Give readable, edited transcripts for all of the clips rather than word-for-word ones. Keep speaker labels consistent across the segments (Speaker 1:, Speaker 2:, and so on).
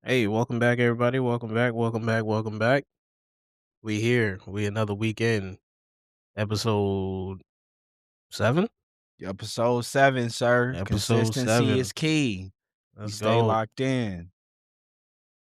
Speaker 1: Hey, welcome back, everybody. Welcome back. Welcome back. Welcome back. We here. We another weekend. Episode 7.
Speaker 2: Episode 7, sir.
Speaker 1: Episode
Speaker 2: Consistency is
Speaker 1: 7.
Speaker 2: key. We
Speaker 1: Let's
Speaker 2: stay
Speaker 1: go.
Speaker 2: locked in.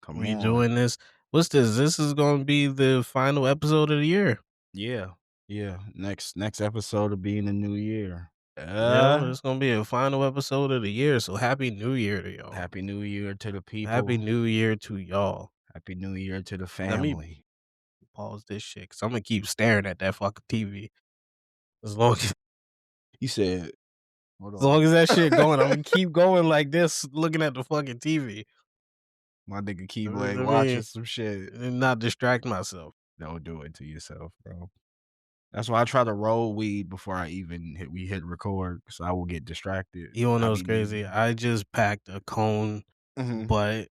Speaker 2: Come
Speaker 1: We
Speaker 2: on.
Speaker 1: doing this. What's this? This is gonna be the final episode of the year.
Speaker 2: Yeah. Yeah. Next episode will be in the new year.
Speaker 1: Yo, it's gonna be a final episode of the year. So happy New Year to y'all.
Speaker 2: Happy New Year to the
Speaker 1: Happy
Speaker 2: people.
Speaker 1: New Year to y'all.
Speaker 2: Happy New Year to the
Speaker 1: Let me
Speaker 2: family.
Speaker 1: pause this shit because I'm gonna keep staring at that fucking TV as long as
Speaker 2: You said, hold
Speaker 1: as long
Speaker 2: on.
Speaker 1: as that shit going. I'm gonna keep going like this, looking at the fucking TV.
Speaker 2: My nigga
Speaker 1: I
Speaker 2: Keyblade watching
Speaker 1: mean,
Speaker 2: some shit.
Speaker 1: and not distract myself.
Speaker 2: Don't do it to yourself, bro. That's why I try to roll weed before I even hit record, so I will get distracted.
Speaker 1: You wanna
Speaker 2: I
Speaker 1: know what's
Speaker 2: be
Speaker 1: crazy?
Speaker 2: needing.
Speaker 1: I just packed a cone,
Speaker 2: Mhm.
Speaker 1: but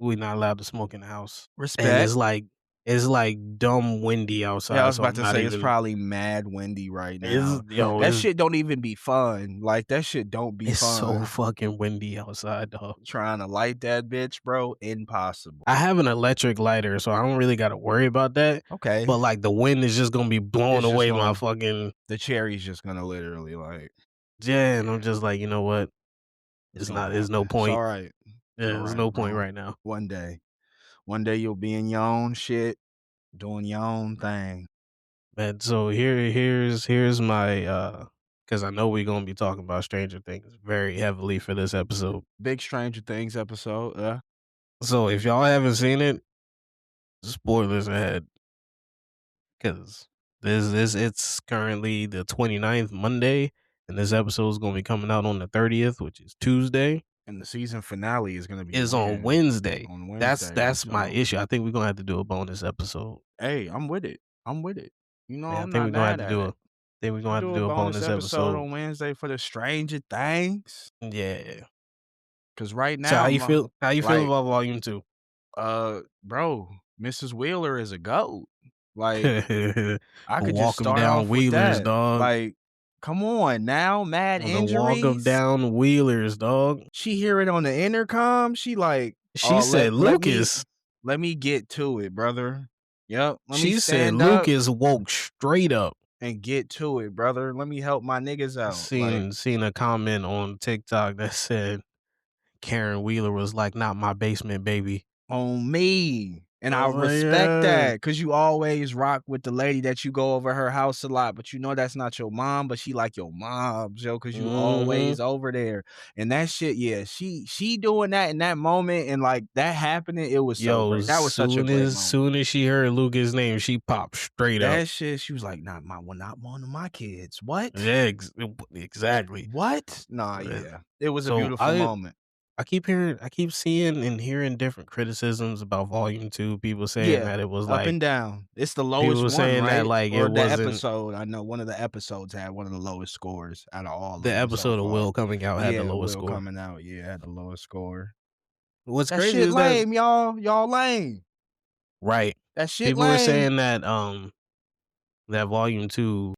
Speaker 1: we not allowed to smoke in the house, and
Speaker 2: Respect.
Speaker 1: it's like dumb windy
Speaker 2: Yeah, I
Speaker 1: outside,
Speaker 2: was
Speaker 1: so
Speaker 2: about
Speaker 1: I'm
Speaker 2: to
Speaker 1: not
Speaker 2: say it's
Speaker 1: even.
Speaker 2: probably mad windy right
Speaker 1: It's
Speaker 2: now.
Speaker 1: yo,
Speaker 2: That
Speaker 1: it's
Speaker 2: shit don't even be fun. Like that shit don't be
Speaker 1: it's so
Speaker 2: fun.
Speaker 1: fucking windy outside, dog.
Speaker 2: Trying to light that bitch, bro, impossible.
Speaker 1: I have an electric lighter, so I don't really gotta worry about that.
Speaker 2: Okay.
Speaker 1: But like the wind is just gonna be blowing
Speaker 2: It's just
Speaker 1: away my
Speaker 2: gonna
Speaker 1: fucking.
Speaker 2: the cherry's just gonna literally like,
Speaker 1: Yeah, and I'm
Speaker 2: yeah,
Speaker 1: just like, you know what?
Speaker 2: it's
Speaker 1: It's
Speaker 2: gonna
Speaker 1: not. There's no
Speaker 2: happen. It's
Speaker 1: point.
Speaker 2: all right. It's
Speaker 1: Yeah,
Speaker 2: all
Speaker 1: there's
Speaker 2: right,
Speaker 1: no point
Speaker 2: bro.
Speaker 1: right now.
Speaker 2: One day. One day you'll be in your own shit, doing your own thing.
Speaker 1: Man, so here's my because I know we're gonna be talking about Stranger Things very heavily for this episode.
Speaker 2: Big Stranger Things episode.
Speaker 1: So if y'all haven't seen it, spoilers ahead, because this it's currently the 29th Monday, and this episode is gonna be coming out on the 30th, which is Tuesday.
Speaker 2: And the season finale is gonna be
Speaker 1: Is on
Speaker 2: when?
Speaker 1: Wednesday.
Speaker 2: On
Speaker 1: That's
Speaker 2: Wednesday.
Speaker 1: that's my
Speaker 2: So
Speaker 1: issue. I think we're gonna have to do a bonus episode.
Speaker 2: hey, I'm with it. I'm with it.
Speaker 1: Yeah, I
Speaker 2: I'm
Speaker 1: think
Speaker 2: not
Speaker 1: we're gonna have
Speaker 2: mad
Speaker 1: to
Speaker 2: at
Speaker 1: do
Speaker 2: it.
Speaker 1: a
Speaker 2: Bonus
Speaker 1: bonus
Speaker 2: episode
Speaker 1: episode.
Speaker 2: on Wednesday for the Stranger Things.
Speaker 1: Yeah.
Speaker 2: Cause right
Speaker 1: So
Speaker 2: now,
Speaker 1: how you feel
Speaker 2: like,
Speaker 1: about volume 2?
Speaker 2: bro, Mrs. Wheeler is a goat. Like, I could just
Speaker 1: Walk 'em
Speaker 2: start
Speaker 1: down
Speaker 2: off with
Speaker 1: Wheelers,
Speaker 2: that.
Speaker 1: dog.
Speaker 2: Like, come on now, mad
Speaker 1: The walk 'em
Speaker 2: injuries.
Speaker 1: down Wheelers, dog.
Speaker 2: She hear it on the intercom. She like,
Speaker 1: She
Speaker 2: oh,
Speaker 1: said, "Lucas."
Speaker 2: let me get to it, brother. Yep, let me
Speaker 1: She said,
Speaker 2: stand up
Speaker 1: "Lucas woke straight up."
Speaker 2: and get to it, brother. Let me help my niggas out. Like,
Speaker 1: Seen a comment on TikTok that said Karen Wheeler was like, "Not my basement, baby."
Speaker 2: on me. And
Speaker 1: I
Speaker 2: I
Speaker 1: was like,
Speaker 2: respect
Speaker 1: "Yeah."
Speaker 2: that because you always rock with the lady that you go over her house a lot, but you know that's not your mom, but she like your mom, Joe, because you
Speaker 1: Mhm.
Speaker 2: always over there. And that shit, yeah, she doing that in that moment and like that happening, it was so
Speaker 1: Yo,
Speaker 2: great. That was such a great moment.
Speaker 1: soon as she heard Lucas' name, she popped straight up.
Speaker 2: That shit, she was like, not one of my kids. What?
Speaker 1: Yeah, exactly.
Speaker 2: What? Nah,
Speaker 1: Uh,
Speaker 2: yeah. It was a
Speaker 1: So
Speaker 2: beautiful
Speaker 1: I
Speaker 2: moment.
Speaker 1: I keep seeing and hearing different criticisms about Volume 2, people saying
Speaker 2: Yeah,
Speaker 1: that it was
Speaker 2: up
Speaker 1: like
Speaker 2: and down. It's the
Speaker 1: people
Speaker 2: lowest
Speaker 1: were
Speaker 2: one,
Speaker 1: saying that,
Speaker 2: right?
Speaker 1: like, it
Speaker 2: Or the
Speaker 1: wasn't
Speaker 2: episode. I know one of the episodes had one of the lowest scores out of all
Speaker 1: the
Speaker 2: of them so
Speaker 1: episode of
Speaker 2: far.
Speaker 1: Will coming out had the
Speaker 2: Yeah,
Speaker 1: lowest
Speaker 2: Will
Speaker 1: score.
Speaker 2: coming out, yeah, had the lowest score.
Speaker 1: What's
Speaker 2: That
Speaker 1: crazy
Speaker 2: shit
Speaker 1: is that
Speaker 2: lame, y'all. Y'all lame.
Speaker 1: right,
Speaker 2: That shit
Speaker 1: people were
Speaker 2: lame.
Speaker 1: saying that, that Volume 2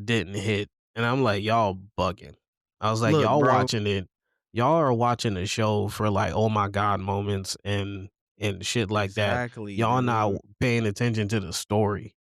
Speaker 1: didn't hit, and I'm like, "Y'all bugging." I was like,
Speaker 2: Look, bro.
Speaker 1: y'all are watching the show for, like, oh my god moments and shit like that.
Speaker 2: Exactly,
Speaker 1: Y'all not
Speaker 2: dude.
Speaker 1: paying attention to the story.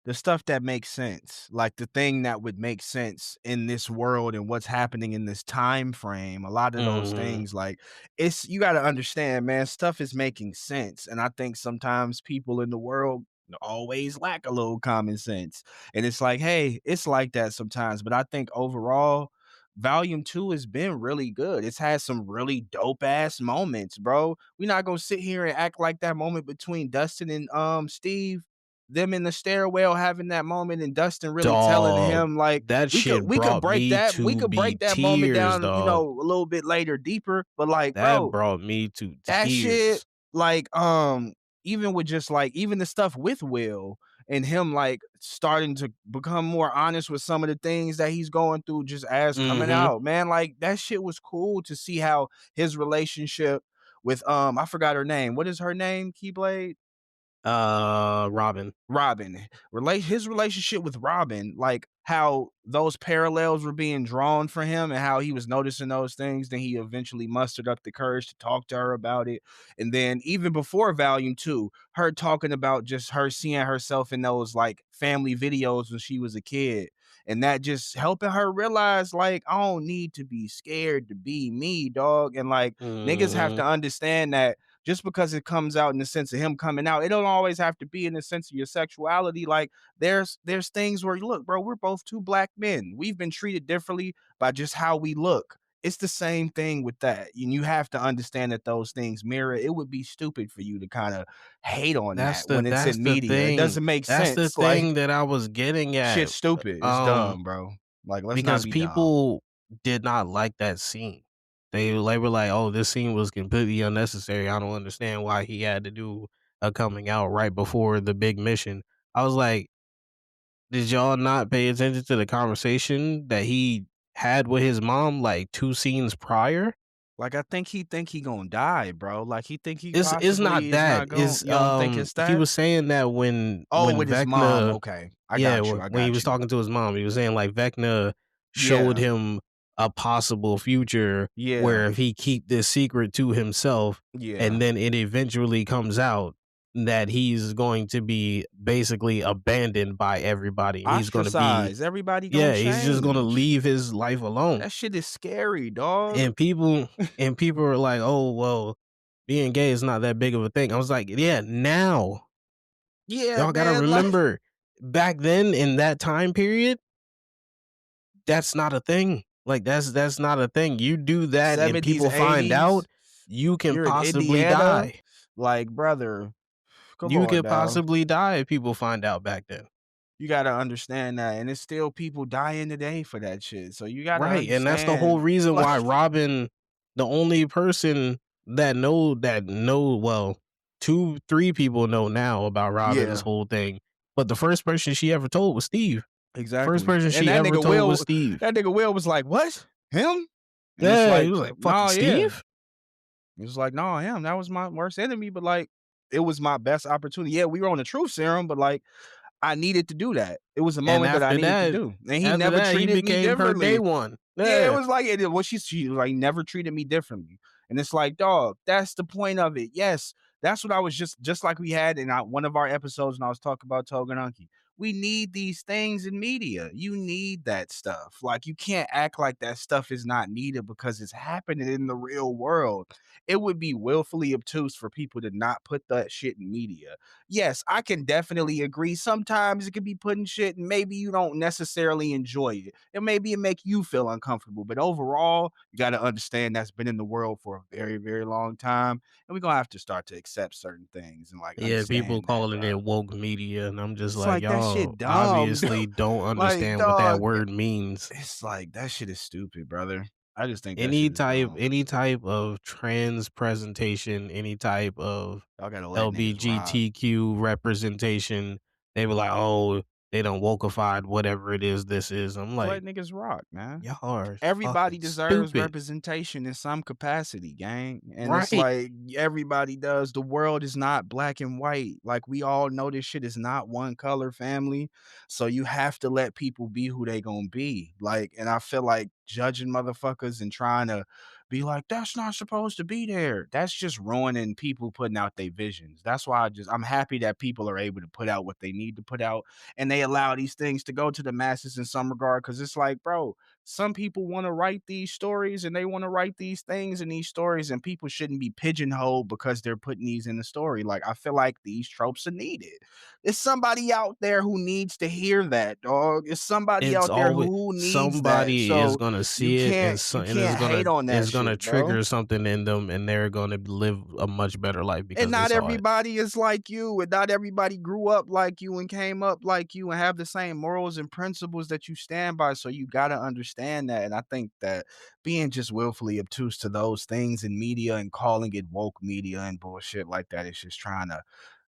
Speaker 2: The stuff that makes sense, like the thing that would make sense in this world and what's happening in this time frame, a lot of those
Speaker 1: Mhm.
Speaker 2: things, like it's you got to understand, man, stuff is making sense. And I think sometimes people in the world always lack a little common sense. And it's like, hey, it's like that sometimes. But I think overall, Volume 2 has been really good. It's had some really dope ass moments, bro. We're not gonna sit here and act like that moment between Dustin and Steve, them in the stairwell having that moment and Dustin really telling
Speaker 1: Dog,
Speaker 2: him like
Speaker 1: that shit
Speaker 2: we could
Speaker 1: brought
Speaker 2: break
Speaker 1: me
Speaker 2: that
Speaker 1: to be
Speaker 2: moment
Speaker 1: tears,
Speaker 2: down,
Speaker 1: dog.
Speaker 2: a little bit later deeper, but like
Speaker 1: That
Speaker 2: bro,
Speaker 1: brought me to
Speaker 2: that shit
Speaker 1: tears.
Speaker 2: like even with just like even the stuff with Will and him like starting to become more honest with some of the things that he's going through just as coming
Speaker 1: Mhm.
Speaker 2: out, man, like that shit was cool to see how his relationship with I forgot her name. What is her name? Keyblade?
Speaker 1: Robin.
Speaker 2: Robin, his relationship with Robin, like how those parallels were being drawn for him and how he was noticing those things. Then he eventually mustered up the courage to talk to her about it. And then even before volume two, her talking about just her seeing herself in those like family videos when she was a kid. And that just helping her realize, like, I don't need to be scared to be me, dog. And like, niggas have
Speaker 1: Mhm.
Speaker 2: to understand that just because it comes out in the sense of him coming out, it don't always have to be in the sense of your sexuality. Like there's things where look, bro, we're both two black men. We've been treated differently by just how we look. It's the same thing with that. And you have to understand that those things mirror. It would be stupid for you to kind of hate on that when it's
Speaker 1: That's
Speaker 2: in
Speaker 1: the
Speaker 2: media. It
Speaker 1: thing.
Speaker 2: doesn't make
Speaker 1: That's the
Speaker 2: sense. Like
Speaker 1: thing that I was getting at.
Speaker 2: shit's stupid. It's
Speaker 1: Um,
Speaker 2: dumb, bro. Like let's not
Speaker 1: because
Speaker 2: be dumb.
Speaker 1: people did not like that scene. They were like, "Oh, this scene was completely unnecessary. I don't understand why he had to do a coming out right before the big mission." I was like, "Did y'all not pay attention to the conversation that he had with his mom like 2 scenes prior?"
Speaker 2: Like I think he gonna die, bro. Like he think he
Speaker 1: It's not
Speaker 2: possibly is
Speaker 1: that.
Speaker 2: not going.
Speaker 1: It's
Speaker 2: You don't think it's
Speaker 1: he
Speaker 2: that?
Speaker 1: was saying that
Speaker 2: Oh,
Speaker 1: when
Speaker 2: with his mom.
Speaker 1: Vecna,
Speaker 2: Okay. I
Speaker 1: yeah,
Speaker 2: got you. I
Speaker 1: when he
Speaker 2: got
Speaker 1: was
Speaker 2: you.
Speaker 1: talking to his mom, he was saying like Vecna showed
Speaker 2: Yeah.
Speaker 1: him a possible future
Speaker 2: Yeah.
Speaker 1: where if he keep this secret to himself
Speaker 2: Yeah.
Speaker 1: and then it eventually comes out that he's going to be basically abandoned by everybody and he's going to be,
Speaker 2: Ostracize. Everybody gonna
Speaker 1: yeah, he's just going to
Speaker 2: change.
Speaker 1: leave his life alone.
Speaker 2: That shit is scary, dog.
Speaker 1: And people are like, "Oh, well, being gay is not that big of a thing." I was like, "Yeah, now."
Speaker 2: Yeah,
Speaker 1: Y'all gotta
Speaker 2: man. Like
Speaker 1: remember, back then in that time period, that's not a thing. Like, that's not a thing. You do that and
Speaker 2: 70s,
Speaker 1: people find out,
Speaker 2: 80s.
Speaker 1: you can
Speaker 2: You're in
Speaker 1: possibly
Speaker 2: Indiana.
Speaker 1: die.
Speaker 2: Like, brother, come
Speaker 1: You
Speaker 2: on
Speaker 1: could
Speaker 2: now.
Speaker 1: possibly die if people find out back then.
Speaker 2: You gotta understand that. And it's still people dying today for that shit. So you gotta
Speaker 1: Right, and that's the whole
Speaker 2: understand,
Speaker 1: reason
Speaker 2: like,
Speaker 1: why Robin, the only person that know well, 2, 3 people know now about Robin's
Speaker 2: yeah.
Speaker 1: whole thing, but the first person she ever told was Steve. First
Speaker 2: Exactly.
Speaker 1: person
Speaker 2: And
Speaker 1: she ever told was Steve.
Speaker 2: That nigga Will was like, "What? Him?" And it's
Speaker 1: Yeah, he
Speaker 2: like,
Speaker 1: was like, "Fucking
Speaker 2: "No, yeah."
Speaker 1: Steve?"
Speaker 2: It was like, "No, him. That was my worst enemy, but like it was my best opportunity." Yeah, we were on the truth serum, but like I needed to do that. It was a
Speaker 1: And
Speaker 2: moment that I needed to do. And he never
Speaker 1: he
Speaker 2: treated me
Speaker 1: became her day
Speaker 2: differently.
Speaker 1: one.
Speaker 2: Yeah, it
Speaker 1: Yeah.
Speaker 2: was like what she was like, never treated me differently. And it's like, dog, that's the point of it. Yes, that's what I was just like we had in one of our episodes when I was talking about Toganunki. We need these things in media. You need that stuff. Like you can't act like that stuff is not needed because it's happening in the real world. It would be willfully obtuse for people to not put that shit in media. Yes, I can definitely agree. Sometimes it could be putting shit and maybe you don't necessarily enjoy it. And maybe it make you feel uncomfortable. But overall, you got to understand that's been in the world for a very, very long time. And we're gonna have to start to accept certain things and like
Speaker 1: Yeah, people
Speaker 2: understand that,
Speaker 1: calling
Speaker 2: bro.
Speaker 1: it woke media, and I'm just
Speaker 2: It's
Speaker 1: like,
Speaker 2: like that
Speaker 1: y'all
Speaker 2: shit dumb, dude.
Speaker 1: obviously don't
Speaker 2: Like,
Speaker 1: understand what that
Speaker 2: dog,
Speaker 1: word means.
Speaker 2: it's like that shit is stupid, brother. I just think that
Speaker 1: Any
Speaker 2: shit is
Speaker 1: type
Speaker 2: dumb.
Speaker 1: any type of trans presentation, any type of
Speaker 2: Y'all gotta let niggas rock.
Speaker 1: LGBTQ representation, they were like, "Oh, they don't wokeified whatever it is this is." I'm
Speaker 2: Just let
Speaker 1: like,
Speaker 2: niggas rock, man.
Speaker 1: "Y'all are
Speaker 2: Everybody
Speaker 1: fucking
Speaker 2: deserves
Speaker 1: stupid."
Speaker 2: representation in some capacity, gang. And it's
Speaker 1: Right.
Speaker 2: like everybody does. The world is not black and white. Like we all know this shit is not one color family. So you have to let people be who they gonna be. Like, and I feel like judging motherfuckers and trying to be like, that's not supposed to be there. That's just ruining people putting out their visions. That's why I'm happy that people are able to put out what they need to put out and they allow these things to go to the masses in some regard. Cause it's like, bro, some people want to write these stories and they want to write these things in these stories, and people shouldn't be pigeonholed because they're putting these in the story. Like, I feel like these tropes are needed. There's somebody out there who needs to hear that, dog. It's somebody
Speaker 1: It's
Speaker 2: out there
Speaker 1: always
Speaker 2: who needs that.
Speaker 1: somebody is
Speaker 2: So
Speaker 1: gonna see it and
Speaker 2: you
Speaker 1: and
Speaker 2: can't hate on that
Speaker 1: is gonna
Speaker 2: shit, bro.
Speaker 1: trigger something in them and they're gonna live a much better life
Speaker 2: And
Speaker 1: because they
Speaker 2: not
Speaker 1: saw it.
Speaker 2: everybody is like you, and not everybody grew up like you and came up like you and have the same morals and principles that you stand by. So you got to understand that. And I think that being just willfully obtuse to those things in media and calling it woke media and bullshit like that is just trying to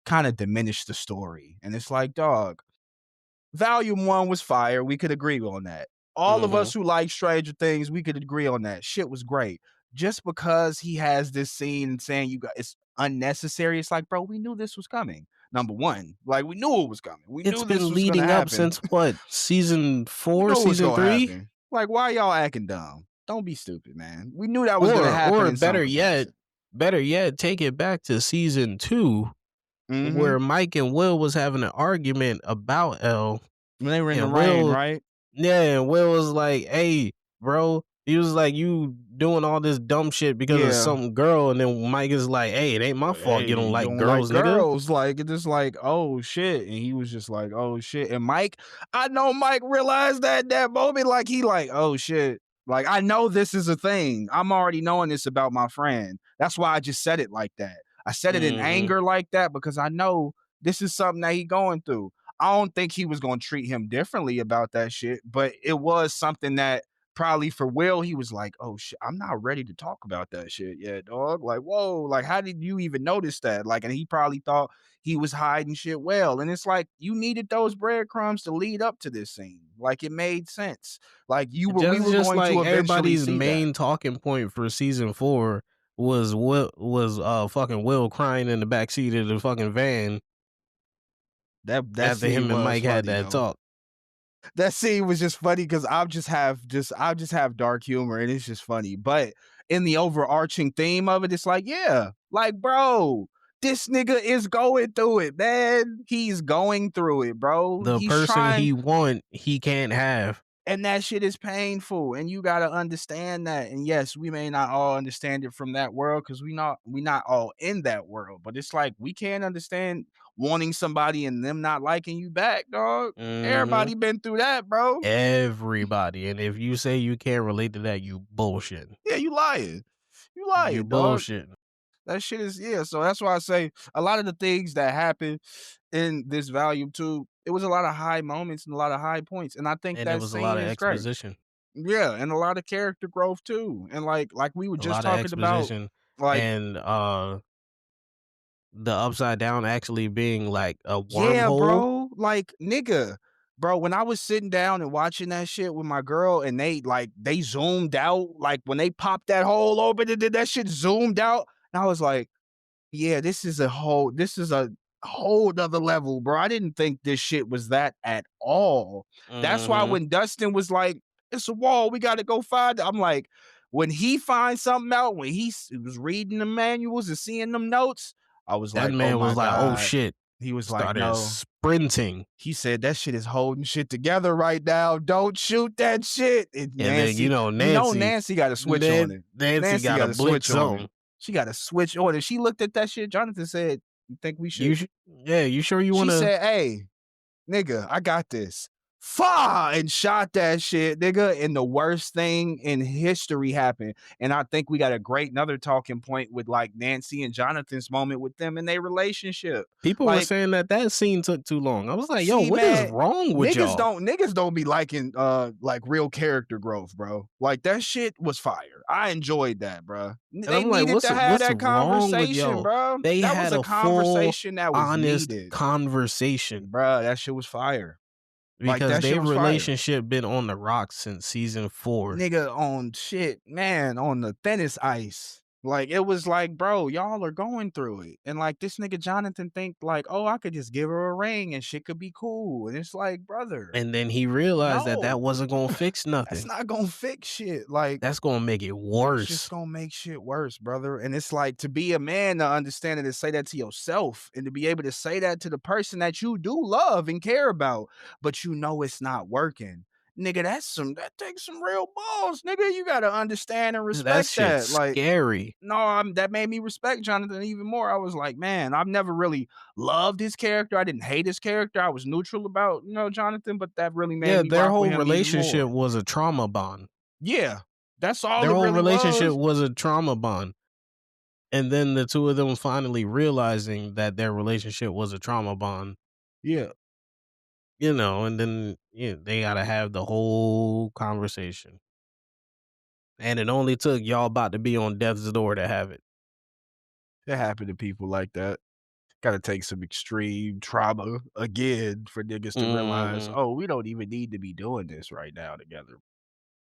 Speaker 2: kind of diminish the story. And it's like, dog, volume one was fire. We could agree on that. All of
Speaker 1: Mhm.
Speaker 2: us who like Stranger Things, we could agree on that. Shit was great. Just because he has this scene saying you got it's unnecessary, it's like, bro, we knew this was coming. Number one, like we knew it was coming. We
Speaker 1: It's
Speaker 2: knew this
Speaker 1: been
Speaker 2: was gonna
Speaker 1: leading up
Speaker 2: happen.
Speaker 1: since what? Season
Speaker 2: We
Speaker 1: 4,
Speaker 2: knew it was
Speaker 1: season
Speaker 2: gonna
Speaker 1: 3?
Speaker 2: happen. Like, why y'all acting dumb? Don't be stupid, man. We knew that was gonna happen
Speaker 1: Or
Speaker 2: in some capacity.
Speaker 1: better yet, take it back to season 2
Speaker 2: Mm-hmm.
Speaker 1: where Mike and Will was having an argument about L,
Speaker 2: When they were in the
Speaker 1: and
Speaker 2: rain,
Speaker 1: Will
Speaker 2: right?
Speaker 1: yeah, and Will was like, "Hey, bro," he was like, "You doing all this dumb shit because of
Speaker 2: Yeah.
Speaker 1: some girl," and then Mike is like, "Hey, it ain't my fault
Speaker 2: Hey,
Speaker 1: you don't
Speaker 2: you
Speaker 1: like
Speaker 2: don't like
Speaker 1: girls, nigga."
Speaker 2: girls. Like, it's just like, oh shit. And he was just like, oh shit. And Mike, I know Mike realized that moment, like he like, oh shit. Like, I know this is a thing. I'm already knowing this about my friend. That's why I just said it like that. I said it in
Speaker 1: Mhm.
Speaker 2: anger like that because I know this is something that he going through. I don't think he was gonna treat him differently about that shit, but it was something that probably for Will, he was like, "Oh shit, I'm not ready to talk about that shit yet, dog." Like, whoa, like how did you even notice that? Like, and he probably thought he was hiding shit well. And it's like you needed those breadcrumbs to lead up to this scene. Like it made sense. Like we were
Speaker 1: Just
Speaker 2: going to
Speaker 1: like
Speaker 2: eventually
Speaker 1: everybody's
Speaker 2: see that.
Speaker 1: main talking point for season 4 was fucking Will crying in the back seat of the fucking van
Speaker 2: That
Speaker 1: after
Speaker 2: scene
Speaker 1: him and
Speaker 2: was
Speaker 1: Mike had
Speaker 2: funny
Speaker 1: that
Speaker 2: though.
Speaker 1: talk.
Speaker 2: That scene was just funny because I just have dark humor and it's just funny. But in the overarching theme of it, it's like, yeah, like, bro, this nigga is going through it, man. He's going through it, bro.
Speaker 1: The
Speaker 2: He's
Speaker 1: person
Speaker 2: trying,
Speaker 1: he want, he can't have.
Speaker 2: and that shit is painful. And you gotta understand that. And yes, we may not all understand it from that world because we not all in that world. But it's like we can't understand wanting somebody and them not liking you back, dog.
Speaker 1: Mhm.
Speaker 2: Everybody been through that, bro.
Speaker 1: Everybody, and if you say you can't relate to that, you bullshit.
Speaker 2: Yeah, you lying. You
Speaker 1: You
Speaker 2: lying, dog.
Speaker 1: bullshit.
Speaker 2: That shit is yeah. So that's why I say a lot of the things that happen in this volume two, it was a lot of high moments and a lot of high points. And I think
Speaker 1: And it
Speaker 2: that
Speaker 1: was a lot
Speaker 2: scene
Speaker 1: of
Speaker 2: is great.
Speaker 1: exposition.
Speaker 2: Yeah, and a lot of character growth too. And like we were
Speaker 1: A
Speaker 2: just
Speaker 1: lot of
Speaker 2: talking about,
Speaker 1: exposition
Speaker 2: like,
Speaker 1: and the upside down actually being like a
Speaker 2: yeah,
Speaker 1: wormhole.
Speaker 2: bro. Like, nigga, bro, when I was sitting down and watching that shit with my girl and they zoomed out, like when they popped that hole open and did that shit zoomed out, and I was like, yeah, this is a whole nother level, bro. I didn't think this shit was that at all. That's why
Speaker 1: Mhm.
Speaker 2: when Dustin was like, "It's a wall, we gotta go find it," I'm like, when he finds something out, when was reading the manuals and seeing them notes, I was
Speaker 1: That
Speaker 2: like, "Oh
Speaker 1: man
Speaker 2: my
Speaker 1: was like, "Oh
Speaker 2: God."
Speaker 1: shit."
Speaker 2: He was like,
Speaker 1: Started
Speaker 2: "No."
Speaker 1: sprinting.
Speaker 2: He said, "That shit is holding shit together right now. Don't shoot that shit." And
Speaker 1: And then Nancy
Speaker 2: Nancy got a switch on it.
Speaker 1: Nancy
Speaker 2: Nancy
Speaker 1: got a
Speaker 2: got a
Speaker 1: blitz
Speaker 2: switch on it.
Speaker 1: zone.
Speaker 2: She got a switch on it. She looked at that shit. Jonathan said, "You think we should?"
Speaker 1: You yeah, you sure you
Speaker 2: She
Speaker 1: wanna
Speaker 2: said, "Hey, nigga, I got this." Fa and shot that shit, nigga. And the worst thing in history happened. And I think we got a great another talking point with like Nancy and Jonathan's moment with them in their relationship.
Speaker 1: people were
Speaker 2: Like,
Speaker 1: saying that scene took too long. I was like, "Yo,
Speaker 2: see,
Speaker 1: what is
Speaker 2: man,
Speaker 1: wrong with y'all?"
Speaker 2: niggas don't be liking like real character growth, bro. Like that shit was fire. I enjoyed that, bro.
Speaker 1: And
Speaker 2: They
Speaker 1: I'm like,
Speaker 2: needed to have
Speaker 1: what's
Speaker 2: that
Speaker 1: wrong with
Speaker 2: conversation,
Speaker 1: y'all?"
Speaker 2: bro.
Speaker 1: They
Speaker 2: That was
Speaker 1: had
Speaker 2: a
Speaker 1: a full
Speaker 2: conversation that was
Speaker 1: honest
Speaker 2: needed,
Speaker 1: conversation
Speaker 2: bro. That shit was fire. Like
Speaker 1: because
Speaker 2: that shit
Speaker 1: their
Speaker 2: was fire.
Speaker 1: relationship been on the rocks since season 4.
Speaker 2: Nigga on shit, man, on the thinnest ice. Like it was like, bro, y'all are going through it. And like this nigga Jonathan think like, oh, I could just give her a ring and shit could be cool. And it's like, brother,
Speaker 1: And then he realized that
Speaker 2: no,
Speaker 1: that wasn't gonna fix
Speaker 2: that's
Speaker 1: nothing.
Speaker 2: not gonna fix shit. Like
Speaker 1: That's gonna make it
Speaker 2: it's just
Speaker 1: worse.
Speaker 2: gonna make shit worse, brother. And it's like to be a man to understand it and say that to yourself and to be able to say that to the person that you do love and care about, but you know it's not working. Nigga, that takes some real balls, nigga. You gotta understand and
Speaker 1: That
Speaker 2: respect
Speaker 1: shit's
Speaker 2: that. Like,
Speaker 1: scary.
Speaker 2: no, that made me respect Jonathan even more. I was like, man, I've never really loved his character. I didn't hate his character. I was neutral about, Jonathan, but that really made
Speaker 1: Yeah,
Speaker 2: me
Speaker 1: their
Speaker 2: rock with
Speaker 1: whole
Speaker 2: him even
Speaker 1: relationship
Speaker 2: more.
Speaker 1: was a trauma bond.
Speaker 2: Yeah, that's all
Speaker 1: Their
Speaker 2: it
Speaker 1: whole
Speaker 2: really
Speaker 1: relationship
Speaker 2: was.
Speaker 1: was a trauma bond. And then the two of them finally realizing that their relationship was a trauma bond,
Speaker 2: Yeah.
Speaker 1: and then they gotta have the whole conversation. And it only took y'all about to be on death's door to have it.
Speaker 2: It happened to people like that. Gotta take some extreme trauma again for niggas to realize,
Speaker 1: Mhm.
Speaker 2: oh, we don't even need to be doing this right now together.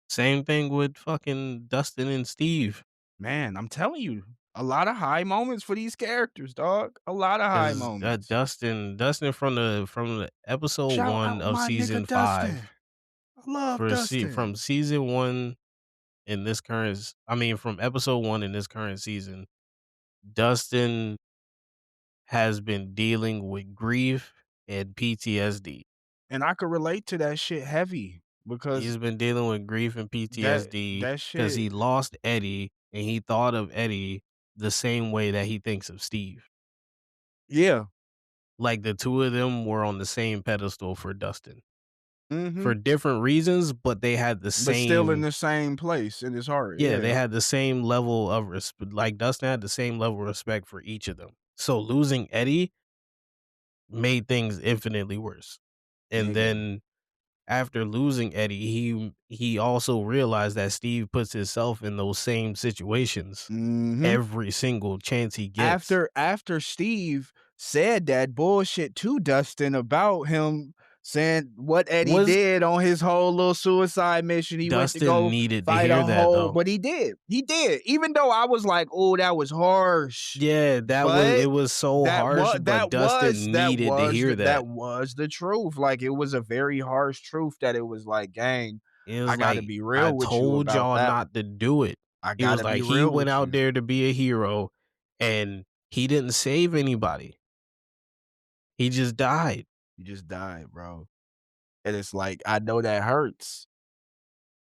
Speaker 1: Same thing with fucking Dustin and Steve.
Speaker 2: Man, I'm telling you. A lot of high moments for these characters, dog. A lot of high
Speaker 1: Because
Speaker 2: moments.
Speaker 1: Dustin from the episode
Speaker 2: Shout
Speaker 1: 1
Speaker 2: out
Speaker 1: of
Speaker 2: my nigga
Speaker 1: season
Speaker 2: Dustin.
Speaker 1: 5
Speaker 2: I love
Speaker 1: from
Speaker 2: Dustin.
Speaker 1: season 1 in this current I mean, from episode 1 in this current season, Dustin has been dealing with grief and PTSD.
Speaker 2: And I could relate to that shit heavy because
Speaker 1: He's been dealing with grief and
Speaker 2: that
Speaker 1: PTSD
Speaker 2: that
Speaker 1: because
Speaker 2: shit
Speaker 1: he lost Eddie, and he thought of Eddie the same way that he thinks of Steve.
Speaker 2: yeah.
Speaker 1: Like, the 2 of them were on the same pedestal for Dustin.
Speaker 2: Mhm.
Speaker 1: For different reasons, but they had the
Speaker 2: But still in
Speaker 1: same
Speaker 2: the same place in his heart,
Speaker 1: yeah, they
Speaker 2: yeah.
Speaker 1: had the same level of respect. Like, Dustin had the same level of respect for each of them. So, losing Eddie made things infinitely worse. And
Speaker 2: Nigga.
Speaker 1: then after losing Eddie, he also realized that Steve puts himself in those same situations
Speaker 2: Mhm.
Speaker 1: every single chance he gets.
Speaker 2: After Steve said that bullshit to Dustin about him saying what Eddie
Speaker 1: Was
Speaker 2: did on his whole little suicide mission, he went to
Speaker 1: Dustin
Speaker 2: go
Speaker 1: needed to
Speaker 2: fight
Speaker 1: hear
Speaker 2: a
Speaker 1: that
Speaker 2: whole
Speaker 1: though.
Speaker 2: but he did. He did. Even though I was like, "Oh, that was harsh."
Speaker 1: Yeah,
Speaker 2: But
Speaker 1: it was so harsh, but Dustin needed to hear that.
Speaker 2: that was the truth. Like, it was a very harsh truth that it was like, "Gang,
Speaker 1: It
Speaker 2: I
Speaker 1: was
Speaker 2: gotta
Speaker 1: like,
Speaker 2: be
Speaker 1: "I
Speaker 2: real with you
Speaker 1: told
Speaker 2: about
Speaker 1: y'all
Speaker 2: that.
Speaker 1: not to do it."
Speaker 2: I
Speaker 1: He was
Speaker 2: gotta be
Speaker 1: like, he
Speaker 2: real
Speaker 1: went
Speaker 2: with
Speaker 1: out
Speaker 2: you."
Speaker 1: there to be a hero, and he didn't save anybody. He just died.
Speaker 2: You just died, bro. And it's like, I know that hurts.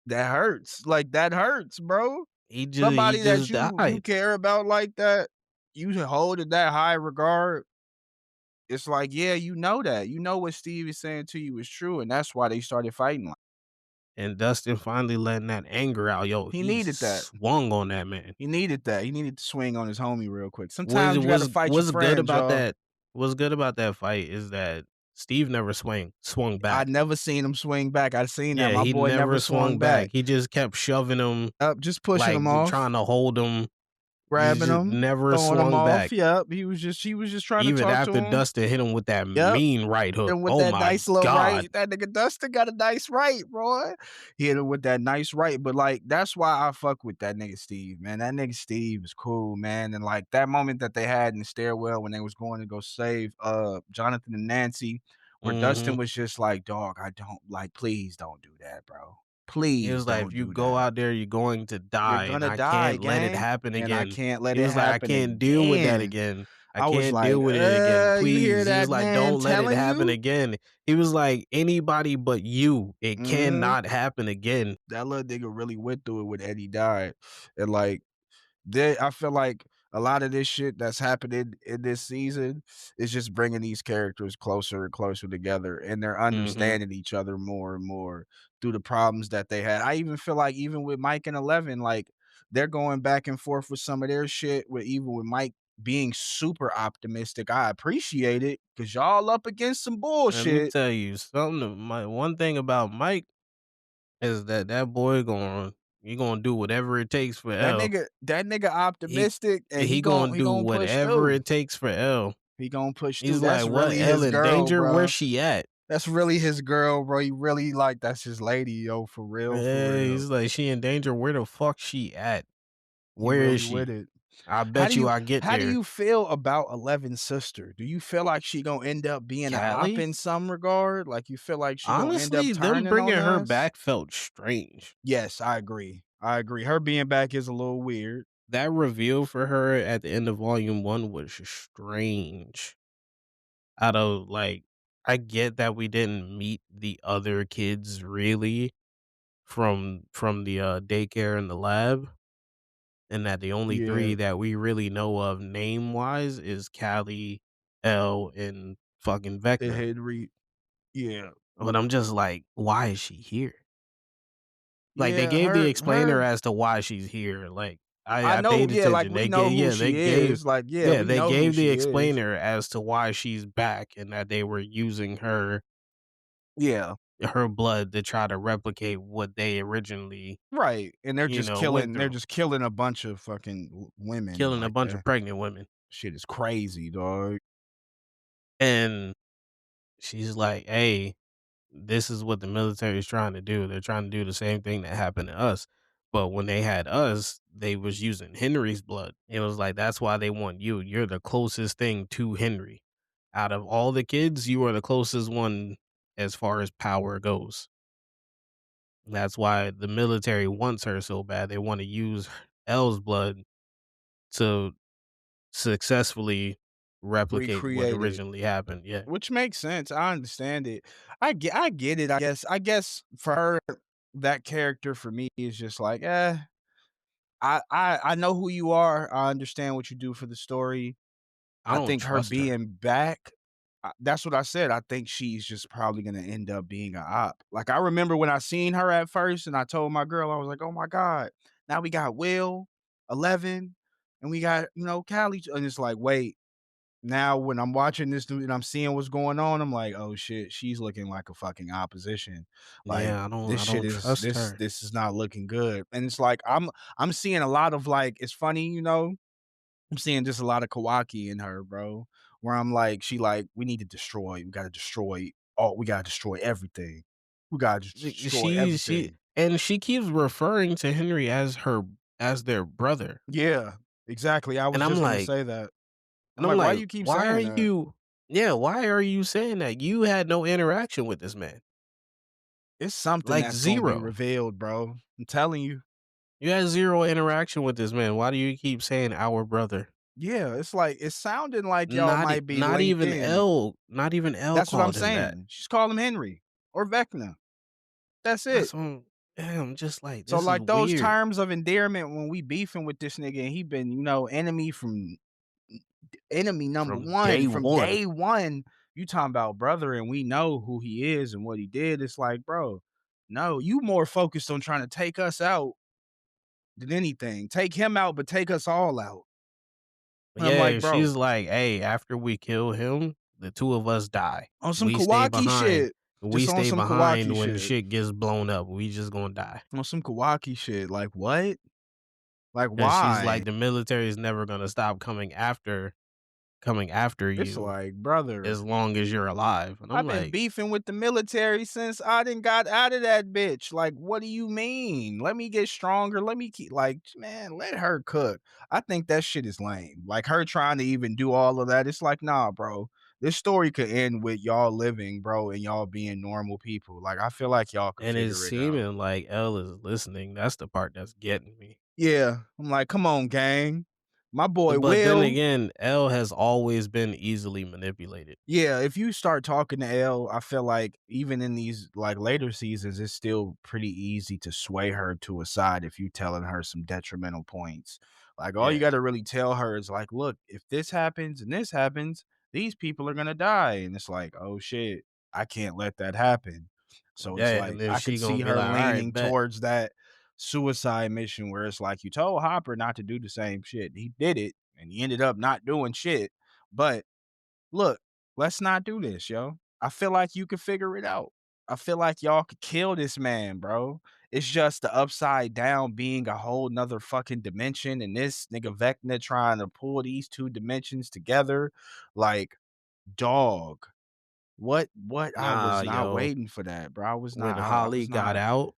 Speaker 2: That hurts. Like, that hurts, bro.
Speaker 1: He
Speaker 2: Somebody that
Speaker 1: just
Speaker 2: you
Speaker 1: died.
Speaker 2: care about like that, you hold in that high regard, it's like, yeah, you know that. You know what Steve is saying to you is true, and that's why they started fighting like
Speaker 1: And Dustin finally letting that anger out. Yo,
Speaker 2: he
Speaker 1: he
Speaker 2: needed that.
Speaker 1: swung on that man.
Speaker 2: He needed that. He needed to swing on his homie real quick. Sometimes you gotta fight your
Speaker 1: What's good
Speaker 2: friends,
Speaker 1: about
Speaker 2: y'all.
Speaker 1: that what's good about that fight is that Steve never swung
Speaker 2: I
Speaker 1: back.
Speaker 2: never seen him swing back. I seen that.
Speaker 1: Yeah,
Speaker 2: My
Speaker 1: he
Speaker 2: boy never
Speaker 1: never
Speaker 2: swung
Speaker 1: swung
Speaker 2: back.
Speaker 1: back. He just kept shoving him,
Speaker 2: Up, just pushing
Speaker 1: like,
Speaker 2: him off.
Speaker 1: trying to hold him. He
Speaker 2: Grabbing
Speaker 1: just
Speaker 2: him,
Speaker 1: never
Speaker 2: throwing him
Speaker 1: swung
Speaker 2: off,
Speaker 1: back.
Speaker 2: yep, he was just trying to
Speaker 1: Even
Speaker 2: talk to
Speaker 1: after
Speaker 2: him.
Speaker 1: Dustin hit him with that
Speaker 2: Yep,
Speaker 1: mean right hook.
Speaker 2: and with
Speaker 1: Oh
Speaker 2: that
Speaker 1: my
Speaker 2: nice little
Speaker 1: god.
Speaker 2: right, that nigga Dustin got a nice right, boy. He hit him with that nice right, but, like, that's why I fuck with that nigga Steve, man. That nigga Steve is cool, man, and, like, that moment that they had in the stairwell when they was going to go save, Jonathan and Nancy, where Dustin
Speaker 1: Mhm.
Speaker 2: was just like, "Dog, I don't like, please don't do that, bro.
Speaker 1: He
Speaker 2: Please
Speaker 1: was like, "If
Speaker 2: don't
Speaker 1: you
Speaker 2: do
Speaker 1: go
Speaker 2: that.
Speaker 1: out there, you're going to
Speaker 2: You're
Speaker 1: die, and
Speaker 2: gonna
Speaker 1: I
Speaker 2: die,
Speaker 1: can't let it
Speaker 2: gang,
Speaker 1: happen
Speaker 2: and I
Speaker 1: again."
Speaker 2: can't let
Speaker 1: He
Speaker 2: it
Speaker 1: was like, "I
Speaker 2: happen
Speaker 1: can't deal with that
Speaker 2: again."
Speaker 1: again. I
Speaker 2: I was
Speaker 1: can't
Speaker 2: like,
Speaker 1: deal with it again,
Speaker 2: you hear
Speaker 1: please." He was
Speaker 2: that
Speaker 1: like,
Speaker 2: man
Speaker 1: "Don't let it
Speaker 2: telling
Speaker 1: happen
Speaker 2: you?"
Speaker 1: again." He was like, "Anybody but you. It
Speaker 2: Mhm.
Speaker 1: cannot happen again."
Speaker 2: That little nigga really went through it when Eddie died, and, like, I feel like a lot of this shit that's happening in this season is just bringing these characters closer and closer together, and they're
Speaker 1: Mhm.
Speaker 2: understanding each other more and more through the problems that they had. I even feel like even with Mike and Eleven, like, they're going back and forth with some of their shit with even with Mike being super optimistic. I appreciate it because 'cause y'all up against some
Speaker 1: Let me
Speaker 2: bullshit.
Speaker 1: tell you something, my one thing about Mike is that that boy he gonna do whatever it takes for L.
Speaker 2: That nigga
Speaker 1: He
Speaker 2: optimistic, and
Speaker 1: he gonna
Speaker 2: he
Speaker 1: do
Speaker 2: gon' push
Speaker 1: whatever
Speaker 2: through.
Speaker 1: it takes for L.
Speaker 2: He gonna push
Speaker 1: He's
Speaker 2: through.
Speaker 1: like,
Speaker 2: That's
Speaker 1: "What,
Speaker 2: really
Speaker 1: L
Speaker 2: his
Speaker 1: in
Speaker 2: girl,
Speaker 1: danger? Where's
Speaker 2: bro.
Speaker 1: she at?"
Speaker 2: That's really his girl, bro. He really like that's his lady, yo, for real, for
Speaker 1: Yeah,
Speaker 2: real.
Speaker 1: he's like, "She in danger? Where the fuck she at?
Speaker 2: He
Speaker 1: Where is
Speaker 2: really with
Speaker 1: she?
Speaker 2: it.
Speaker 1: I bet you I get
Speaker 2: How do
Speaker 1: there."
Speaker 2: you feel about Eleven's sister? Do you feel like she gonna end up being a op
Speaker 1: Callie?
Speaker 2: in some regard? Like, you feel like she gonna end up
Speaker 1: Honestly, them
Speaker 2: turning
Speaker 1: bringing
Speaker 2: on
Speaker 1: her
Speaker 2: us?
Speaker 1: back felt strange.
Speaker 2: Yes, I agree. I agree. Her being back is a little weird.
Speaker 1: That reveal for her at the end of volume 1 was strange. Out of, like, I get that we didn't meet the other kids really from the, daycare and the lab, and that the only
Speaker 2: Yeah,
Speaker 1: 3 that we really know of name-wise is Callie, Elle, and fucking
Speaker 2: and
Speaker 1: Vector.
Speaker 2: Henry. Yeah.
Speaker 1: But I'm just like, "Why is she here?" Like, they
Speaker 2: Yeah,
Speaker 1: gave the
Speaker 2: her
Speaker 1: explainer as to why she's here, like,
Speaker 2: I
Speaker 1: I
Speaker 2: know,
Speaker 1: paid
Speaker 2: yeah, like,
Speaker 1: attention.
Speaker 2: we know who she is, like, yeah, we
Speaker 1: They
Speaker 2: know who
Speaker 1: gave the
Speaker 2: she is.
Speaker 1: explainer as to why she's back and that they were using
Speaker 2: Yeah.
Speaker 1: her blood to try to replicate what they originally,
Speaker 2: Right, and
Speaker 1: went
Speaker 2: they're
Speaker 1: through,
Speaker 2: just killing a bunch of fucking women,
Speaker 1: killing a
Speaker 2: like,
Speaker 1: bunch of
Speaker 2: that
Speaker 1: pregnant women.
Speaker 2: shit is crazy, dog.
Speaker 1: And she's like, "Hey, this is what the military is trying to do. They're trying to do the same thing that happened to us." But when they had us, they was using Henry's blood. It was like, that's why they want you. You're the closest thing to Henry. Out of all the kids, you are the closest one as far as power goes. That's why the military wants her so bad. They want to use Elle's blood to successfully replicate what
Speaker 2: Recreate it,
Speaker 1: originally happened. Yeah.
Speaker 2: which makes sense. I understand it. I get it. I guess for her, that character for me is just like, I know who you are. I understand what you do for the story.
Speaker 1: I
Speaker 2: I
Speaker 1: don't
Speaker 2: think her
Speaker 1: trust her.
Speaker 2: being back, that's what I said. I think she's just probably gonna end up being a op. Like, I remember when I seen her at first, and I told my girl, I was like, "Oh my god, now we got Will, 11, and we got Callie." And it's like, wait, now when I'm watching this dude and I'm seeing what's going on, I'm like, "Oh shit, she's looking like a fucking opposition." Like,
Speaker 1: Yeah,
Speaker 2: this
Speaker 1: I
Speaker 2: shit
Speaker 1: don't
Speaker 2: is
Speaker 1: trust her.
Speaker 2: this is not looking good. And it's like I'm seeing a lot of like, it's funny, I'm seeing just a lot of Kawaki in her, bro. Where I'm like, she like, we need to destroy. We gotta destroy. Oh, we gotta destroy everything. We gotta just destroy
Speaker 1: She
Speaker 2: everything.
Speaker 1: and she keeps referring to Henry as their brother.
Speaker 2: Yeah, exactly. I
Speaker 1: And
Speaker 2: was just gonna say that. I'm like, why
Speaker 1: like,
Speaker 2: you keep
Speaker 1: why are
Speaker 2: saying that?
Speaker 1: you yeah, why are you saying that? You had no interaction with this man.
Speaker 2: It's something
Speaker 1: Like
Speaker 2: that's gonna be
Speaker 1: zero.
Speaker 2: revealed, bro. I'm telling you.
Speaker 1: You had zero interaction with this man. Why do you keep saying our brother?
Speaker 2: Yeah, it's like it's sounding like y'all might be
Speaker 1: Not
Speaker 2: linked
Speaker 1: even
Speaker 2: in.
Speaker 1: Not even L
Speaker 2: That's what I'm
Speaker 1: called him that.
Speaker 2: saying. She's calling him Henry or Vecna. That's it.
Speaker 1: That's what I'm just like,
Speaker 2: So
Speaker 1: this is
Speaker 2: like those
Speaker 1: weird.
Speaker 2: terms of endearment when we beefing with this nigga and he been, enemy from enemy number
Speaker 1: From
Speaker 2: one
Speaker 1: day
Speaker 2: from
Speaker 1: one.
Speaker 2: day one. You talking about brother and we know who he is and what he did. It's like, bro, no, you more focused on trying to take us out than anything. Take him out, but take us all out. And I'm like,
Speaker 1: Yeah,
Speaker 2: bro,
Speaker 1: she's like, "Hey, after we kill him, the 2 of us die.
Speaker 2: on some
Speaker 1: We stay
Speaker 2: Kawaki
Speaker 1: behind.
Speaker 2: shit.
Speaker 1: We
Speaker 2: Just on
Speaker 1: stay
Speaker 2: some Kawaki
Speaker 1: behind when
Speaker 2: shit.
Speaker 1: shit gets blown up. We just gonna die."
Speaker 2: On some Kawaki shit. Like what? Like
Speaker 1: And she's like,
Speaker 2: why?
Speaker 1: "The military is never gonna stop coming after
Speaker 2: It's
Speaker 1: you
Speaker 2: like, brother,
Speaker 1: as long as you're alive." And I'm
Speaker 2: I've been
Speaker 1: like,
Speaker 2: beefing with the military since I didn't got out of that bitch. Like, what do you mean? Let me get stronger. Let me keep like, man, let her cook. I think that shit is lame. Like her trying to even do all of that. It's like, nah, bro. This story could end with y'all living, bro, and y'all being normal people. Like, I feel like y'all could
Speaker 1: and it's
Speaker 2: figure it out.
Speaker 1: seeming like L is listening. That's the part that's getting me.
Speaker 2: Yeah. I'm like, come on, gang. My boy
Speaker 1: But then
Speaker 2: Will.
Speaker 1: again, L has always been easily manipulated.
Speaker 2: Yeah, if you start talking to Elle, I feel like even in these like later seasons, it's still pretty easy to sway her to a side if you telling her some detrimental points. Like all you
Speaker 1: Yeah.
Speaker 2: got to really tell her is like, look, if this happens and this happens, these people are gonna die, and it's like, oh shit, I can't let that happen. So it's
Speaker 1: Yeah,
Speaker 2: like
Speaker 1: and then
Speaker 2: I could
Speaker 1: she gonna
Speaker 2: see
Speaker 1: be
Speaker 2: her
Speaker 1: like, "Alright,
Speaker 2: leaning
Speaker 1: bet."
Speaker 2: towards that suicide mission where it's like you told Hopper not to do the same shit. He did it, and he ended up not doing shit, but look, let's not do this, yo. I feel like you could figure it out. I feel like y'all could kill this man, bro. It's just the upside down being a whole nother fucking dimension, and this nigga Vecna trying to pull these two dimensions together. Like, dog. What I
Speaker 1: Nah,
Speaker 2: was not
Speaker 1: yo.
Speaker 2: waiting for that, bro. I was
Speaker 1: When
Speaker 2: not I
Speaker 1: Holly
Speaker 2: was
Speaker 1: got
Speaker 2: not.
Speaker 1: out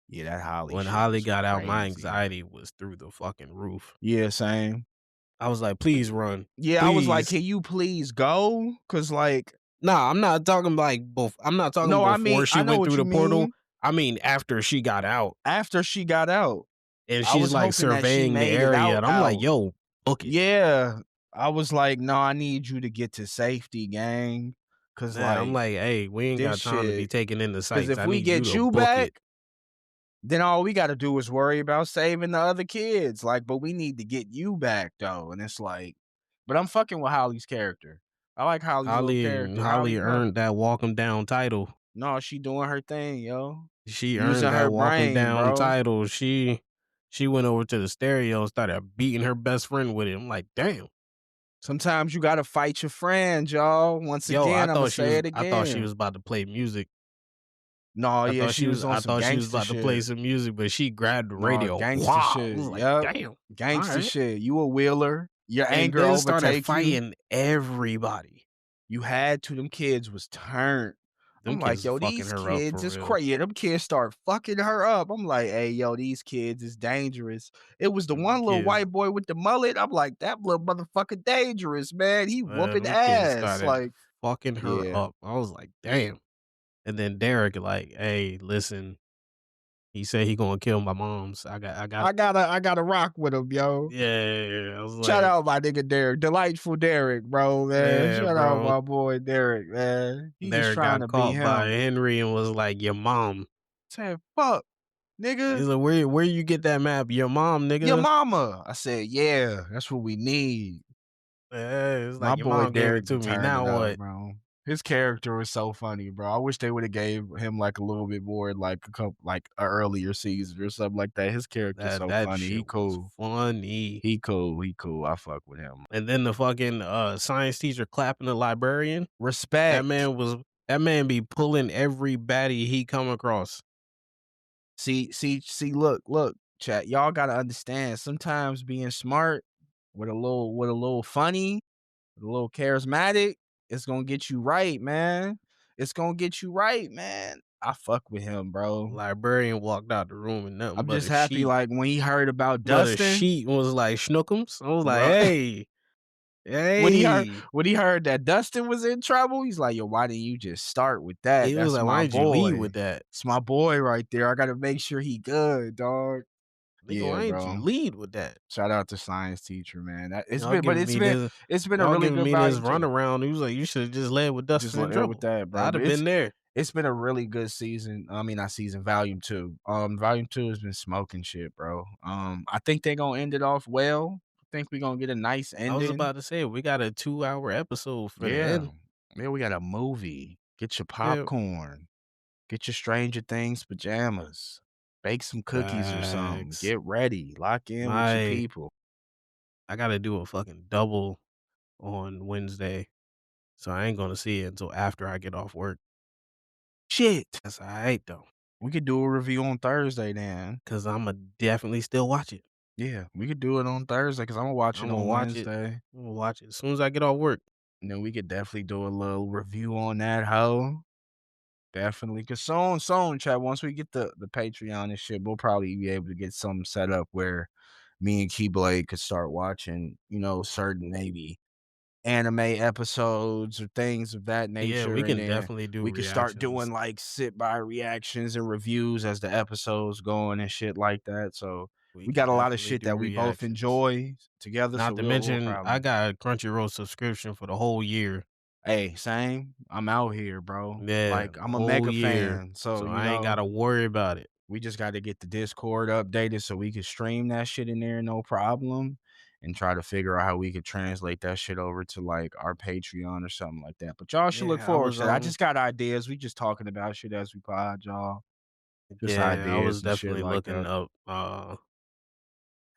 Speaker 2: Yeah, that Holly
Speaker 1: when
Speaker 2: shit
Speaker 1: Holly
Speaker 2: was
Speaker 1: got out, my
Speaker 2: crazy.
Speaker 1: anxiety was through the fucking roof.
Speaker 2: Yeah, same.
Speaker 1: I was like, "Please run.
Speaker 2: Yeah, I was like,
Speaker 1: Please."
Speaker 2: can you please go? Cause like,
Speaker 1: Nah, I'm not talking
Speaker 2: no, I mean,
Speaker 1: before she
Speaker 2: I know
Speaker 1: went
Speaker 2: what
Speaker 1: through
Speaker 2: you
Speaker 1: the portal.
Speaker 2: mean.
Speaker 1: I mean after she got out,
Speaker 2: After she got out,
Speaker 1: and
Speaker 2: I
Speaker 1: she's,
Speaker 2: was
Speaker 1: like,
Speaker 2: hoping that she
Speaker 1: surveying the
Speaker 2: made it
Speaker 1: area,
Speaker 2: out
Speaker 1: and I'm like,
Speaker 2: out.
Speaker 1: "Yo, book it."
Speaker 2: Yeah. I was like, "No, I need you to get to safety, gang, cause
Speaker 1: Yeah, I'm
Speaker 2: like,
Speaker 1: like, "Hey, we ain't
Speaker 2: this
Speaker 1: got time to be
Speaker 2: shit.
Speaker 1: taking in the
Speaker 2: Cause
Speaker 1: sights.
Speaker 2: if
Speaker 1: I
Speaker 2: we
Speaker 1: need you
Speaker 2: get
Speaker 1: to
Speaker 2: you
Speaker 1: book it."
Speaker 2: back, then all we gotta do is worry about saving the other kids, like, but we need to get you back, though," and it's like, but I'm fucking with Holly's character. I like Holly's little character. Holly
Speaker 1: Holly
Speaker 2: tough.
Speaker 1: earned that walk 'em down title.
Speaker 2: No, she doing her thing, yo.
Speaker 1: She
Speaker 2: Using
Speaker 1: earned that
Speaker 2: her
Speaker 1: walk 'em
Speaker 2: brain,
Speaker 1: down
Speaker 2: bro.
Speaker 1: title. She went over to the stereo and started beating her best friend with it. I'm like, "Damn."
Speaker 2: Sometimes you gotta fight your friends, y'all. Once
Speaker 1: Yo,
Speaker 2: again, Imma say it
Speaker 1: I thought she
Speaker 2: again.
Speaker 1: was about to play music.
Speaker 2: No, yeah, she was on
Speaker 1: I
Speaker 2: some
Speaker 1: thought she was
Speaker 2: gangster
Speaker 1: about to play
Speaker 2: shit.
Speaker 1: some music, but she grabbed the
Speaker 2: No,
Speaker 1: radio.
Speaker 2: gangster
Speaker 1: Wow! I
Speaker 2: shit.
Speaker 1: was like,
Speaker 2: Yep.
Speaker 1: "Damn,
Speaker 2: Gangster
Speaker 1: alright."
Speaker 2: shit. You a wheeler. Your
Speaker 1: And
Speaker 2: anger
Speaker 1: then started
Speaker 2: overtake you.
Speaker 1: fighting everybody.
Speaker 2: You had to. Them kids was turned.
Speaker 1: them
Speaker 2: I'm like,
Speaker 1: kids is
Speaker 2: yo,
Speaker 1: fucking
Speaker 2: these
Speaker 1: her up
Speaker 2: kids
Speaker 1: for
Speaker 2: is
Speaker 1: real.
Speaker 2: crazy. Them kids start fucking her up. I'm like, hey, yo, these kids is dangerous. It was the
Speaker 1: Them
Speaker 2: one little
Speaker 1: kids,
Speaker 2: white boy with the mullet. I'm like, that little motherfucker dangerous, man. He whooping
Speaker 1: them kids
Speaker 2: ass.
Speaker 1: started
Speaker 2: Like,
Speaker 1: fucking her
Speaker 2: yeah.
Speaker 1: up. I was like, damn. And then Derek like, hey, listen, he said he gonna kill my moms. I got
Speaker 2: I gotta rock with him, yo.
Speaker 1: yeah. I was
Speaker 2: Shout
Speaker 1: like,
Speaker 2: out my nigga Derek. Delightful Derek, bro, man.
Speaker 1: yeah,
Speaker 2: Shout out
Speaker 1: bro.
Speaker 2: my boy Derek, man. He just
Speaker 1: Derek
Speaker 2: trying
Speaker 1: got
Speaker 2: to be
Speaker 1: caught by
Speaker 2: him.
Speaker 1: Henry and was like, your mom.
Speaker 2: Said, fuck, nigga.
Speaker 1: He's like, where you get that map? Your mom,
Speaker 2: Your
Speaker 1: nigga.
Speaker 2: mama. I said, yeah, that's what we need.
Speaker 1: Yeah, it's
Speaker 2: My
Speaker 1: like your
Speaker 2: boy
Speaker 1: mom gave
Speaker 2: Derek
Speaker 1: it
Speaker 2: be
Speaker 1: to me.
Speaker 2: turning
Speaker 1: Now
Speaker 2: up,
Speaker 1: what?
Speaker 2: bro. His character was so funny, bro. I wish they would have gave him like a little bit more, like a couple, like a earlier season or something like that. His character's
Speaker 1: That
Speaker 2: so
Speaker 1: that
Speaker 2: funny. He
Speaker 1: shit was
Speaker 2: cool.
Speaker 1: funny.
Speaker 2: He cool. He cool. I fuck with him.
Speaker 1: And then the fucking science teacher clapping the librarian. That
Speaker 2: Respect.
Speaker 1: man was that man be pulling every baddie he come across.
Speaker 2: See. Look, chat. Y'all gotta understand. Sometimes being smart with a little funny, with a little charismatic, it's gonna get you right, man. It's gonna get you right, man. I fuck with him, bro.
Speaker 1: Librarian walked out the room and nothing
Speaker 2: I'm just happy, like, when he heard about
Speaker 1: but a
Speaker 2: Dustin,
Speaker 1: sheet was like Schnookums. I was like,
Speaker 2: bro.
Speaker 1: hey,
Speaker 2: when he heard
Speaker 1: hey.
Speaker 2: when he heard that Dustin was in trouble, he's like, "Yo, why didn't you just start with that?
Speaker 1: He was
Speaker 2: That's
Speaker 1: like, why
Speaker 2: my
Speaker 1: didn't you lead with
Speaker 2: boy.
Speaker 1: that?
Speaker 2: It's my boy right there. I gotta make sure he good, dog."
Speaker 1: Nigga,
Speaker 2: Yeah,
Speaker 1: why didn't you
Speaker 2: bro.
Speaker 1: lead with that?
Speaker 2: Shout out to science teacher, man. That it's
Speaker 1: Y'all
Speaker 2: been, but
Speaker 1: giving
Speaker 2: it's
Speaker 1: me
Speaker 2: been
Speaker 1: this
Speaker 2: it's been a
Speaker 1: y'all
Speaker 2: really
Speaker 1: giving
Speaker 2: good
Speaker 1: me this
Speaker 2: value too.
Speaker 1: runaround. He was like, you should have just led with
Speaker 2: Just
Speaker 1: Dustin in
Speaker 2: let with
Speaker 1: trouble.
Speaker 2: that, bro.
Speaker 1: I'd
Speaker 2: But
Speaker 1: have been there.
Speaker 2: it's been a really good season. I mean, not season, volume two. Volume two has been smoking shit, bro. I think they're gonna end it off well. I think we're gonna get a nice
Speaker 1: I was
Speaker 2: ending.
Speaker 1: about to say we got a 2-hour episode for the
Speaker 2: Yeah.
Speaker 1: end.
Speaker 2: Yeah, we got a movie. Get your
Speaker 1: Yeah.
Speaker 2: popcorn. Get your Stranger Things pajamas. Bake some cookies or something.
Speaker 1: Facts.
Speaker 2: Get ready. Lock in with your
Speaker 1: My
Speaker 2: people.
Speaker 1: I gotta do a fucking double on Wednesday. So I ain't gonna see it until after I get off work.
Speaker 2: Shit.
Speaker 1: That's alright though.
Speaker 2: We could do a review on Thursday then.
Speaker 1: Cause I'ma definitely still watch it.
Speaker 2: Yeah, we could do it on Thursday because I'm gonna watch
Speaker 1: I'm
Speaker 2: it
Speaker 1: gonna
Speaker 2: on
Speaker 1: watch it.
Speaker 2: Wednesday.
Speaker 1: I'm gonna watch it as soon as I get off work.
Speaker 2: And then we could definitely do a little review on that hoe. Definitely. Cause soon, chat. Once we get the Patreon and shit, we'll probably be able to get something set up where me and Keyblade could start watching, certain maybe anime episodes or things of that
Speaker 1: Yeah,
Speaker 2: nature.
Speaker 1: we
Speaker 2: And
Speaker 1: can
Speaker 2: then
Speaker 1: definitely do
Speaker 2: we could start
Speaker 1: reactions.
Speaker 2: doing like sit by reactions and reviews as the episodes going and shit like that. So
Speaker 1: We
Speaker 2: we
Speaker 1: can
Speaker 2: got a lot of
Speaker 1: definitely
Speaker 2: shit
Speaker 1: do
Speaker 2: that we both
Speaker 1: reactions.
Speaker 2: enjoy together. So
Speaker 1: Not to
Speaker 2: we'll
Speaker 1: mention, I
Speaker 2: probably
Speaker 1: got a Crunchyroll subscription for the whole year.
Speaker 2: hey, same. I'm out here, bro.
Speaker 1: Yeah,
Speaker 2: Like
Speaker 1: the
Speaker 2: I'm a
Speaker 1: whole
Speaker 2: mega
Speaker 1: year.
Speaker 2: fan. So,
Speaker 1: So I ain't gotta worry about it.
Speaker 2: we just got to get the Discord updated so we can stream that shit in there, no problem, and try to figure out how we could translate that shit over to like our Patreon or something like that. But y'all should look
Speaker 1: Yeah, I
Speaker 2: forward
Speaker 1: was
Speaker 2: to that. I just got ideas. We just talking about shit as we pod, y'all. Just
Speaker 1: yeah, I was
Speaker 2: ideas and shit
Speaker 1: definitely
Speaker 2: like
Speaker 1: looking
Speaker 2: that.
Speaker 1: up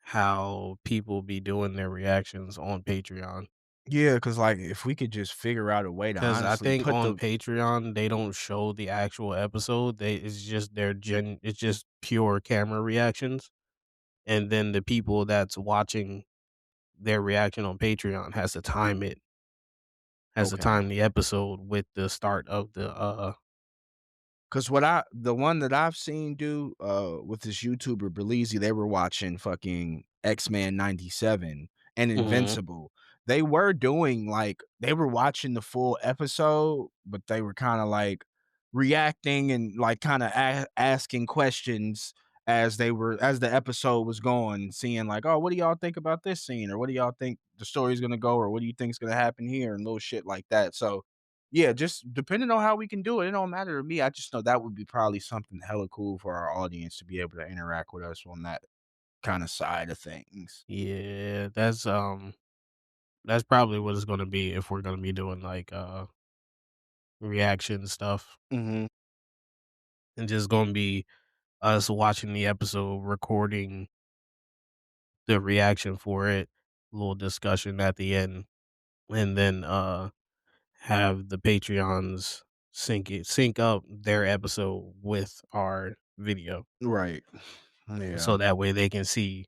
Speaker 1: how people be doing their reactions on Patreon.
Speaker 2: Yeah, cause like if we could just figure out a way to
Speaker 1: Cause I
Speaker 2: honestly
Speaker 1: think
Speaker 2: put
Speaker 1: on
Speaker 2: the
Speaker 1: Patreon they don't show the actual episode. It's just pure camera reactions. And then the people that's watching their reaction on Patreon has to
Speaker 2: okay.
Speaker 1: time the episode with the start of the
Speaker 2: Cause the one that I've seen do, with this YouTuber Belize, they were watching fucking X-Men 97 and
Speaker 1: Mhm.
Speaker 2: Invincible. They were doing like they were watching the full episode, but they were kinda like reacting and like kinda asking questions as the episode was going, seeing like, "Oh, what do y'all think about this scene?" Or "What do y'all think the story's gonna go?" Or "What do you think is gonna happen here?" And little shit like that. So yeah, just depending on how we can do it, it don't matter to me. I just know that would be probably something hella cool for our audience to be able to interact with us on that kind of side of things.
Speaker 1: Yeah, that's probably what it's gonna be if we're gonna be doing like reaction stuff.
Speaker 2: Mhm.
Speaker 1: And just gonna be us watching the episode, recording the reaction for it, little discussion at the end, and then have the Patreons sync up their episode with our video.
Speaker 2: Right. Yeah.
Speaker 1: So that way they can see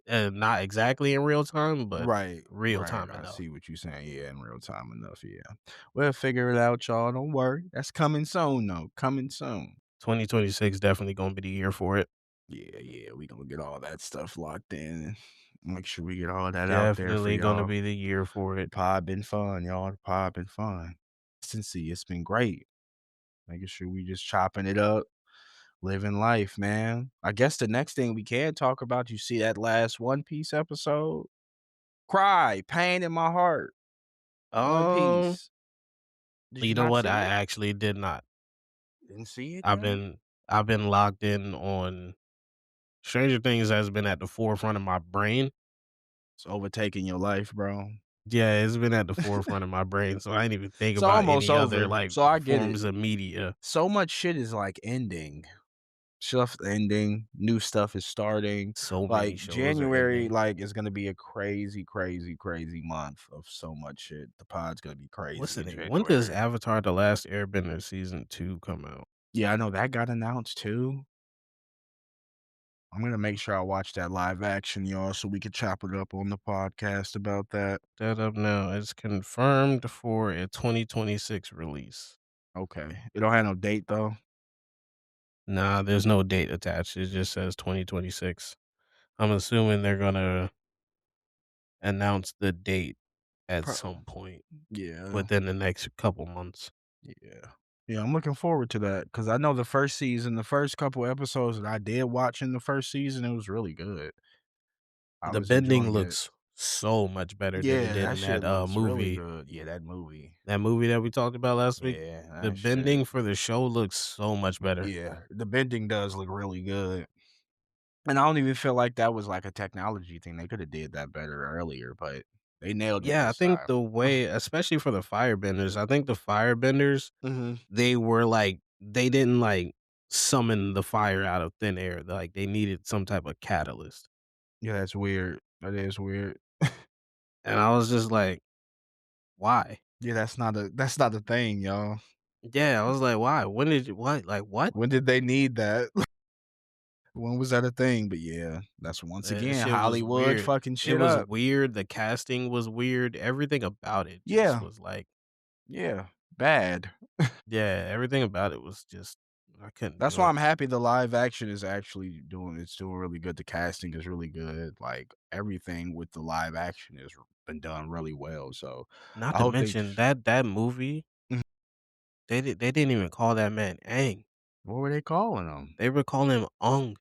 Speaker 1: not exactly in real time, but
Speaker 2: Right,
Speaker 1: real
Speaker 2: right.
Speaker 1: time
Speaker 2: I
Speaker 1: enough.
Speaker 2: see what you're saying. Yeah, in real time enough. Yeah. We'll figure it out, y'all. Don't worry. That's coming soon, though. Coming soon.
Speaker 1: 2026 definitely gonna be the year for it.
Speaker 2: Yeah, yeah. We gonna get all that stuff locked in. Make sure we get all that out there for
Speaker 1: Definitely gonna
Speaker 2: y'all.
Speaker 1: be the year for it.
Speaker 2: Pod been fun, y'all. The pod been fun. Since it's been great. Making sure we just chopping it up, living life, man. I guess the next thing we can talk about, you see that last One Piece episode? Cry, pain in my heart. One
Speaker 1: Um,
Speaker 2: Piece. Did you
Speaker 1: you know
Speaker 2: not
Speaker 1: what?
Speaker 2: see
Speaker 1: I
Speaker 2: it?
Speaker 1: actually did not.
Speaker 2: Didn't see it,
Speaker 1: I've
Speaker 2: yo?
Speaker 1: been I've been locked in on Stranger Things has been at the forefront of my brain.
Speaker 2: It's overtaking your life, bro.
Speaker 1: Yeah, it's been at the forefront of my brain, so I didn't even think
Speaker 2: It's
Speaker 1: about
Speaker 2: almost
Speaker 1: any other,
Speaker 2: over,
Speaker 1: like,
Speaker 2: so I get it.
Speaker 1: forms of media.
Speaker 2: So much shit is like ending. Stuff ending, new stuff is starting.
Speaker 1: So many
Speaker 2: Like
Speaker 1: shows are
Speaker 2: January,
Speaker 1: ending.
Speaker 2: like is gonna be a crazy, crazy, crazy month of so much shit. The pod's gonna be
Speaker 1: What's
Speaker 2: crazy
Speaker 1: the
Speaker 2: in
Speaker 1: name? When does
Speaker 2: January.
Speaker 1: Avatar: The Last Airbender season 2 come out?
Speaker 2: Yeah, I know that got announced too. I'm gonna make sure I watch that live action, y'all, so we can chop it up on the podcast about that.
Speaker 1: That up now. It's confirmed for a 2026 release.
Speaker 2: Okay. It don't have no date though.
Speaker 1: Nah, there's no date attached. It just says 2026. I'm assuming they're gonna announce the date at
Speaker 2: Pro-
Speaker 1: some point
Speaker 2: yeah.
Speaker 1: within the next couple months.
Speaker 2: Yeah. Yeah, I'm looking forward to that because I know the first season, the first couple episodes that I did watch in the first season, it was really good. I
Speaker 1: The
Speaker 2: was
Speaker 1: bending
Speaker 2: enjoying it.
Speaker 1: looks so much better than it
Speaker 2: Yeah,
Speaker 1: did
Speaker 2: that
Speaker 1: in
Speaker 2: shit
Speaker 1: that,
Speaker 2: looks really
Speaker 1: movie.
Speaker 2: good. Yeah, that movie.
Speaker 1: That movie that we talked about last week,
Speaker 2: Yeah,
Speaker 1: the
Speaker 2: that shit.
Speaker 1: bending for the show looks so much better.
Speaker 2: Yeah, the bending does look really good. And I don't even feel like that was like a technology thing. They could have did that better earlier, but they nailed it
Speaker 1: Yeah, I
Speaker 2: this
Speaker 1: think
Speaker 2: time.
Speaker 1: the way especially for the firebenders, I think the firebenders,
Speaker 2: Mhm.
Speaker 1: they were like they didn't, like, summon the fire out of thin air, like, they needed some type of catalyst,
Speaker 2: Yeah, that's weird. That is weird.
Speaker 1: and I was just like, "Why?"
Speaker 2: Yeah, that's not a thing, y'all.
Speaker 1: Yeah, I was like, "Why? When did you what? Like, what?"
Speaker 2: When did they need that? When was that a thing? But yeah, that's once
Speaker 1: That
Speaker 2: again
Speaker 1: shit was
Speaker 2: Hollywood
Speaker 1: weird.
Speaker 2: fucking
Speaker 1: It
Speaker 2: shit
Speaker 1: was
Speaker 2: up.
Speaker 1: weird, the casting was weird, everything about it just
Speaker 2: Yeah,
Speaker 1: was like
Speaker 2: yeah, bad.
Speaker 1: yeah, everything about it was just I couldn't
Speaker 2: That's
Speaker 1: do
Speaker 2: why
Speaker 1: it.
Speaker 2: I'm happy the live action is actually doing really good. The casting is really good. Like everything with the live action has been done really well. So
Speaker 1: Not
Speaker 2: I
Speaker 1: to
Speaker 2: hope they
Speaker 1: mention that movie,
Speaker 2: Mhm.
Speaker 1: they didn't even call that man Aang.
Speaker 2: What were they calling them?
Speaker 1: They were calling him Ung.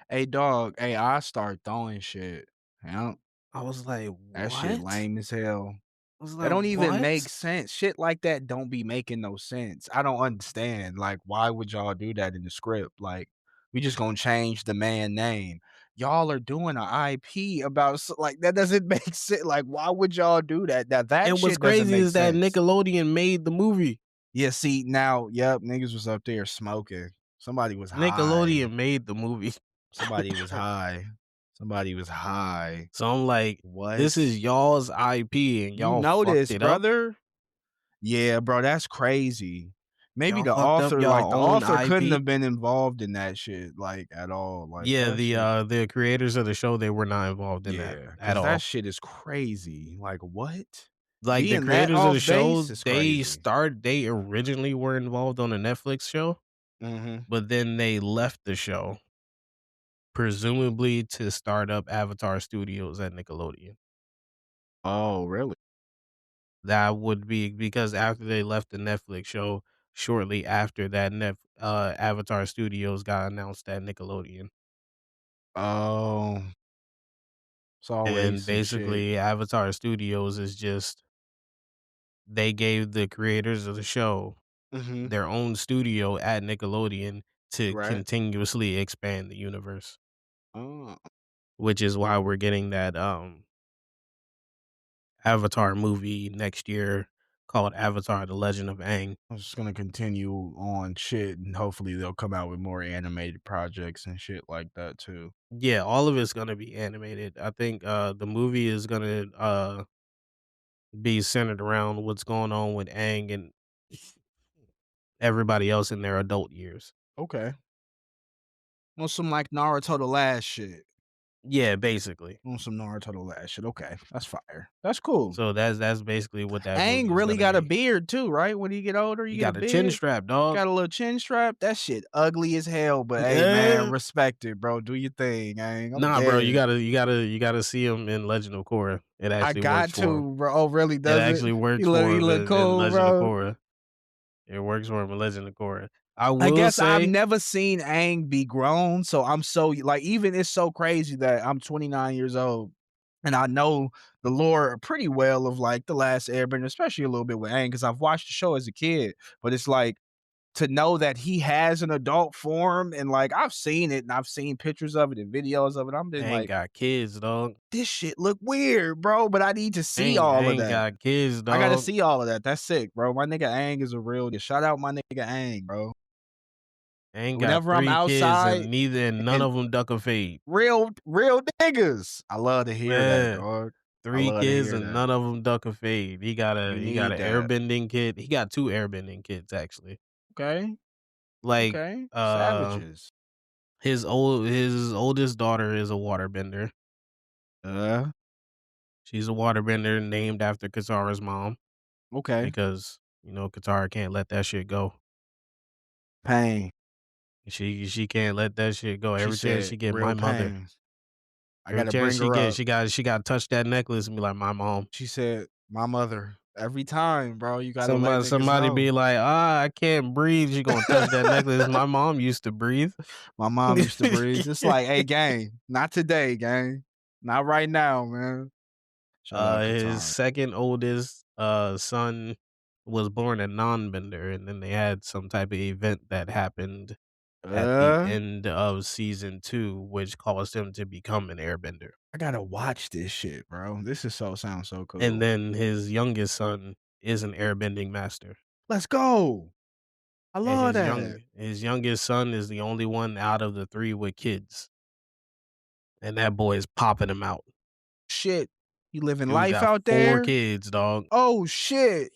Speaker 2: Hey dog, hey, I start throwing shit. Yeah,
Speaker 1: I was like,
Speaker 2: that shit
Speaker 1: "What?"
Speaker 2: lame as hell.
Speaker 1: I was
Speaker 2: That
Speaker 1: like,
Speaker 2: don't even
Speaker 1: "What?"
Speaker 2: make sense. Shit like that don't be making no sense. I don't understand. Like, why would y'all do that in the script? Like, we just gonna change the man name. Y'all are doing an IP about like that doesn't make sense. Like, why would y'all do that? That
Speaker 1: And what's
Speaker 2: shit doesn't
Speaker 1: crazy
Speaker 2: make
Speaker 1: is that
Speaker 2: sense.
Speaker 1: Nickelodeon made the movie.
Speaker 2: Yeah, see now, yep, niggas was up there smoking. Somebody was high.
Speaker 1: Nickelodeon made the movie.
Speaker 2: Somebody was high. Somebody was high.
Speaker 1: So I'm like,
Speaker 2: What?
Speaker 1: "This is y'all's IP and
Speaker 2: You
Speaker 1: y'all
Speaker 2: know
Speaker 1: fucked
Speaker 2: this,
Speaker 1: it up?
Speaker 2: brother? Yeah, bro, that's crazy. Maybe
Speaker 1: Y'all fucked up
Speaker 2: the
Speaker 1: y'all own
Speaker 2: author couldn't
Speaker 1: IP?"
Speaker 2: have been involved in that shit, like, at all, like,
Speaker 1: Yeah,
Speaker 2: that shit
Speaker 1: the creators of the show, they were not involved in that
Speaker 2: yeah,
Speaker 1: at
Speaker 2: cause that
Speaker 1: all.
Speaker 2: shit is crazy, like, what?
Speaker 1: Like, the
Speaker 2: Being that
Speaker 1: creators of the
Speaker 2: off
Speaker 1: show,
Speaker 2: base is crazy.
Speaker 1: they originally were involved on a Netflix show,
Speaker 2: Mhm.
Speaker 1: but then they left the show, presumably to start up Avatar Studios at Nickelodeon.
Speaker 2: Oh, really?
Speaker 1: That would be because after they left the Netflix show, shortly after that, Avatar Studios got announced at Nickelodeon,
Speaker 2: Oh, it's always
Speaker 1: and
Speaker 2: some shit.
Speaker 1: basically Avatar Studios is just they gave the creators of the show
Speaker 2: Mhm.
Speaker 1: their own studio at Nickelodeon to
Speaker 2: Right.
Speaker 1: continuously expand the universe,
Speaker 2: Oh,
Speaker 1: which is why we're getting that, Avatar movie next year called Avatar: The Legend of Aang.
Speaker 2: I'm just gonna continue on shit, and hopefully they'll come out with more animated projects and shit like that too.
Speaker 1: Yeah, all of it's gonna be animated. I think, the movie is gonna, be centered around what's going on with Aang and everybody else in their adult years.
Speaker 2: Okay. Want some like Naruto the last shit.
Speaker 1: Yeah, basically.
Speaker 2: On some Naruto the last shit. Okay, that's fire. That's cool.
Speaker 1: So that's basically what that
Speaker 2: Aang
Speaker 1: movie is
Speaker 2: really
Speaker 1: gonna
Speaker 2: got a
Speaker 1: be.
Speaker 2: beard too, right? When you get older,
Speaker 1: He
Speaker 2: you get a
Speaker 1: got a chin
Speaker 2: beard.
Speaker 1: strap, dog.
Speaker 2: Got a little chin strap. That shit ugly as hell. But hey, man,
Speaker 1: Eh.
Speaker 2: respect it, bro. Do your thing, Aang. I'm
Speaker 1: Nah, bro,
Speaker 2: dead.
Speaker 1: you gotta see him in Legend of Korra. It
Speaker 2: I
Speaker 1: actually works
Speaker 2: got
Speaker 1: for him.
Speaker 2: to, bro. Oh, really?
Speaker 1: It
Speaker 2: Does it?
Speaker 1: actually works for
Speaker 2: He
Speaker 1: him
Speaker 2: look
Speaker 1: in
Speaker 2: cool,
Speaker 1: Legend of
Speaker 2: bro.
Speaker 1: Korra. It works for him in Legend of Korra. I
Speaker 2: I
Speaker 1: will
Speaker 2: guess I've
Speaker 1: say,
Speaker 2: never seen Aang be grown, so I'm so like even it's so crazy that I'm 29 years old and I know the lore pretty well of like the last Airbender, especially a little bit with Aang because I've watched the show as a kid. But it's like to know that he has an adult form and like I've seen it and I've seen pictures of it and videos of it. I'm just
Speaker 1: ain't
Speaker 2: like,
Speaker 1: got kids, dog.
Speaker 2: this shit look weird, bro. But I need to see all of
Speaker 1: Ain't
Speaker 2: that.
Speaker 1: got kids,
Speaker 2: I gotta
Speaker 1: dog.
Speaker 2: see all of that. That's sick, bro. My nigga Aang is a real. Shout out my nigga Aang, bro.
Speaker 1: Ain't got
Speaker 2: Whenever I'm
Speaker 1: 3 kids
Speaker 2: outside
Speaker 1: and none
Speaker 2: and
Speaker 1: of them duck a fade.
Speaker 2: real niggas. I love to hear that,
Speaker 1: Yeah.
Speaker 2: dog. I
Speaker 1: 3
Speaker 2: love to
Speaker 1: kids
Speaker 2: hear
Speaker 1: and
Speaker 2: that.
Speaker 1: none of them duck a fade.
Speaker 2: You
Speaker 1: He got
Speaker 2: need
Speaker 1: an
Speaker 2: that.
Speaker 1: airbending kid. He got 2 airbending kids actually.
Speaker 2: Okay,
Speaker 1: Like,
Speaker 2: okay.
Speaker 1: uh,
Speaker 2: Savages.
Speaker 1: his oldest daughter is a waterbender.
Speaker 2: Uh,
Speaker 1: She's a waterbender named after Katara's mom
Speaker 2: okay.
Speaker 1: because, Katara can't let that shit go.
Speaker 2: Pain.
Speaker 1: She can't let that shit go.
Speaker 2: She
Speaker 1: Every chance
Speaker 2: said,
Speaker 1: she get, my
Speaker 2: real
Speaker 1: mother.
Speaker 2: pain. I
Speaker 1: Every
Speaker 2: gotta
Speaker 1: chance
Speaker 2: bring
Speaker 1: she
Speaker 2: her
Speaker 1: get,
Speaker 2: up.
Speaker 1: she got to touch that necklace and be like, my mom.
Speaker 2: She said, my mother. Every time, bro. You gotta let niggas
Speaker 1: Somebody
Speaker 2: know.
Speaker 1: be like, I can't breathe. She gonna touch that necklace. My mom used to breathe.
Speaker 2: My mom used to breathe. It's like, hey, gang, not today, gang. Not right now, man. Shout out
Speaker 1: His
Speaker 2: Qatar.
Speaker 1: second oldest son was born a non-bender, and then they had some type of event that happened at the
Speaker 2: Uh,
Speaker 1: end of season 2, which caused him to become an airbender.
Speaker 2: I gotta watch this shit, bro. This is sounds so
Speaker 1: And
Speaker 2: cool.
Speaker 1: then his youngest son is an airbending master.
Speaker 2: Let's go. I
Speaker 1: And
Speaker 2: love that.
Speaker 1: his youngest son is the only one out of the 3 with kids. And that boy is popping him out.
Speaker 2: Shit. You living
Speaker 1: Dude
Speaker 2: life
Speaker 1: got
Speaker 2: out
Speaker 1: 4
Speaker 2: there?
Speaker 1: kids, dog.
Speaker 2: Oh shit.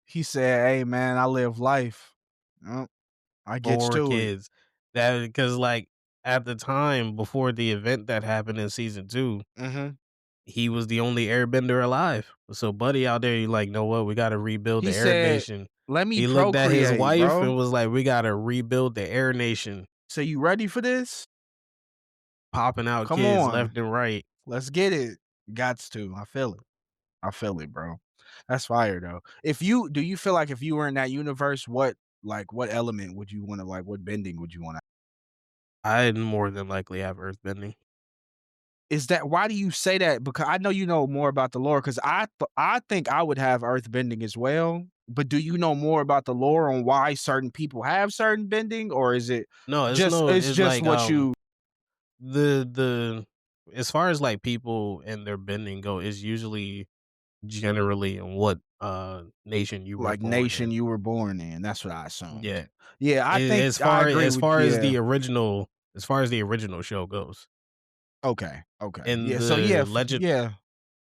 Speaker 2: He said, hey man, I live life. I get
Speaker 1: 4
Speaker 2: to it.
Speaker 1: kids. That because, like, at the time before the event that happened in season 2,
Speaker 2: Mm-hmm.
Speaker 1: he was the only airbender alive. So Buddy out there, you like, "Know what? We gotta rebuild
Speaker 2: He
Speaker 1: the Air
Speaker 2: said,
Speaker 1: Nation."
Speaker 2: let me
Speaker 1: He looked at his
Speaker 2: procreate,
Speaker 1: wife
Speaker 2: bro.
Speaker 1: and was like, "We gotta rebuild the Air Nation."
Speaker 2: So you ready for this?
Speaker 1: Popping out
Speaker 2: Come
Speaker 1: kids
Speaker 2: on.
Speaker 1: left and right.
Speaker 2: Let's get it. Gots to. I feel it. I feel it, bro. That's fire though. If you do you feel like if you were in that universe, what element would you want to like what bending would you want to
Speaker 1: I'd more than likely have earthbending.
Speaker 2: is that why do you say that? Because I know you know more about the lore because I think I would have earth bending as well. But do you know more about the lore on why certain people have certain bending, or is it
Speaker 1: No,
Speaker 2: just it's
Speaker 1: it's
Speaker 2: just
Speaker 1: like,
Speaker 2: what you
Speaker 1: the as far as, like, people and their bending go, is usually generally in what, nation you were
Speaker 2: like
Speaker 1: born
Speaker 2: nation
Speaker 1: in.
Speaker 2: you were born in? That's what I assumed.
Speaker 1: Yeah.
Speaker 2: Yeah, I think
Speaker 1: As
Speaker 2: I
Speaker 1: far
Speaker 2: agree
Speaker 1: as
Speaker 2: with
Speaker 1: far as
Speaker 2: yeah.
Speaker 1: the original show goes,
Speaker 2: Okay, okay.
Speaker 1: in
Speaker 2: Yeah, so yeah, yeah.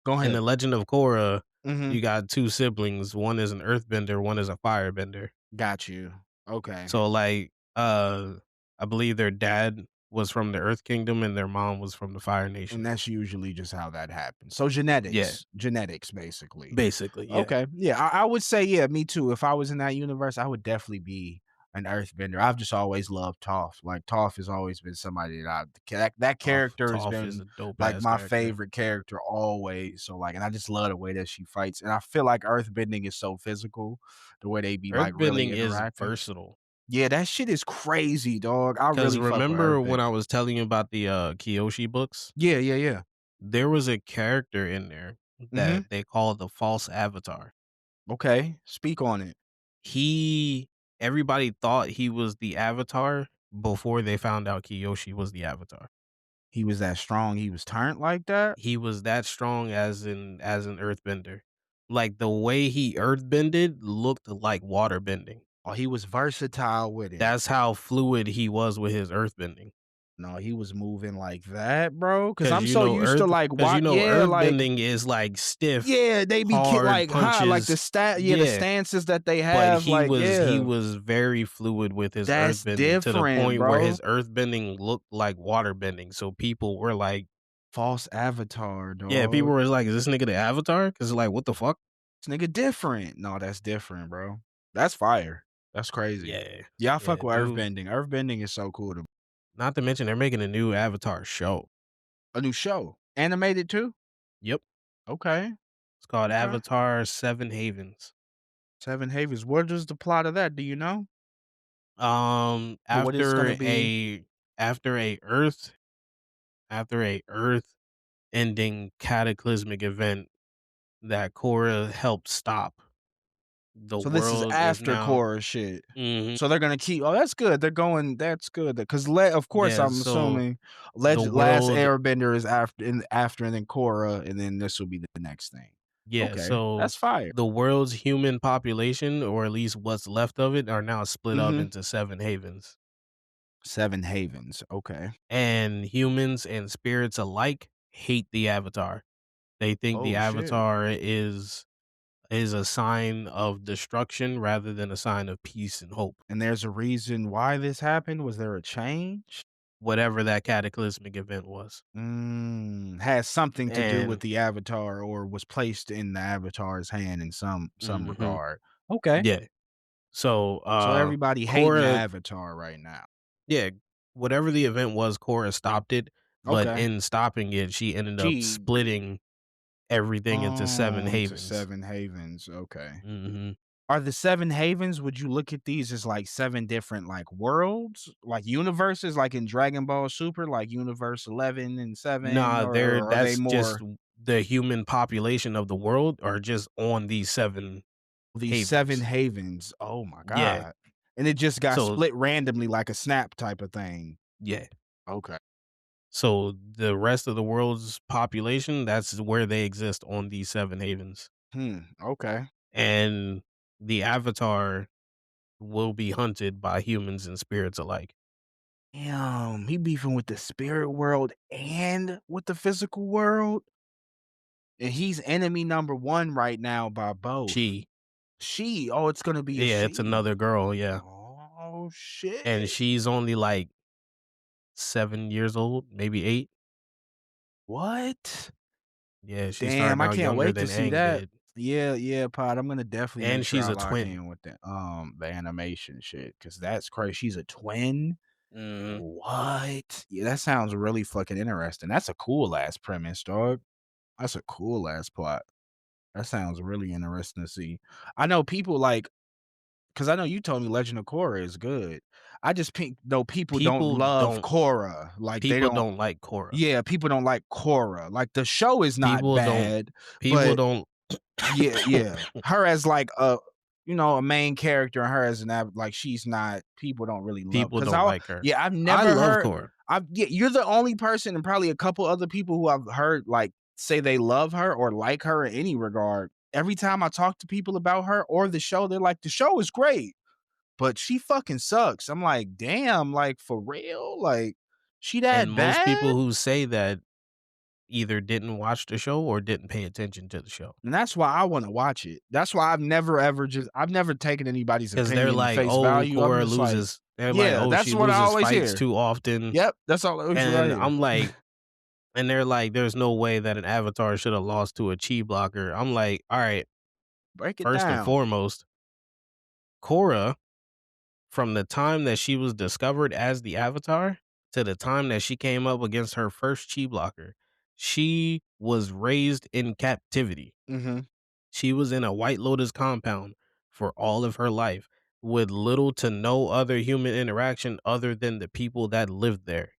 Speaker 2: Go
Speaker 1: the
Speaker 2: ahead.
Speaker 1: Legend of Korra,
Speaker 2: Mhm.
Speaker 1: you got 2 siblings, one is an earthbender, one is a firebender.
Speaker 2: Got you. Okay.
Speaker 1: So, like, I believe their dad was from the Earth Kingdom and their mom was from the Fire
Speaker 2: And
Speaker 1: Nation.
Speaker 2: that's usually just how that happens. So
Speaker 1: Yeah,
Speaker 2: genetics basically.
Speaker 1: basically, yeah.
Speaker 2: Okay. Yeah, I would say, yeah, me too. If I was in that universe, I would definitely be an earthbender. I've just always loved Toph. Like Toph has always been somebody that character has
Speaker 1: Toph is
Speaker 2: been
Speaker 1: a dope
Speaker 2: like
Speaker 1: ass
Speaker 2: my
Speaker 1: character.
Speaker 2: favorite character always. So like, and I just love the way that she fights. And I feel like earthbending is so physical, the way they be like really
Speaker 1: Earthbending is
Speaker 2: interacting.
Speaker 1: versatile.
Speaker 2: Yeah, that shit is crazy, dog. I
Speaker 1: 'Cause
Speaker 2: really fuck with
Speaker 1: remember when I
Speaker 2: earthbending.
Speaker 1: was telling you about the, Kyoshi books?
Speaker 2: Yeah, yeah, yeah.
Speaker 1: There was a character in there
Speaker 2: Hmm.
Speaker 1: that they call the false avatar.
Speaker 2: Okay. Speak on it.
Speaker 1: He Everybody thought he was the avatar before they found out Kiyoshi was the avatar.
Speaker 2: He was that strong. He was turned like that.
Speaker 1: He was that strong as an earthbender. Like, the way he earthbended looked like water bending.
Speaker 2: Oh, he was versatile with it.
Speaker 1: That's how fluid he was with his earthbending.
Speaker 2: No, he was moving like that, bro. Cause
Speaker 1: 'Cause
Speaker 2: I'm so used to like what yeah, like
Speaker 1: earthbending is, like, stiff,
Speaker 2: yeah, they be
Speaker 1: hard
Speaker 2: like high, like
Speaker 1: punches.
Speaker 2: the
Speaker 1: Yeah.
Speaker 2: stances that they
Speaker 1: But
Speaker 2: have, like,
Speaker 1: he
Speaker 2: yeah.
Speaker 1: was very fluid with his
Speaker 2: That's
Speaker 1: earthbending to the
Speaker 2: different,
Speaker 1: point where
Speaker 2: bro.
Speaker 1: his earthbending looked like waterbending, so people were like
Speaker 2: False avatar,
Speaker 1: Yeah, people
Speaker 2: dog.
Speaker 1: were like, "Is this nigga the Avatar?" 'Cause like, what the fuck?
Speaker 2: This nigga different. No, that's different, bro. That's fire. That's crazy.
Speaker 1: Yeah,
Speaker 2: Yeah, I fuck
Speaker 1: yeah,
Speaker 2: with
Speaker 1: dude.
Speaker 2: earthbending. Earthbending is so cool to
Speaker 1: Not to mention they're making a new Avatar show.
Speaker 2: a new show. Animated too?
Speaker 1: Yep,
Speaker 2: Okay.
Speaker 1: it's called
Speaker 2: Okay.
Speaker 1: Avatar: Seven Havens.
Speaker 2: Seven Havens. What is the plot of that? Do you know? Or what it's
Speaker 1: After
Speaker 2: gonna be?
Speaker 1: after a Earth after a Earth-ending cataclysmic event that Korra helped stop, the
Speaker 2: So this is
Speaker 1: world is
Speaker 2: after
Speaker 1: now.
Speaker 2: Korra shit.
Speaker 1: Mhm.
Speaker 2: So they're gonna keep that's good. They're going that's good. Because of course,
Speaker 1: Yeah,
Speaker 2: I'm
Speaker 1: so
Speaker 2: assuming
Speaker 1: the
Speaker 2: Last
Speaker 1: world
Speaker 2: Airbender is after, and then Korra, and then this will be the next thing.
Speaker 1: yeah,
Speaker 2: Okay,
Speaker 1: so
Speaker 2: that's fire.
Speaker 1: the world's human population, or at least what's left of it, are now split up
Speaker 2: Mhm.
Speaker 1: into 7 havens.
Speaker 2: Seven Havens. Okay.
Speaker 1: And humans and spirits alike hate the Avatar. They think the
Speaker 2: Oh shit.
Speaker 1: Avatar is a sign of destruction rather than a sign of peace and hope.
Speaker 2: And there's a reason why this happened? Was there a change?
Speaker 1: Whatever that cataclysmic event was.
Speaker 2: Has something to do with
Speaker 1: And
Speaker 2: the Avatar or was placed in the Avatar's hand in some
Speaker 1: mhm,
Speaker 2: regard. Okay.
Speaker 1: yeah. So,
Speaker 2: So everybody hating the
Speaker 1: Korra
Speaker 2: Avatar right now.
Speaker 1: yeah, whatever the event was, Korra stopped it, but
Speaker 2: Okay.
Speaker 1: in stopping it, she ended up
Speaker 2: She
Speaker 1: splitting everything into 7
Speaker 2: into
Speaker 1: havens.
Speaker 2: Seven Havens. Okay.
Speaker 1: Mhm.
Speaker 2: Are the Seven Havens, would you look at these as like seven different like worlds, like universes, like in Dragon Ball Super, like Universe 11 and 7,
Speaker 1: Nah, they're
Speaker 2: or are they
Speaker 1: that's just
Speaker 2: more
Speaker 1: the human population of the world are just on these 7
Speaker 2: these Seven
Speaker 1: havens.
Speaker 2: Havens? Oh my
Speaker 1: Yeah.
Speaker 2: god. And it just got
Speaker 1: So
Speaker 2: split randomly like a snap type of thing.
Speaker 1: yeah.
Speaker 2: Okay.
Speaker 1: So the rest of the world's population, that's where they exist on these 7 havens.
Speaker 2: Okay.
Speaker 1: And the Avatar will be hunted by humans and spirits alike.
Speaker 2: Damn, he beefing with the spirit world and with the physical world, and he's enemy number one right now by both.
Speaker 1: She
Speaker 2: Oh, it's gonna be a
Speaker 1: yeah, it's
Speaker 2: she.
Speaker 1: another girl, yeah.
Speaker 2: Oh shit.
Speaker 1: And she's only like 7 years old, maybe 8.
Speaker 2: What?
Speaker 1: Yeah, she
Speaker 2: Damn,
Speaker 1: started
Speaker 2: I
Speaker 1: out
Speaker 2: can't
Speaker 1: younger
Speaker 2: wait to
Speaker 1: than
Speaker 2: see
Speaker 1: Aang
Speaker 2: that.
Speaker 1: did.
Speaker 2: Yeah, yeah, Pod. I'm gonna definitely make
Speaker 1: And
Speaker 2: sure
Speaker 1: she's
Speaker 2: I
Speaker 1: a
Speaker 2: lock
Speaker 1: twin.
Speaker 2: in with the animation shit because that's crazy. She's a twin.
Speaker 1: Mhm.
Speaker 2: What? Yeah, that sounds really fucking interesting. That's a cool ass premise, dog. That's a cool ass plot. That sounds really interesting to see. I know people like because I know you told me Legend of Korra is good. I just know people don't
Speaker 1: People
Speaker 2: love
Speaker 1: don't
Speaker 2: Korra. Like they
Speaker 1: people
Speaker 2: don't.
Speaker 1: don't like Korra.
Speaker 2: Yeah, people don't like Korra. Like the show is not
Speaker 1: People don't
Speaker 2: bad,
Speaker 1: people
Speaker 2: but
Speaker 1: don't
Speaker 2: yeah, yeah. Her as like a main character and her as like she's not people don't really love
Speaker 1: people
Speaker 2: because
Speaker 1: don't
Speaker 2: I
Speaker 1: like her.
Speaker 2: yeah, I've
Speaker 1: I
Speaker 2: never
Speaker 1: love
Speaker 2: heard
Speaker 1: Korra.
Speaker 2: you're the only person and probably a couple other people who I've heard like say they love her or like her in any regard. Every time I talk to people about her or the show, they're like, the show is great, but she fucking sucks. I'm like, damn, like for real? Like, she
Speaker 1: And
Speaker 2: that
Speaker 1: most
Speaker 2: bad?
Speaker 1: people who say that either didn't watch the show or didn't pay attention to the show.
Speaker 2: And that's why I wanna watch it. That's why I've never taken anybody's
Speaker 1: 'Cause they're
Speaker 2: opinion to
Speaker 1: like,
Speaker 2: face
Speaker 1: "Oh,
Speaker 2: value. I'm
Speaker 1: Korra
Speaker 2: just like,
Speaker 1: loses." They're like,
Speaker 2: yeah,
Speaker 1: "Oh,
Speaker 2: that's
Speaker 1: she
Speaker 2: what I
Speaker 1: loses
Speaker 2: always
Speaker 1: fights
Speaker 2: hear.
Speaker 1: too often."
Speaker 2: Yep, that's all usually I
Speaker 1: And
Speaker 2: hear.
Speaker 1: I'm like and they're like, "There's no way that an Avatar should have lost to a chi blocker." I'm like, "Alright,
Speaker 2: Break it
Speaker 1: first and
Speaker 2: down.
Speaker 1: foremost, Korra, from the time that she was discovered as the Avatar to the time that she came up against her first chi blocker, she was raised in captivity.
Speaker 2: Mhm.
Speaker 1: She was in a White Lotus compound for all of her life with little to no other human interaction other than the people that lived there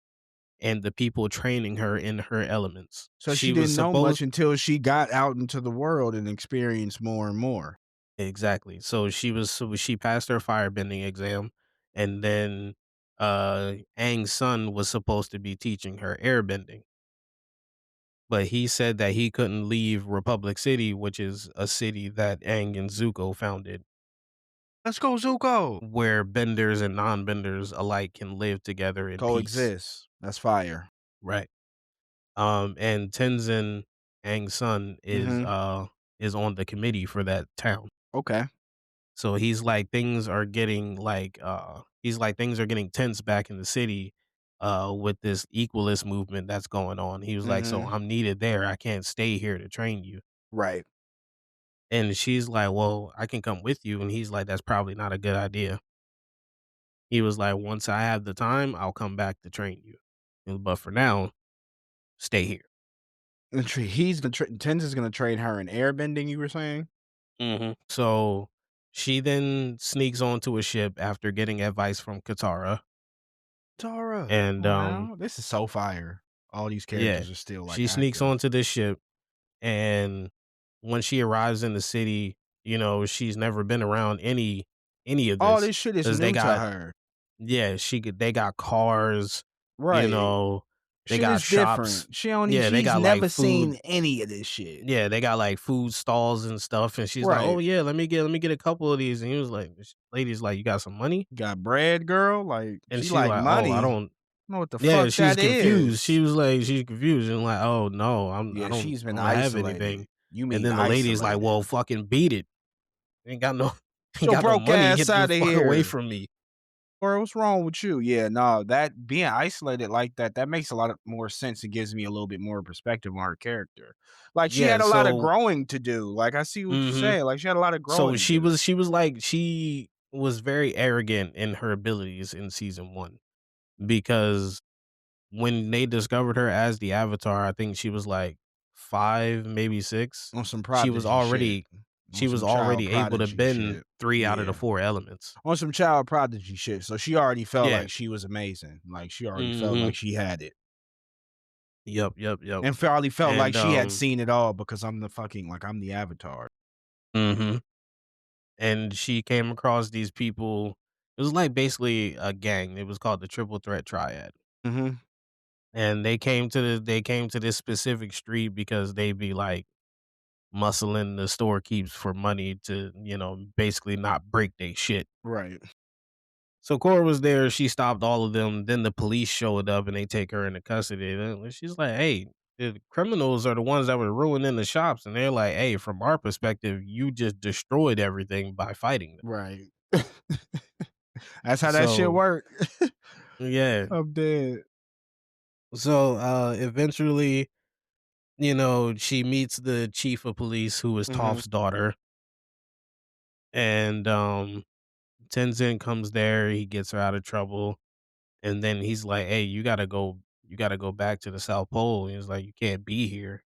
Speaker 1: and the people training her in her elements.
Speaker 2: So she
Speaker 1: She was
Speaker 2: didn't know
Speaker 1: supposed
Speaker 2: much until she got out into the world and experienced more and more.
Speaker 1: exactly. So she passed her firebending exam and then Aang's son was supposed to be teaching her airbending. But he said that he couldn't leave Republic City, which is a city that Aang and Zuko founded,
Speaker 2: Let's go, Zuko.
Speaker 1: where benders and non-benders alike can live together in peace.
Speaker 2: Coexist. That's fire.
Speaker 1: Right. And Tenzin, Aang's son,
Speaker 2: Mhm.
Speaker 1: is on the committee for that town.
Speaker 2: Okay.
Speaker 1: So he's like things are getting tense back in the city with this equalist movement that's going on. He was like, "So
Speaker 2: Mhm.
Speaker 1: I'm needed there. I can't stay here to train you."
Speaker 2: Right.
Speaker 1: And she's like, "Well, I can come with you." And he's like, "That's probably not a good idea." He was like, "Once I have the time, I'll come back to train you. But for now, stay here."
Speaker 2: And he's gonna Tenzin's gonna train her in airbending, you were saying?
Speaker 1: So she then sneaks onto a ship after getting advice from Katara.
Speaker 2: Tara, come
Speaker 1: And
Speaker 2: on now. This is so fire. All these
Speaker 1: yeah,
Speaker 2: characters are still, like,
Speaker 1: she sneaks
Speaker 2: active.
Speaker 1: onto this ship. And when she arrives in the city, she's never been around any of
Speaker 2: All
Speaker 1: this
Speaker 2: this shit is
Speaker 1: because they
Speaker 2: new to
Speaker 1: got
Speaker 2: her.
Speaker 1: yeah, they got cars, you
Speaker 2: Right.
Speaker 1: know, they
Speaker 2: Shit
Speaker 1: got
Speaker 2: is
Speaker 1: shops.
Speaker 2: different. She only
Speaker 1: Yeah, they
Speaker 2: she's
Speaker 1: got like
Speaker 2: never
Speaker 1: food.
Speaker 2: seen any of this shit.
Speaker 1: Yeah, they got like food stalls and stuff. And she's like, "Oh
Speaker 2: Right.
Speaker 1: yeah, let me get a couple of these." And he was like, this lady's like, "You got some money?"
Speaker 2: Got bread, girl? Like,
Speaker 1: And
Speaker 2: she
Speaker 1: she's
Speaker 2: like
Speaker 1: like, "Oh, I
Speaker 2: money.
Speaker 1: don't."
Speaker 2: Know what the
Speaker 1: Yeah,
Speaker 2: fuck
Speaker 1: she's
Speaker 2: that
Speaker 1: confused.
Speaker 2: is.
Speaker 1: She's confused and like, "Oh no, I
Speaker 2: Yeah,
Speaker 1: don't
Speaker 2: she's
Speaker 1: I
Speaker 2: been
Speaker 1: don't have anything."
Speaker 2: isolated. You
Speaker 1: And
Speaker 2: mean
Speaker 1: then the lady's like,
Speaker 2: isolated.
Speaker 1: "Well, fucking beat it. Ain't got no
Speaker 2: Get
Speaker 1: ain't
Speaker 2: your
Speaker 1: got no
Speaker 2: broke
Speaker 1: money.
Speaker 2: ass
Speaker 1: Get the
Speaker 2: out of
Speaker 1: fuck away
Speaker 2: here.
Speaker 1: from me."
Speaker 2: Bro, what's wrong with you? Yeah, no, that being isolated like that, that makes a lot of more sense. It gives me a little bit more perspective on her character. Like she
Speaker 1: Yeah,
Speaker 2: had a lot of
Speaker 1: so
Speaker 2: growing to do. Like I see what you're
Speaker 1: mhm.
Speaker 2: saying. Like she had a lot of
Speaker 1: So
Speaker 2: growing to do.
Speaker 1: she was very arrogant in her abilities in season 1 because when they discovered her as the Avatar, I think she was like 5, maybe 6.
Speaker 2: On some
Speaker 1: She was
Speaker 2: prodigy shit.
Speaker 1: already
Speaker 2: On
Speaker 1: she was
Speaker 2: some child
Speaker 1: already able to
Speaker 2: prodigy
Speaker 1: bend
Speaker 2: shit.
Speaker 1: 3 out of the
Speaker 2: Yeah.
Speaker 1: 4 elements.
Speaker 2: On some child prodigy shit. So she already felt
Speaker 1: Yeah.
Speaker 2: like she was amazing. Like she already felt
Speaker 1: Mhm.
Speaker 2: like she had it.
Speaker 1: Yep, yep, yep.
Speaker 2: And probably felt like
Speaker 1: And,
Speaker 2: she had seen it all because I'm the fucking like I'm the avatar.
Speaker 1: mhm. And she came across these people. It was like basically a gang. It was called the Triple Threat Triad.
Speaker 2: Mhm.
Speaker 1: And they came to this specific street because they be like muscling the storekeeps for money to, basically not break they shit.
Speaker 2: Right.
Speaker 1: So Cora was there, she stopped all of them, then the police showed up and they take her into custody. And she's like, "Hey, the criminals are the ones that were ruining the shops." And they're like, "Hey, from our perspective, you just destroyed everything by fighting them."
Speaker 2: Right. That's how that shit
Speaker 1: So
Speaker 2: work.
Speaker 1: yeah.
Speaker 2: I'm dead.
Speaker 1: So eventually, she meets the chief of police who is
Speaker 2: Mhm.
Speaker 1: Toph's daughter. And Tenzin comes there, he gets her out of trouble, and then he's like, "Hey, you gotta go back to the South Pole." And he's like, "You can't be here."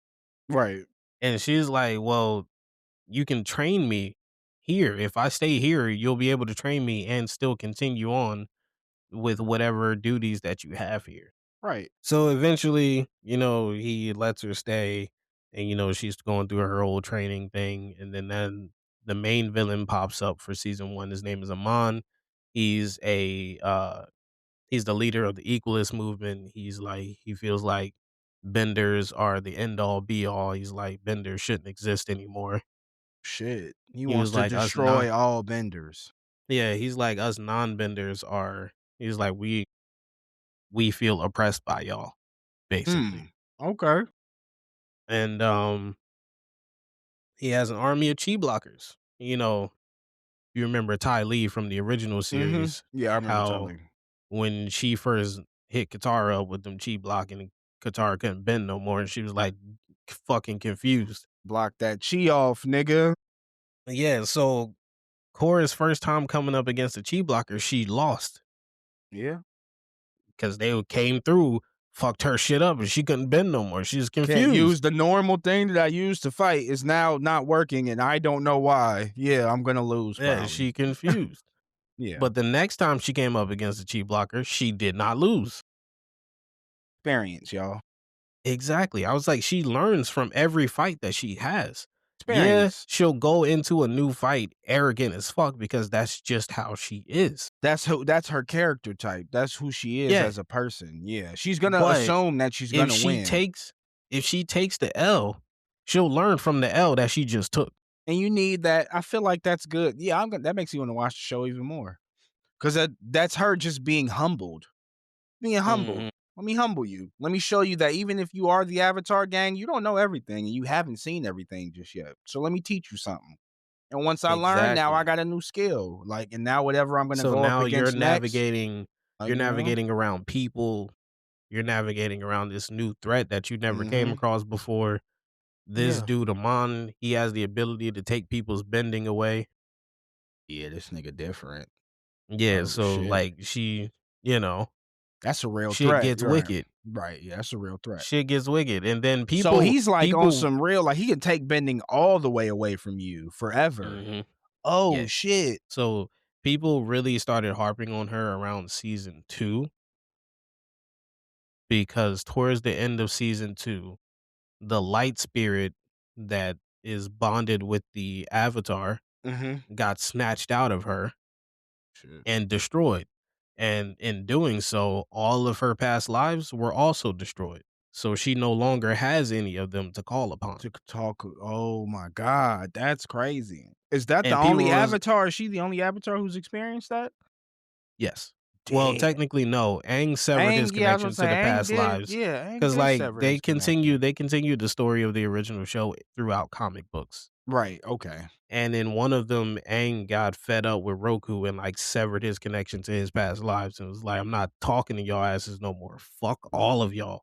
Speaker 2: Right.
Speaker 1: And she's like, "Well, you can train me here. If I stay here, you'll be able to train me and still continue on with whatever duties that you have here."
Speaker 2: Right.
Speaker 1: So eventually, he lets her stay and she's going through her whole training thing. And then the main villain pops up for season 1. His name is Amon. He's he's the leader of the equalist movement. He feels like benders are the end all be all. He's like benders shouldn't exist anymore.
Speaker 2: Shit. He
Speaker 1: He
Speaker 2: wants
Speaker 1: was
Speaker 2: to
Speaker 1: like us not
Speaker 2: destroy all benders.
Speaker 1: Yeah, he's like us non-benders are he's like we feel oppressed by y'all, basically.
Speaker 2: Hmm. Okay.
Speaker 1: And he has an army of chi blockers. You remember Ty Lee from the original
Speaker 2: Mhm.
Speaker 1: series,
Speaker 2: Yeah, I remember
Speaker 1: how
Speaker 2: telling.
Speaker 1: when she first hit Katara up with them chi blocking, and Katara couldn't bend no more, and she was like fucking confused.
Speaker 2: Block that chi off, nigga.
Speaker 1: Yeah, so Korra's first time coming up against the chi blocker, she lost
Speaker 2: Yeah.
Speaker 1: because they came through, fucked her shit up, and she couldn't bend no more. She was
Speaker 2: Can't use
Speaker 1: confused.
Speaker 2: the normal thing that I used to fight is now not working and I don't know why. Yeah, I'm gonna lose
Speaker 1: Yeah,
Speaker 2: probably.
Speaker 1: she confused.
Speaker 2: Yeah.
Speaker 1: But the next time she came up against the chi blocker, she did not lose.
Speaker 2: Experience, y'all.
Speaker 1: Exactly. I was like, she learns from every fight that she has. Yeah,
Speaker 2: Experience.
Speaker 1: she'll go into a new fight arrogant as fuck because that's just how she is.
Speaker 2: That's her character type. That's who she is
Speaker 1: Yeah,
Speaker 2: as a person. Yeah. She's gonna
Speaker 1: but
Speaker 2: assume that she's
Speaker 1: if
Speaker 2: gonna
Speaker 1: she
Speaker 2: win.
Speaker 1: takes if she takes the L, she'll learn from the L that she just took.
Speaker 2: And you need that. I feel like that's good. Yeah, I'm gonna that makes you want to watch the show even more. Cause that's her just being humbled. Being humbled.
Speaker 1: Mhm.
Speaker 2: Let me humble you. Let me show you that even if you are the Avatar gang, you don't know everything and you haven't seen everything just yet. So let me teach you something. And once I learn, now I
Speaker 1: Exactly.
Speaker 2: got a new skill. Like, and now whatever I'm gonna
Speaker 1: So
Speaker 2: go up
Speaker 1: now you're
Speaker 2: against next,
Speaker 1: navigating you're
Speaker 2: you know,
Speaker 1: navigating around people, you're navigating around this new threat that you never came
Speaker 2: Mhm.
Speaker 1: across before. This
Speaker 2: Yeah.
Speaker 1: dude, Amon, he has the ability to take people's bending away.
Speaker 2: Yeah, this nigga different.
Speaker 1: Yeah,
Speaker 2: Oh,
Speaker 1: so,
Speaker 2: shit.
Speaker 1: like, she you know,
Speaker 2: That's a real
Speaker 1: shit
Speaker 2: threat.
Speaker 1: gets
Speaker 2: You're right.
Speaker 1: wicked.
Speaker 2: Right, yeah, that's a real threat.
Speaker 1: Shit gets wicked, and then
Speaker 2: So he's, like, on
Speaker 1: people
Speaker 2: some real like, he can take bending all the way away from you forever.
Speaker 1: Mhm,
Speaker 2: Oh,
Speaker 1: yeah.
Speaker 2: shit.
Speaker 1: So, people really started harping on her around season 2 because towards the end of season 2, the light spirit that is bonded with the Avatar
Speaker 2: Mhm.
Speaker 1: got snatched out of her
Speaker 2: Shit.
Speaker 1: and destroyed. And in doing so, all of her past lives were also destroyed. So she no longer has any of them to call upon.
Speaker 2: To talk oh my god, that's crazy. Is that the
Speaker 1: And people
Speaker 2: only
Speaker 1: was
Speaker 2: Avatar? Is she the only Avatar who's experienced that?
Speaker 1: yes. Well,
Speaker 2: Damn.
Speaker 1: technically no. Aang severed his
Speaker 2: Aang, yeah, I was gonna
Speaker 1: connection to
Speaker 2: say
Speaker 1: the
Speaker 2: Aang
Speaker 1: past
Speaker 2: did
Speaker 1: lives
Speaker 2: yeah, Aang
Speaker 1: cuz
Speaker 2: did
Speaker 1: like
Speaker 2: sever his
Speaker 1: they
Speaker 2: connection.
Speaker 1: continued the story of the original show throughout comic books.
Speaker 2: Right, okay.
Speaker 1: And in one of them, Aang got fed up with Roku and like severed his connection to his past lives and was like, I'm not talking to y'all asses no more. Fuck all of y'all.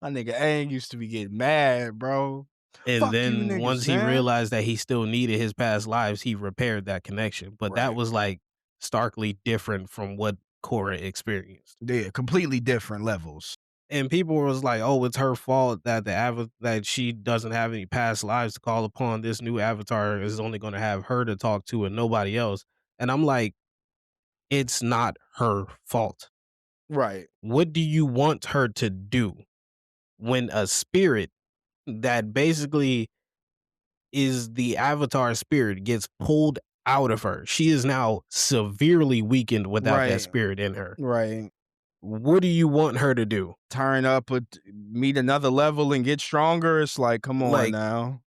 Speaker 2: My nigga Aang used to be getting mad, bro.
Speaker 1: And
Speaker 2: "Fuck you
Speaker 1: then
Speaker 2: niggas,
Speaker 1: once he
Speaker 2: man."
Speaker 1: realized that he still needed his past lives, he repaired that connection. But that
Speaker 2: Right.
Speaker 1: was like starkly different from what Korra experienced.
Speaker 2: Yeah, completely different levels.
Speaker 1: And people was like, "Oh, it's her fault that that she doesn't have any past lives to call upon. This new avatar is only going to have her to talk to and nobody else." And I'm like, "It's not her fault.
Speaker 2: Right.
Speaker 1: What do you want her to do when a spirit that basically is the avatar spirit gets pulled out of her? She is now severely weakened without that
Speaker 2: Right.
Speaker 1: spirit in her.
Speaker 2: Right.
Speaker 1: What do you want her to do?
Speaker 2: Turn up with meet another level and get stronger, it's like, come on
Speaker 1: Like,
Speaker 2: now.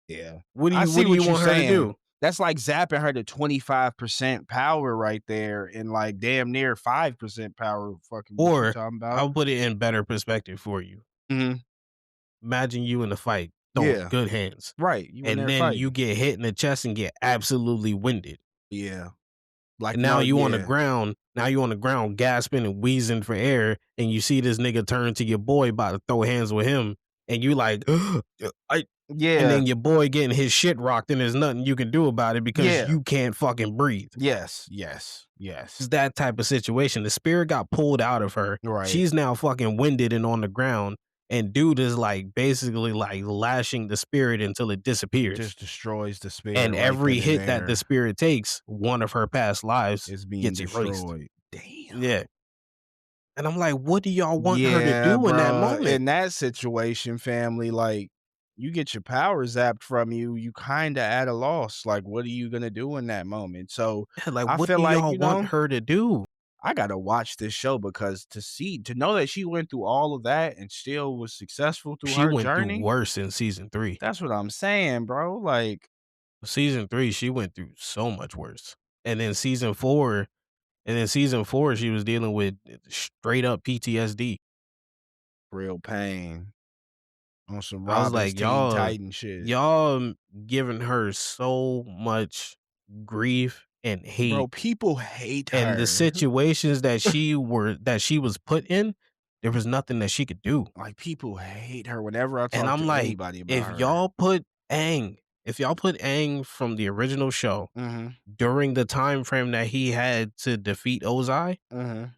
Speaker 2: Yeah. I
Speaker 1: what
Speaker 2: see
Speaker 1: do you
Speaker 2: what you're
Speaker 1: want her to
Speaker 2: saying.
Speaker 1: do?
Speaker 2: That's like zapping her to 25% power right there and, like, damn near 5% power fucking what you
Speaker 1: Or
Speaker 2: talking about.
Speaker 1: I'll put it in better perspective for you.
Speaker 2: Mhm.
Speaker 1: Imagine you in a fight, throwing
Speaker 2: Yeah.
Speaker 1: good hands,
Speaker 2: Right, you in
Speaker 1: and
Speaker 2: there
Speaker 1: then you
Speaker 2: fighting.
Speaker 1: get hit in the chest and get absolutely winded.
Speaker 2: Yeah. Like,
Speaker 1: And now
Speaker 2: no
Speaker 1: you on the
Speaker 2: yeah.
Speaker 1: ground. Now you on the ground gasping and wheezing for air, and you see this nigga turn to your boy about to throw hands with him, and you like, I and
Speaker 2: Yeah.
Speaker 1: then your boy getting his shit rocked, and there's nothing you can do about it because
Speaker 2: Yeah.
Speaker 1: you can't fucking breathe.
Speaker 2: Yes, yes,
Speaker 1: It's
Speaker 2: yes.
Speaker 1: that type of situation. The spirit got pulled out of her.
Speaker 2: Right.
Speaker 1: She's now fucking winded and on the ground. And dude is like basically like lashing the spirit until it disappears.
Speaker 2: Just destroys the
Speaker 1: And
Speaker 2: spirit right then
Speaker 1: every
Speaker 2: and
Speaker 1: hit that the
Speaker 2: there.
Speaker 1: spirit takes, one of her past lives
Speaker 2: Is being
Speaker 1: gets erased.
Speaker 2: destroyed. Damn.
Speaker 1: Yeah. And I'm like, what do y'all want her to
Speaker 2: Yeah,
Speaker 1: do in that
Speaker 2: bro.
Speaker 1: moment?
Speaker 2: In that situation, family, like, you get your power zapped from you, you kinda at a loss. Like, what are you gonna do in that moment? So,
Speaker 1: Yeah, like,
Speaker 2: I
Speaker 1: what
Speaker 2: feel
Speaker 1: do
Speaker 2: like,
Speaker 1: y'all want her to do?
Speaker 2: I gotta watch this show because to know that she went through all of that and still was successful through
Speaker 1: She
Speaker 2: her
Speaker 1: went through
Speaker 2: journey,
Speaker 1: worse in season 3.
Speaker 2: that's what I'm saying, bro. Like,
Speaker 1: Season 3, she went through so much worse. And then season 4, she was dealing with straight up PTSD.
Speaker 2: real pain on some
Speaker 1: I was
Speaker 2: Robin's
Speaker 1: like,
Speaker 2: Teen Titan shit.
Speaker 1: y'all giving her so much grief and
Speaker 2: Bro,
Speaker 1: hate,
Speaker 2: people hate
Speaker 1: and the
Speaker 2: her.
Speaker 1: situations that she was put in, there was nothing that she could do.
Speaker 2: Like, people hate her whenever I
Speaker 1: And
Speaker 2: talk
Speaker 1: I'm
Speaker 2: to
Speaker 1: like,
Speaker 2: anybody about
Speaker 1: if
Speaker 2: her.
Speaker 1: y'all put Aang, if y'all put Aang from the original show
Speaker 2: Mhm,
Speaker 1: during the time frame that he had to defeat Ozai
Speaker 2: mhm.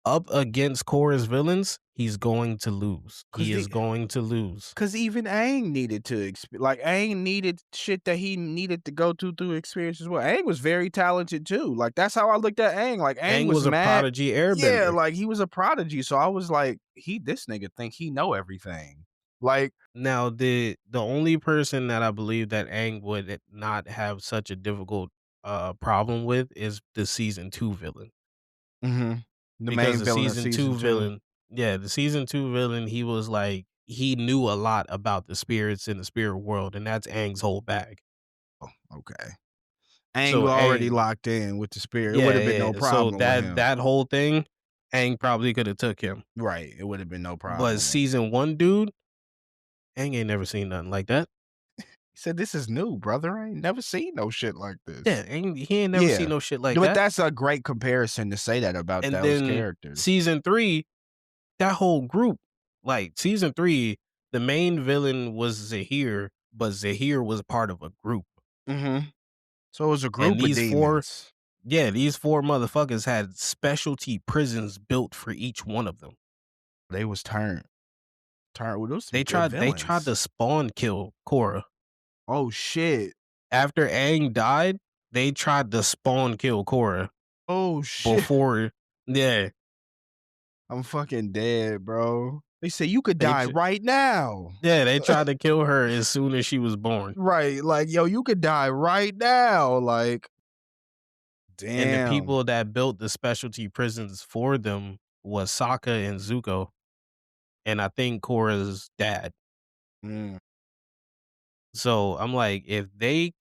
Speaker 1: up against Korra's villains, he's going to lose.
Speaker 2: 'Cause
Speaker 1: He is
Speaker 2: the
Speaker 1: going to lose.
Speaker 2: 'Cause even Aang needed to like, Aang needed shit that he needed to go through experience as well. Aang was very talented too, like, that's how I looked at Aang, like, Aang
Speaker 1: Aang
Speaker 2: was
Speaker 1: was a
Speaker 2: mad
Speaker 1: prodigy
Speaker 2: yeah,
Speaker 1: airbender.
Speaker 2: like, he was a prodigy, so I was like, this nigga think he know everything." Like
Speaker 1: Now, the only person that I believe that Aang would not have such a difficult problem with is the season 2 villain.
Speaker 2: mhm. The
Speaker 1: Because
Speaker 2: main
Speaker 1: the
Speaker 2: villain of
Speaker 1: season
Speaker 2: season
Speaker 1: 2
Speaker 2: 2.
Speaker 1: villain, yeah, the season 2 villain, he was like he knew a lot about the spirits in the spirit world, and that's Aang's whole bag.
Speaker 2: Oh, okay. Aang
Speaker 1: So
Speaker 2: already
Speaker 1: Aang,
Speaker 2: locked in with the spirit, it
Speaker 1: yeah,
Speaker 2: would've been no
Speaker 1: yeah. So
Speaker 2: problem with him.
Speaker 1: that whole thing, Aang probably could have took him.
Speaker 2: Right, it would've been no
Speaker 1: But
Speaker 2: problem with
Speaker 1: season 1 dude, Aang ain't never seen nothing like that.
Speaker 2: he said, "This is new, brother, I ain't never seen no shit like
Speaker 1: Yeah,
Speaker 2: this."
Speaker 1: he ain't never seen
Speaker 2: Yeah.
Speaker 1: no shit like
Speaker 2: But
Speaker 1: that.
Speaker 2: that's a great comparison to say that about
Speaker 1: And
Speaker 2: those
Speaker 1: then
Speaker 2: characters.
Speaker 1: season 3 that whole group. Like season 3, the main villain was Zahir, but Zahir was part of a group.
Speaker 2: Mhm. So it was a
Speaker 1: And
Speaker 2: group of demons.
Speaker 1: these 4 motherfuckers had specialty prisons built for each one of them.
Speaker 2: They was turned. Well, those some
Speaker 1: They
Speaker 2: good
Speaker 1: tried
Speaker 2: villains.
Speaker 1: to spawn kill Korra.
Speaker 2: Oh, shit.
Speaker 1: After Aang died, they tried to spawn kill Korra
Speaker 2: Oh, shit.
Speaker 1: before. Yeah,
Speaker 2: I'm fucking dead, bro. They say you could
Speaker 1: they
Speaker 2: die
Speaker 1: tr
Speaker 2: right now.
Speaker 1: they tried to kill her as soon as she was born.
Speaker 2: Right, like, yo, you could die right now, like,
Speaker 1: And the
Speaker 2: damn.
Speaker 1: people that built the specialty prisons for them was Sokka and Zuko, and I think Korra's dad.
Speaker 2: Mm,
Speaker 1: So I'm like, if they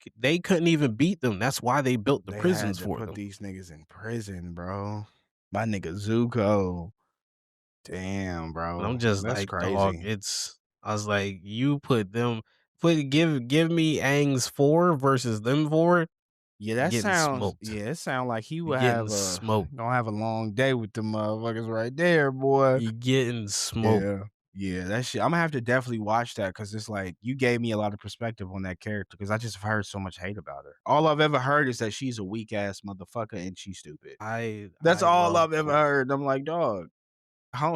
Speaker 1: couldn't even beat them, that's why they built the
Speaker 2: they had
Speaker 1: prisons
Speaker 2: to
Speaker 1: for
Speaker 2: put
Speaker 1: them.
Speaker 2: these niggas in prison, bro. My nigga Zuko. Damn,
Speaker 1: And I'm
Speaker 2: bro.
Speaker 1: just
Speaker 2: That's
Speaker 1: like, dog,
Speaker 2: crazy.
Speaker 1: I was like, you put them give me Aang's 4 versus them 4,
Speaker 2: Yeah,
Speaker 1: you're
Speaker 2: that
Speaker 1: getting
Speaker 2: sounds
Speaker 1: smoked.
Speaker 2: yeah, it sound like he
Speaker 1: You're
Speaker 2: would
Speaker 1: getting
Speaker 2: have
Speaker 1: smoked.
Speaker 2: gonna have a long day with them motherfuckers right there, boy.
Speaker 1: You're getting smoked.
Speaker 2: Yeah. Yeah, that shit. I'm gonna have to definitely watch that because it's like you gave me a lot of perspective on that character because I just have heard so much hate about her. All I've ever heard is that she's a weak ass motherfucker and she's stupid. That's
Speaker 1: I
Speaker 2: all
Speaker 1: love
Speaker 2: I've ever
Speaker 1: Korra.
Speaker 2: heard. I'm like, dog.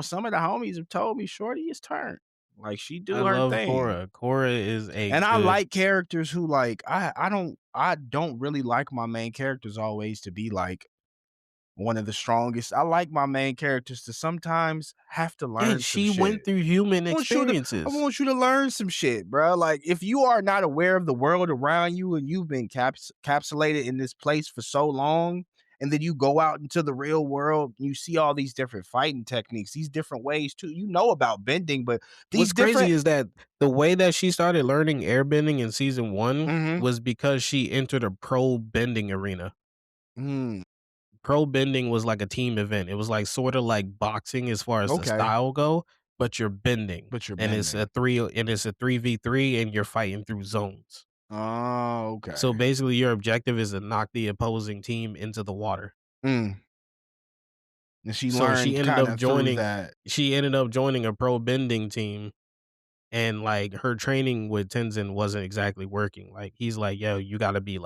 Speaker 2: Some of the homies have told me Shorty is turned. Like she
Speaker 1: I
Speaker 2: do her
Speaker 1: love
Speaker 2: thing.
Speaker 1: Korra. Korra is a
Speaker 2: And I
Speaker 1: good.
Speaker 2: like characters who like I don't really like my main characters always to be like one of the strongest. I like my main characters to sometimes have to
Speaker 1: Yeah,
Speaker 2: learn some
Speaker 1: she
Speaker 2: shit.
Speaker 1: went through human
Speaker 2: I want you to I
Speaker 1: experiences.
Speaker 2: want you to learn some shit, bro. Like if you are not aware of the world around you and you've been capsulated in this place for so long, and then you go out into the real world, you see all these different fighting techniques, these different ways too. You know about bending, but these
Speaker 1: What's crazy
Speaker 2: different
Speaker 1: is that the way that she started learning airbending in season 1
Speaker 2: Mhm.
Speaker 1: was because she entered a pro bending arena.
Speaker 2: Mm,
Speaker 1: Pro bending was like a team event. It was like sorta like boxing as far as the
Speaker 2: okay.
Speaker 1: style go, but you're bending,
Speaker 2: But you're
Speaker 1: and
Speaker 2: bending.
Speaker 1: it's a 3v3 and you're fighting through zones.
Speaker 2: Oh,
Speaker 1: So,
Speaker 2: okay.
Speaker 1: basically, your objective is to knock the opposing team into the water.
Speaker 2: Mm. And she
Speaker 1: So,
Speaker 2: learned kind of through that.
Speaker 1: she ended up joining a pro bending team, and, like, her training with Tenzin wasn't exactly working. Like, he's like, "Yo, you gotta be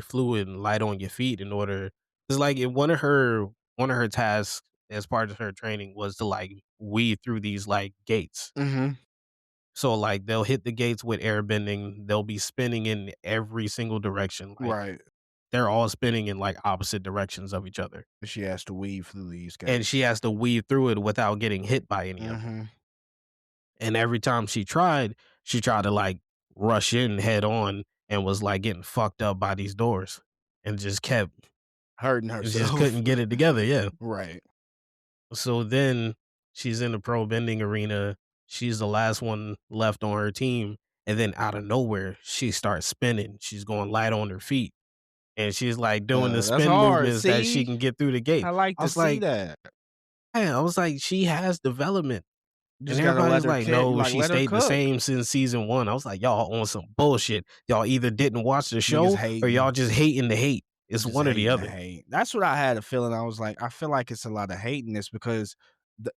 Speaker 1: fluid and light on your feet in order." It's like, one of her tasks as part of her training was to, like, weave through these, like, gates.
Speaker 2: Mhm.
Speaker 1: So, like, they'll hit the gates with air bending, they'll be spinning in every single direction, like,
Speaker 2: Right.
Speaker 1: they're all spinning in, like, opposite directions of each other,
Speaker 2: She has to weave through these
Speaker 1: and she
Speaker 2: gates.
Speaker 1: has to weave through it without getting hit by any of them.
Speaker 2: Mhm.
Speaker 1: And every time she tried to, like, rush in head on and was, like, getting fucked up by these doors and
Speaker 2: Hurting
Speaker 1: just
Speaker 2: herself.
Speaker 1: couldn't get it together, yeah.
Speaker 2: Right.
Speaker 1: So then she's in the pro bending arena, she's the last one left on her team, and then out of nowhere, she starts spinning, she's going light on her feet, and she's, like, doing the
Speaker 2: That's
Speaker 1: spin
Speaker 2: hard.
Speaker 1: movements that she
Speaker 2: See?
Speaker 1: can get through the gate.
Speaker 2: I like
Speaker 1: I
Speaker 2: to
Speaker 1: was
Speaker 2: see
Speaker 1: like,
Speaker 2: that.
Speaker 1: "Man," I was like, "She has development." And
Speaker 2: Just gotta let
Speaker 1: everybody's
Speaker 2: her
Speaker 1: like, "No, she
Speaker 2: let her
Speaker 1: stayed the
Speaker 2: cook.
Speaker 1: same since season 1." I was like, "Y'all on some bullshit. Y'all either didn't watch the
Speaker 2: Niggas
Speaker 1: show or y'all
Speaker 2: hating.
Speaker 1: just hating the hate. It's
Speaker 2: Just
Speaker 1: one or the
Speaker 2: hating the
Speaker 1: other."
Speaker 2: hate. That's what I had a feeling. I was like, I feel like it's a lot of hate in this because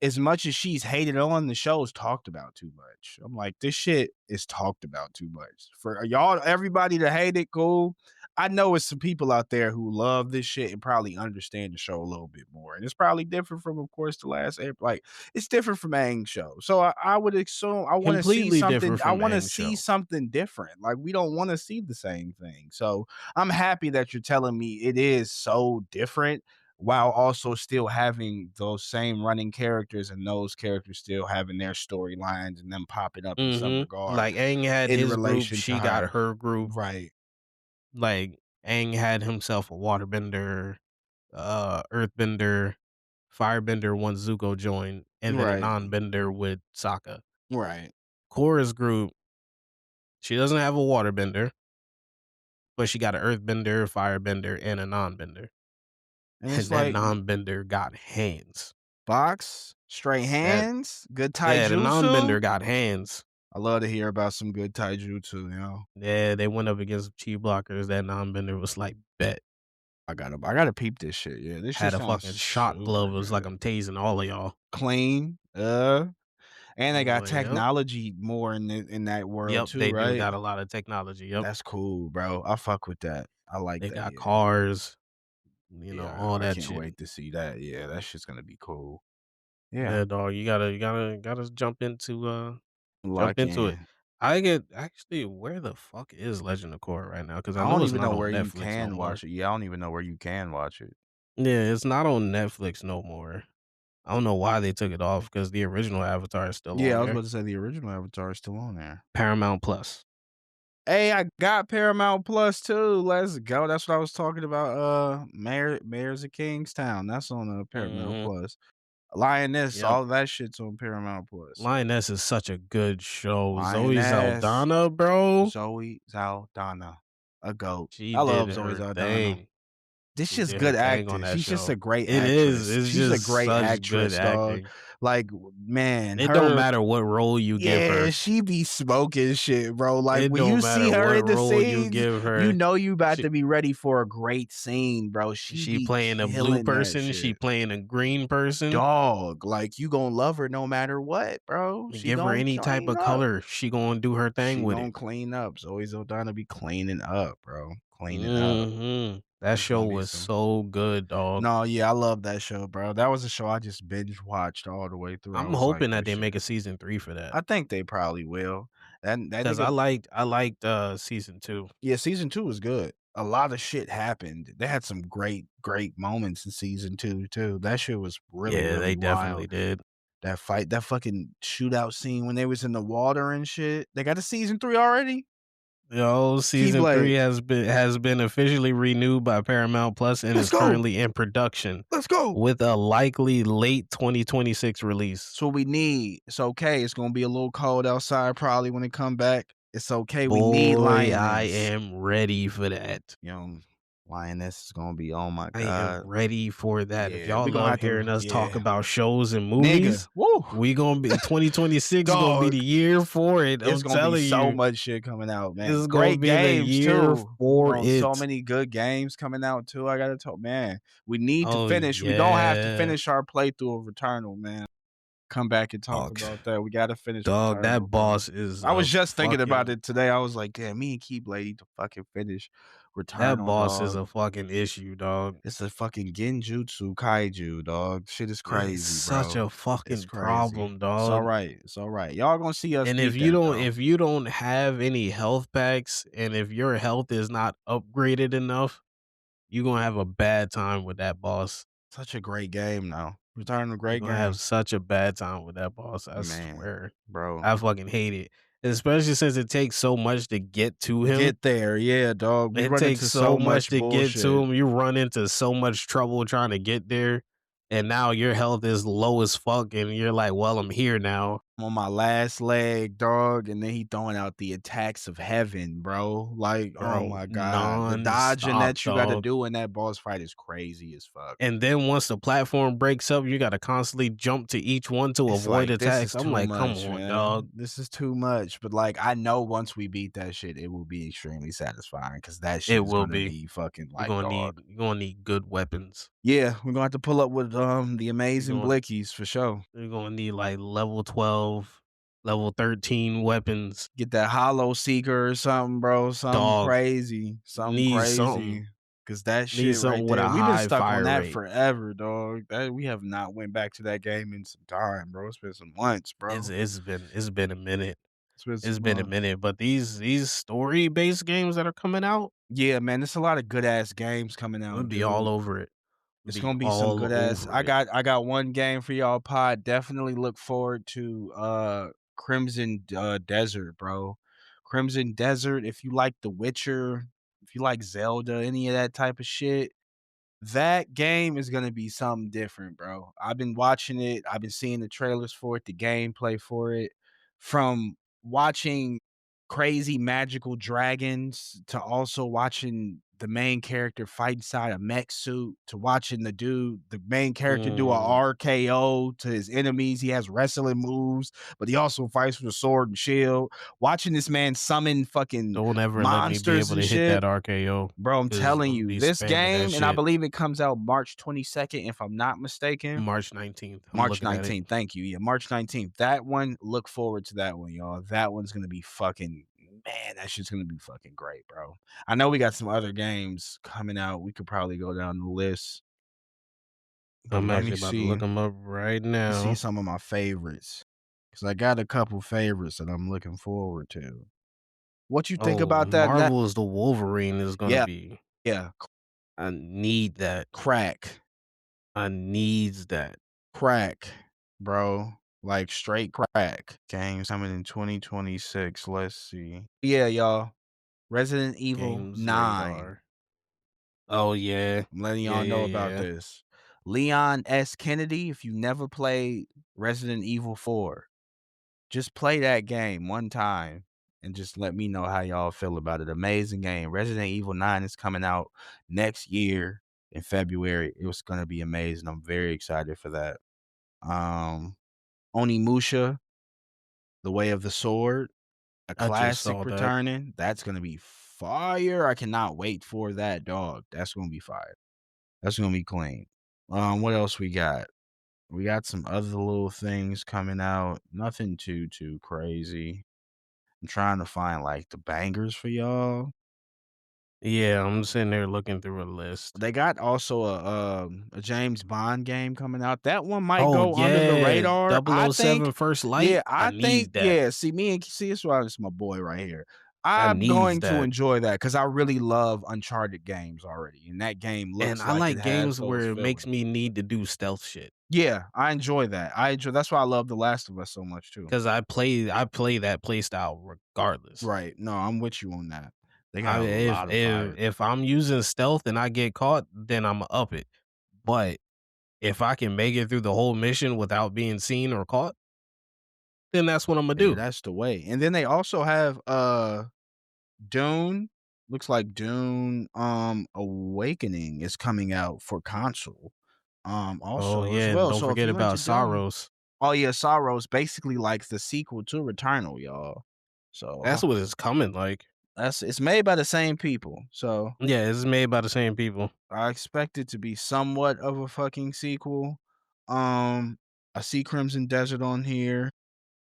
Speaker 2: as much as she's hated on, the show is talked about too much. I'm like, this shit is talked about too much. For y'all, everybody to hate it, cool. I know it's some people out there who love this shit and probably understand the show a little bit more. And it's probably different from, of course, the last like it's different from Aang's show. So I would assume
Speaker 1: Completely different
Speaker 2: I
Speaker 1: from
Speaker 2: want to
Speaker 1: Aang's
Speaker 2: see
Speaker 1: show.
Speaker 2: something different. Like we don't want to see the same thing. So I'm happy that you're telling me it is so different while also still having those same running characters and those characters still having their storylines and them popping up in some
Speaker 1: Mhm.
Speaker 2: regard
Speaker 1: Like, Aang had
Speaker 2: in
Speaker 1: his group,
Speaker 2: relation to
Speaker 1: she
Speaker 2: her.
Speaker 1: got her group.
Speaker 2: Right.
Speaker 1: Like, Aang had himself a waterbender, earthbender, firebender once Zuko joined, and then a
Speaker 2: Right.
Speaker 1: non-bender with Sokka.
Speaker 2: Right.
Speaker 1: Korra's group, she doesn't have a waterbender, but she got an earthbender, firebender, and a non-bender.
Speaker 2: And
Speaker 1: And
Speaker 2: it's
Speaker 1: that
Speaker 2: like
Speaker 1: non-bender got hands.
Speaker 2: box, straight
Speaker 1: That
Speaker 2: hands, good
Speaker 1: Yeah, the
Speaker 2: taijutsu.
Speaker 1: non-bender got hands.
Speaker 2: I love to hear about some good taijutsu,
Speaker 1: Yeah, they went up against chi blockers. That non-bender was like, "Bet."
Speaker 2: I gotta peep this shit. Yeah, this shit
Speaker 1: Had a
Speaker 2: sounds
Speaker 1: fucking shock glove.
Speaker 2: super
Speaker 1: It was like
Speaker 2: good.
Speaker 1: I'm tasing all of y'all.
Speaker 2: Clean, and
Speaker 1: I
Speaker 2: they
Speaker 1: was
Speaker 2: got
Speaker 1: like, yep,
Speaker 2: technology more in that world
Speaker 1: yep.
Speaker 2: too,
Speaker 1: They do
Speaker 2: right?
Speaker 1: got a lot of technology. Yep,
Speaker 2: That's cool, bro. I fuck with that. I like
Speaker 1: they
Speaker 2: that.
Speaker 1: got
Speaker 2: Yeah,
Speaker 1: cars.
Speaker 2: yeah.
Speaker 1: All
Speaker 2: I
Speaker 1: that
Speaker 2: can't
Speaker 1: shit.
Speaker 2: wait to see that. Yeah, that shit's gonna be cool. Yeah,
Speaker 1: Yeah, dog. You gotta jump
Speaker 2: lock
Speaker 1: into it.
Speaker 2: in.
Speaker 1: I get actually where the fuck is Legend of Korra right now? Because I
Speaker 2: I
Speaker 1: know
Speaker 2: don't
Speaker 1: it's
Speaker 2: even
Speaker 1: not
Speaker 2: know
Speaker 1: on
Speaker 2: where you
Speaker 1: Netflix no
Speaker 2: can
Speaker 1: more.
Speaker 2: watch it. Yeah, I don't even know where you can watch it.
Speaker 1: Yeah, it's not on Netflix no more. I don't know why they took it off because the original Avatar is still
Speaker 2: Yeah,
Speaker 1: on
Speaker 2: I was
Speaker 1: there.
Speaker 2: about to say the original Avatar is still on there.
Speaker 1: Paramount Plus.
Speaker 2: Hey, I got Paramount Plus too. Let's go. That's what I was talking about. Mayors of Kingstown. That's on Paramount
Speaker 1: Mhm.
Speaker 2: Plus. Lioness,
Speaker 1: Yep.
Speaker 2: all that shit's on Paramount Plus.
Speaker 1: Lioness is such a good show. Zoe
Speaker 2: Lioness,
Speaker 1: Saldana, bro.
Speaker 2: Zoe Saldana, a goat.
Speaker 1: She
Speaker 2: I
Speaker 1: did
Speaker 2: love Zoe
Speaker 1: her
Speaker 2: Saldana.
Speaker 1: thing.
Speaker 2: This
Speaker 1: She
Speaker 2: just
Speaker 1: did her
Speaker 2: good
Speaker 1: thing on
Speaker 2: acting.
Speaker 1: that
Speaker 2: She's just a
Speaker 1: show.
Speaker 2: great
Speaker 1: It is.
Speaker 2: actress.
Speaker 1: It's
Speaker 2: She's a
Speaker 1: just
Speaker 2: great
Speaker 1: such good
Speaker 2: actress, dog.
Speaker 1: acting.
Speaker 2: Like, man,
Speaker 1: It don't
Speaker 2: her
Speaker 1: matter what role you give
Speaker 2: yeah,
Speaker 1: her.
Speaker 2: she be smoking shit, bro. Like
Speaker 1: It
Speaker 2: when you
Speaker 1: don't
Speaker 2: see
Speaker 1: matter
Speaker 2: her
Speaker 1: what
Speaker 2: in the
Speaker 1: role you
Speaker 2: scenes,
Speaker 1: give
Speaker 2: you
Speaker 1: her.
Speaker 2: know you about
Speaker 1: She
Speaker 2: to be ready for a great scene, bro. She
Speaker 1: she
Speaker 2: be
Speaker 1: playing a blue
Speaker 2: killing that
Speaker 1: person, she
Speaker 2: shit.
Speaker 1: playing a green person.
Speaker 2: Dog, like you gonna love her no matter what, bro. She
Speaker 1: Give her
Speaker 2: gonna
Speaker 1: any type
Speaker 2: clean
Speaker 1: of
Speaker 2: up.
Speaker 1: color, she gonna do her thing
Speaker 2: She
Speaker 1: with it.
Speaker 2: gonna clean up. Zoe Saldana be cleaning up, bro. Cleaning up.
Speaker 1: Mhm. That
Speaker 2: It's
Speaker 1: show
Speaker 2: gonna be
Speaker 1: was
Speaker 2: some.
Speaker 1: so good, dog.
Speaker 2: No, yeah, I love that show, bro. That was a show I just binge watched all the way through. I
Speaker 1: I'm
Speaker 2: was like,
Speaker 1: hoping that
Speaker 2: this
Speaker 1: they make
Speaker 2: shit.
Speaker 1: a season 3 for that.
Speaker 2: I think they probably will. That
Speaker 1: 'Cause I
Speaker 2: nigga,
Speaker 1: liked I liked, season 2.
Speaker 2: yeah, season two was good. A lot of shit happened. They had some great moments in season two too. That shit was really,
Speaker 1: Yeah,
Speaker 2: really
Speaker 1: they definitely
Speaker 2: wild.
Speaker 1: did.
Speaker 2: That fight, that fucking shootout scene when they was in the water and shit. They got a season three already?
Speaker 1: Yo, season 3
Speaker 2: Keyblade.
Speaker 1: has been officially renewed by Paramount Plus and
Speaker 2: Let's
Speaker 1: is
Speaker 2: go.
Speaker 1: currently in production
Speaker 2: Let's go.
Speaker 1: with a likely late 2026 release.
Speaker 2: That's what we need. It's okay. It's gonna be a little cold outside probably when it come back. It's okay. We need
Speaker 1: Boy, I
Speaker 2: Lioness.
Speaker 1: am ready for that.
Speaker 2: You know, Lioness is gonna be, oh my
Speaker 1: I am
Speaker 2: god.
Speaker 1: ready for that. If
Speaker 2: Yeah,
Speaker 1: y'all
Speaker 2: we gonna
Speaker 1: love
Speaker 2: have to,
Speaker 1: hearing us talk
Speaker 2: yeah.
Speaker 1: about shows and
Speaker 2: Nigga.
Speaker 1: movies,
Speaker 2: Woo.
Speaker 1: we gonna be 2026 gonna be the
Speaker 2: Dog.
Speaker 1: year for it.
Speaker 2: It's
Speaker 1: I'm
Speaker 2: gonna be
Speaker 1: telling
Speaker 2: so
Speaker 1: you,
Speaker 2: much shit coming out,
Speaker 1: this
Speaker 2: man.
Speaker 1: is gonna
Speaker 2: Great
Speaker 1: be the
Speaker 2: games
Speaker 1: year
Speaker 2: too.
Speaker 1: for
Speaker 2: So
Speaker 1: it.
Speaker 2: many good games coming out too. I gotta talk, man. We need to
Speaker 1: Oh
Speaker 2: finish. We don't have to
Speaker 1: yeah,
Speaker 2: finish our playthrough of Returnal, man. Come back and talk
Speaker 1: dog,
Speaker 2: about that. We gotta finish
Speaker 1: dog. That
Speaker 2: Returnal, bro.
Speaker 1: boss is
Speaker 2: I
Speaker 1: a
Speaker 2: was just thinking about
Speaker 1: fucking
Speaker 2: it today. I was like, damn, me and Keyblade need to fucking finish
Speaker 1: that
Speaker 2: Returnal,
Speaker 1: boss is
Speaker 2: dog.
Speaker 1: a fucking issue, dog.
Speaker 2: It's a fucking Genjutsu kaiju, dog. Shit is
Speaker 1: It's
Speaker 2: crazy,
Speaker 1: such
Speaker 2: bro.
Speaker 1: a
Speaker 2: It's
Speaker 1: fucking
Speaker 2: crazy.
Speaker 1: problem,
Speaker 2: It's
Speaker 1: dog.
Speaker 2: all right. It's all right. Y'all gonna see us
Speaker 1: And if
Speaker 2: beat
Speaker 1: you
Speaker 2: that
Speaker 1: don't
Speaker 2: though.
Speaker 1: if you don't have any health packs and if your health is not upgraded enough, you're gonna have a bad time with that boss.
Speaker 2: Such a great game, though. Return a
Speaker 1: You're
Speaker 2: great
Speaker 1: gonna have
Speaker 2: game.
Speaker 1: such a bad time with that boss. I
Speaker 2: Man,
Speaker 1: swear.
Speaker 2: bro.
Speaker 1: I fucking hate it. Especially since it takes so much to get to him.
Speaker 2: Get there. Yeah, dog. We
Speaker 1: It
Speaker 2: run
Speaker 1: takes
Speaker 2: into
Speaker 1: so
Speaker 2: so
Speaker 1: much
Speaker 2: much
Speaker 1: to get to
Speaker 2: bullshit.
Speaker 1: him. You run into so much trouble trying to get there. And now your health is low as fuck. And you're like, well, I'm here now.
Speaker 2: I'm on my last leg, dog, and then he throwing out the attacks of heaven, bro. Like, oh
Speaker 1: Bro,
Speaker 2: my god. The dodging
Speaker 1: non-stop,
Speaker 2: that you gotta
Speaker 1: dog.
Speaker 2: do in that boss fight is crazy as fuck.
Speaker 1: And then once the platform breaks up, you gotta constantly jump to each one to
Speaker 2: It's
Speaker 1: avoid
Speaker 2: like, this
Speaker 1: attacks.
Speaker 2: is
Speaker 1: I'm
Speaker 2: too
Speaker 1: like, come
Speaker 2: much,
Speaker 1: on,
Speaker 2: man.
Speaker 1: dog.
Speaker 2: This is too much. But like, I know once we beat that shit, it will be extremely satisfying because that shit
Speaker 1: It
Speaker 2: is
Speaker 1: will
Speaker 2: gonna
Speaker 1: be.
Speaker 2: be fucking
Speaker 1: You're
Speaker 2: like
Speaker 1: gonna
Speaker 2: dog.
Speaker 1: need good weapons.
Speaker 2: Yeah, we're gonna have to pull up with the
Speaker 1: You're
Speaker 2: amazing
Speaker 1: going
Speaker 2: Blickies for sure.
Speaker 1: you're gonna need like level 12, level 13 weapons.
Speaker 2: Get that hollow seeker or something, bro. Something
Speaker 1: Dog,
Speaker 2: crazy. Something
Speaker 1: need something.
Speaker 2: crazy. Cause that
Speaker 1: Need
Speaker 2: shit right
Speaker 1: something with
Speaker 2: there,
Speaker 1: a
Speaker 2: we've been
Speaker 1: high
Speaker 2: stuck on
Speaker 1: fire
Speaker 2: that
Speaker 1: rate.
Speaker 2: forever, dog. That we have not went back to that game in some time, bro. It's been some months,
Speaker 1: It's
Speaker 2: bro.
Speaker 1: it's been it's been a minute.
Speaker 2: It's been
Speaker 1: It's
Speaker 2: some
Speaker 1: been a minute. But these story based games that are coming out,
Speaker 2: yeah, man. There's a lot of good ass games coming
Speaker 1: I'm gonna
Speaker 2: out,
Speaker 1: be all
Speaker 2: dude.
Speaker 1: over it.
Speaker 2: It's
Speaker 1: Be
Speaker 2: gonna be some
Speaker 1: all
Speaker 2: good ass.
Speaker 1: over it.
Speaker 2: I got one game for y'all pod. Definitely look forward to Crimson Desert, bro. Crimson Desert. If you like The Witcher, if you like Zelda, any of that type of shit, that game is gonna be something different, bro. I've been watching it. I've been seeing the trailers for it, the gameplay for it. From watching crazy magical dragons to also watching the main character fight inside a mech suit to watching the main character do a
Speaker 1: Mm,
Speaker 2: RKO to his enemies. He has wrestling moves, but he also fights with a sword and shield. Watching this man summon fucking
Speaker 1: don't ever let me be
Speaker 2: monsters
Speaker 1: able
Speaker 2: and
Speaker 1: to hit
Speaker 2: shit.
Speaker 1: that RKO
Speaker 2: Bro, I'm
Speaker 1: because
Speaker 2: telling
Speaker 1: I'm
Speaker 2: you,
Speaker 1: be
Speaker 2: this
Speaker 1: spamming that
Speaker 2: game, and I
Speaker 1: shit.
Speaker 2: believe it comes out March 22nd, if I'm not mistaken.
Speaker 1: March 19th. I'm
Speaker 2: March
Speaker 1: looking at it.
Speaker 2: 19th. Thank you. Yeah, March 19th. That one, look forward to that one, y'all. That one's gonna be fucking man, that shit's gonna be fucking great, bro. I know we got some other games coming out. We could probably go down the list, but
Speaker 1: I'm
Speaker 2: let
Speaker 1: actually
Speaker 2: me
Speaker 1: about to
Speaker 2: see.
Speaker 1: look them up right
Speaker 2: Let's see
Speaker 1: now.
Speaker 2: some of my favorites. Cause I got a couple favorites that I'm looking forward to. What you think
Speaker 1: Oh,
Speaker 2: about that?
Speaker 1: Marvel's The Wolverine is gonna
Speaker 2: Yeah,
Speaker 1: be.
Speaker 2: yeah.
Speaker 1: I need that.
Speaker 2: Crack.
Speaker 1: I needs that.
Speaker 2: Crack, bro. Like straight crack. Games coming in 2026. Let's see. Yeah, y'all. Resident Evil
Speaker 1: Games
Speaker 2: 9.
Speaker 1: radar. Oh yeah,
Speaker 2: I'm letting
Speaker 1: yeah,
Speaker 2: y'all
Speaker 1: yeah,
Speaker 2: know about
Speaker 1: yeah.
Speaker 2: this. Leon S. Kennedy, if you never played Resident Evil 4, just play that game one time and just let me know how y'all feel about it. Amazing game. Resident Evil 9 is coming out next year in February. It was gonna be amazing. I'm very excited for that. Um Onimusha, The Way of the Sword, a
Speaker 1: I just
Speaker 2: classic
Speaker 1: saw that.
Speaker 2: returning. That's gonna be fire. I cannot wait for that, dog. That's gonna be fire. That's gonna be clean. What else we got? We got some other little things coming out. Nothing too crazy. I'm trying to find like the bangers for y'all.
Speaker 1: Yeah, I'm sitting there looking through a list.
Speaker 2: They got also a James Bond game coming out. That one might
Speaker 1: Oh
Speaker 2: go under the
Speaker 1: yeah,
Speaker 2: radar.
Speaker 1: Double
Speaker 2: I
Speaker 1: O
Speaker 2: think,
Speaker 1: Seven First
Speaker 2: yeah,
Speaker 1: Light. I
Speaker 2: I think,
Speaker 1: needs that.
Speaker 2: yeah. See, me and see, this why it's my boy right here.
Speaker 1: I
Speaker 2: I'm
Speaker 1: needs
Speaker 2: going to
Speaker 1: that.
Speaker 2: enjoy that because I really love Uncharted games already, and that game
Speaker 1: And
Speaker 2: looks
Speaker 1: I
Speaker 2: like it
Speaker 1: like
Speaker 2: has
Speaker 1: games
Speaker 2: those
Speaker 1: where it makes
Speaker 2: feelings.
Speaker 1: me need to do stealth shit.
Speaker 2: Yeah, I enjoy that. I enjoy. That's why I love The Last of Us so much too.
Speaker 1: Cause I play that play style regardless.
Speaker 2: Right? No, I'm with you on that. They got
Speaker 1: I
Speaker 2: a
Speaker 1: if
Speaker 2: lot of
Speaker 1: if
Speaker 2: fire.
Speaker 1: if I'm using stealth and I get caught, then I'm up it. But if I can make it through the whole mission without being seen or caught, then that's what Imma
Speaker 2: Yeah,
Speaker 1: do.
Speaker 2: that's the way. And then they also have Dune, looks like Dune, Awakening is coming out for console,
Speaker 1: Oh,
Speaker 2: also as
Speaker 1: yeah, and
Speaker 2: well.
Speaker 1: don't
Speaker 2: So if
Speaker 1: forget
Speaker 2: you
Speaker 1: about
Speaker 2: into Dune,
Speaker 1: Saros.
Speaker 2: oh yeah, Sorrow's basically like the sequel to Returnal, y'all. So
Speaker 1: That's what it's coming like.
Speaker 2: that's it's made by the same people. So
Speaker 1: Yeah, it's made by the same people.
Speaker 2: I expect it to be somewhat of a fucking sequel. I see Crimson Desert on here.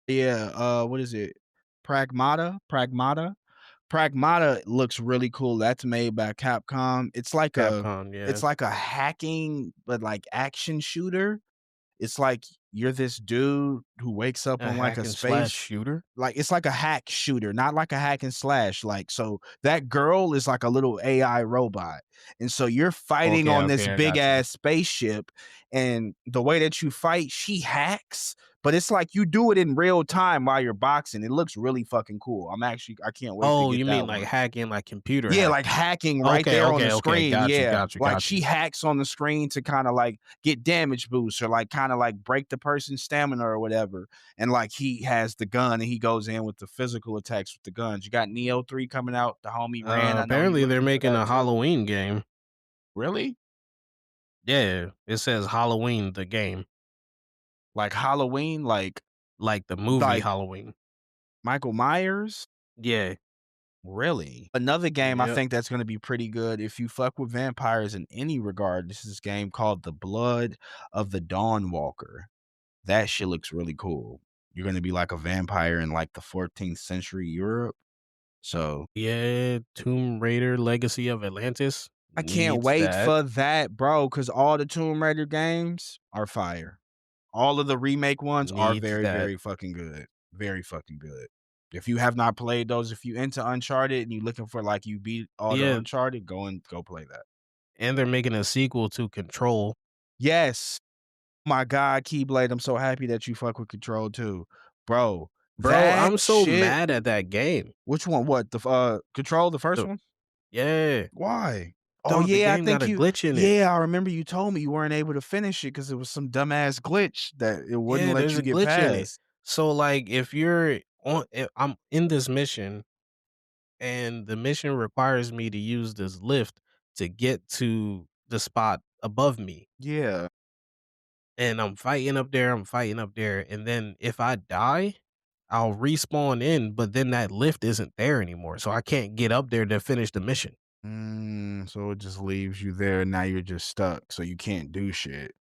Speaker 2: Yeah, what is it? Pragmata looks really cool. That's made by Capcom.
Speaker 1: Capcom,
Speaker 2: It's
Speaker 1: yeah.
Speaker 2: like a hacking, but like action shooter. It's like you're this dude who wakes up
Speaker 1: A
Speaker 2: on like
Speaker 1: hack
Speaker 2: a
Speaker 1: and slash
Speaker 2: space
Speaker 1: shooter?
Speaker 2: like it's like a hack shooter, not like a hack and slash. Like, so that girl is like a little AI robot. And so you're fighting
Speaker 1: Okay,
Speaker 2: on this
Speaker 1: okay, I
Speaker 2: big
Speaker 1: got you.
Speaker 2: ass spaceship. And the way that you fight, she hacks, but it's like you do it in real time while you're boxing. It looks really fucking cool. I can't wait to
Speaker 1: Oh,
Speaker 2: get
Speaker 1: you mean
Speaker 2: that
Speaker 1: like
Speaker 2: one.
Speaker 1: hacking, like computer
Speaker 2: Yeah, like
Speaker 1: hacking.
Speaker 2: hacking right
Speaker 1: Okay,
Speaker 2: there on the
Speaker 1: okay, okay.
Speaker 2: screen.
Speaker 1: Got you,
Speaker 2: Yeah.
Speaker 1: got you,
Speaker 2: Like
Speaker 1: got
Speaker 2: she
Speaker 1: you.
Speaker 2: hacks on the screen to kind of like get damage boosts or like kind of like break the person's stamina or whatever. And like he has the gun and he goes in with the physical attacks with the guns. You got Neo 3 coming out. The homie ran. I know you
Speaker 1: Apparently they're
Speaker 2: looking for
Speaker 1: making
Speaker 2: that
Speaker 1: a
Speaker 2: too.
Speaker 1: Halloween game.
Speaker 2: Really?
Speaker 1: Yeah, it says Halloween the game,
Speaker 2: Like Halloween,
Speaker 1: like the movie
Speaker 2: like
Speaker 1: Halloween.
Speaker 2: Michael Myers?
Speaker 1: Yeah,
Speaker 2: Really? Another game I
Speaker 1: yep.
Speaker 2: think that's gonna be pretty good if you fuck with vampires in any regard. This is a game called The Blood of the Dawn Walker. That shit looks really cool. You're gonna be like a vampire in like the 14th century Europe. So
Speaker 1: Yeah, Tomb Raider Legacy of Atlantis
Speaker 2: I can't
Speaker 1: needs
Speaker 2: wait
Speaker 1: that.
Speaker 2: for that, bro, because all the Tomb Raider games are fire. All of the remake ones are
Speaker 1: Needs
Speaker 2: very,
Speaker 1: that.
Speaker 2: very fucking good. Very fucking good. If you have not played those, if you into Uncharted and you looking for like you beat all the
Speaker 1: Yeah,
Speaker 2: Uncharted, go play that.
Speaker 1: and they're making a sequel to Control.
Speaker 2: Yes. My God, Keyblade, I'm so happy that you fuck with Control too. Bro,
Speaker 1: Bro,
Speaker 2: that
Speaker 1: I'm so
Speaker 2: shit.
Speaker 1: mad at that game.
Speaker 2: Which one? What? The Control, the first
Speaker 1: The
Speaker 2: one?
Speaker 1: Yeah.
Speaker 2: Why? Oh,
Speaker 1: Dog, the
Speaker 2: yeah, I
Speaker 1: game got
Speaker 2: think
Speaker 1: a glitch in it.
Speaker 2: yeah, I remember you told me you weren't able to finish it because it was some dumbass glitch that it wouldn't
Speaker 1: Yeah,
Speaker 2: let
Speaker 1: there's
Speaker 2: you
Speaker 1: a
Speaker 2: get
Speaker 1: glitch in it.
Speaker 2: past.
Speaker 1: So, like, if I'm in this mission and the mission requires me to use this lift to get to the spot above me.
Speaker 2: Yeah.
Speaker 1: And I'm fighting up there, and then if I die, I'll respawn in, but then that lift isn't there anymore, so I can't get up there to finish the mission.
Speaker 2: So it just leaves you there, and now you're just stuck, so you can't do shit.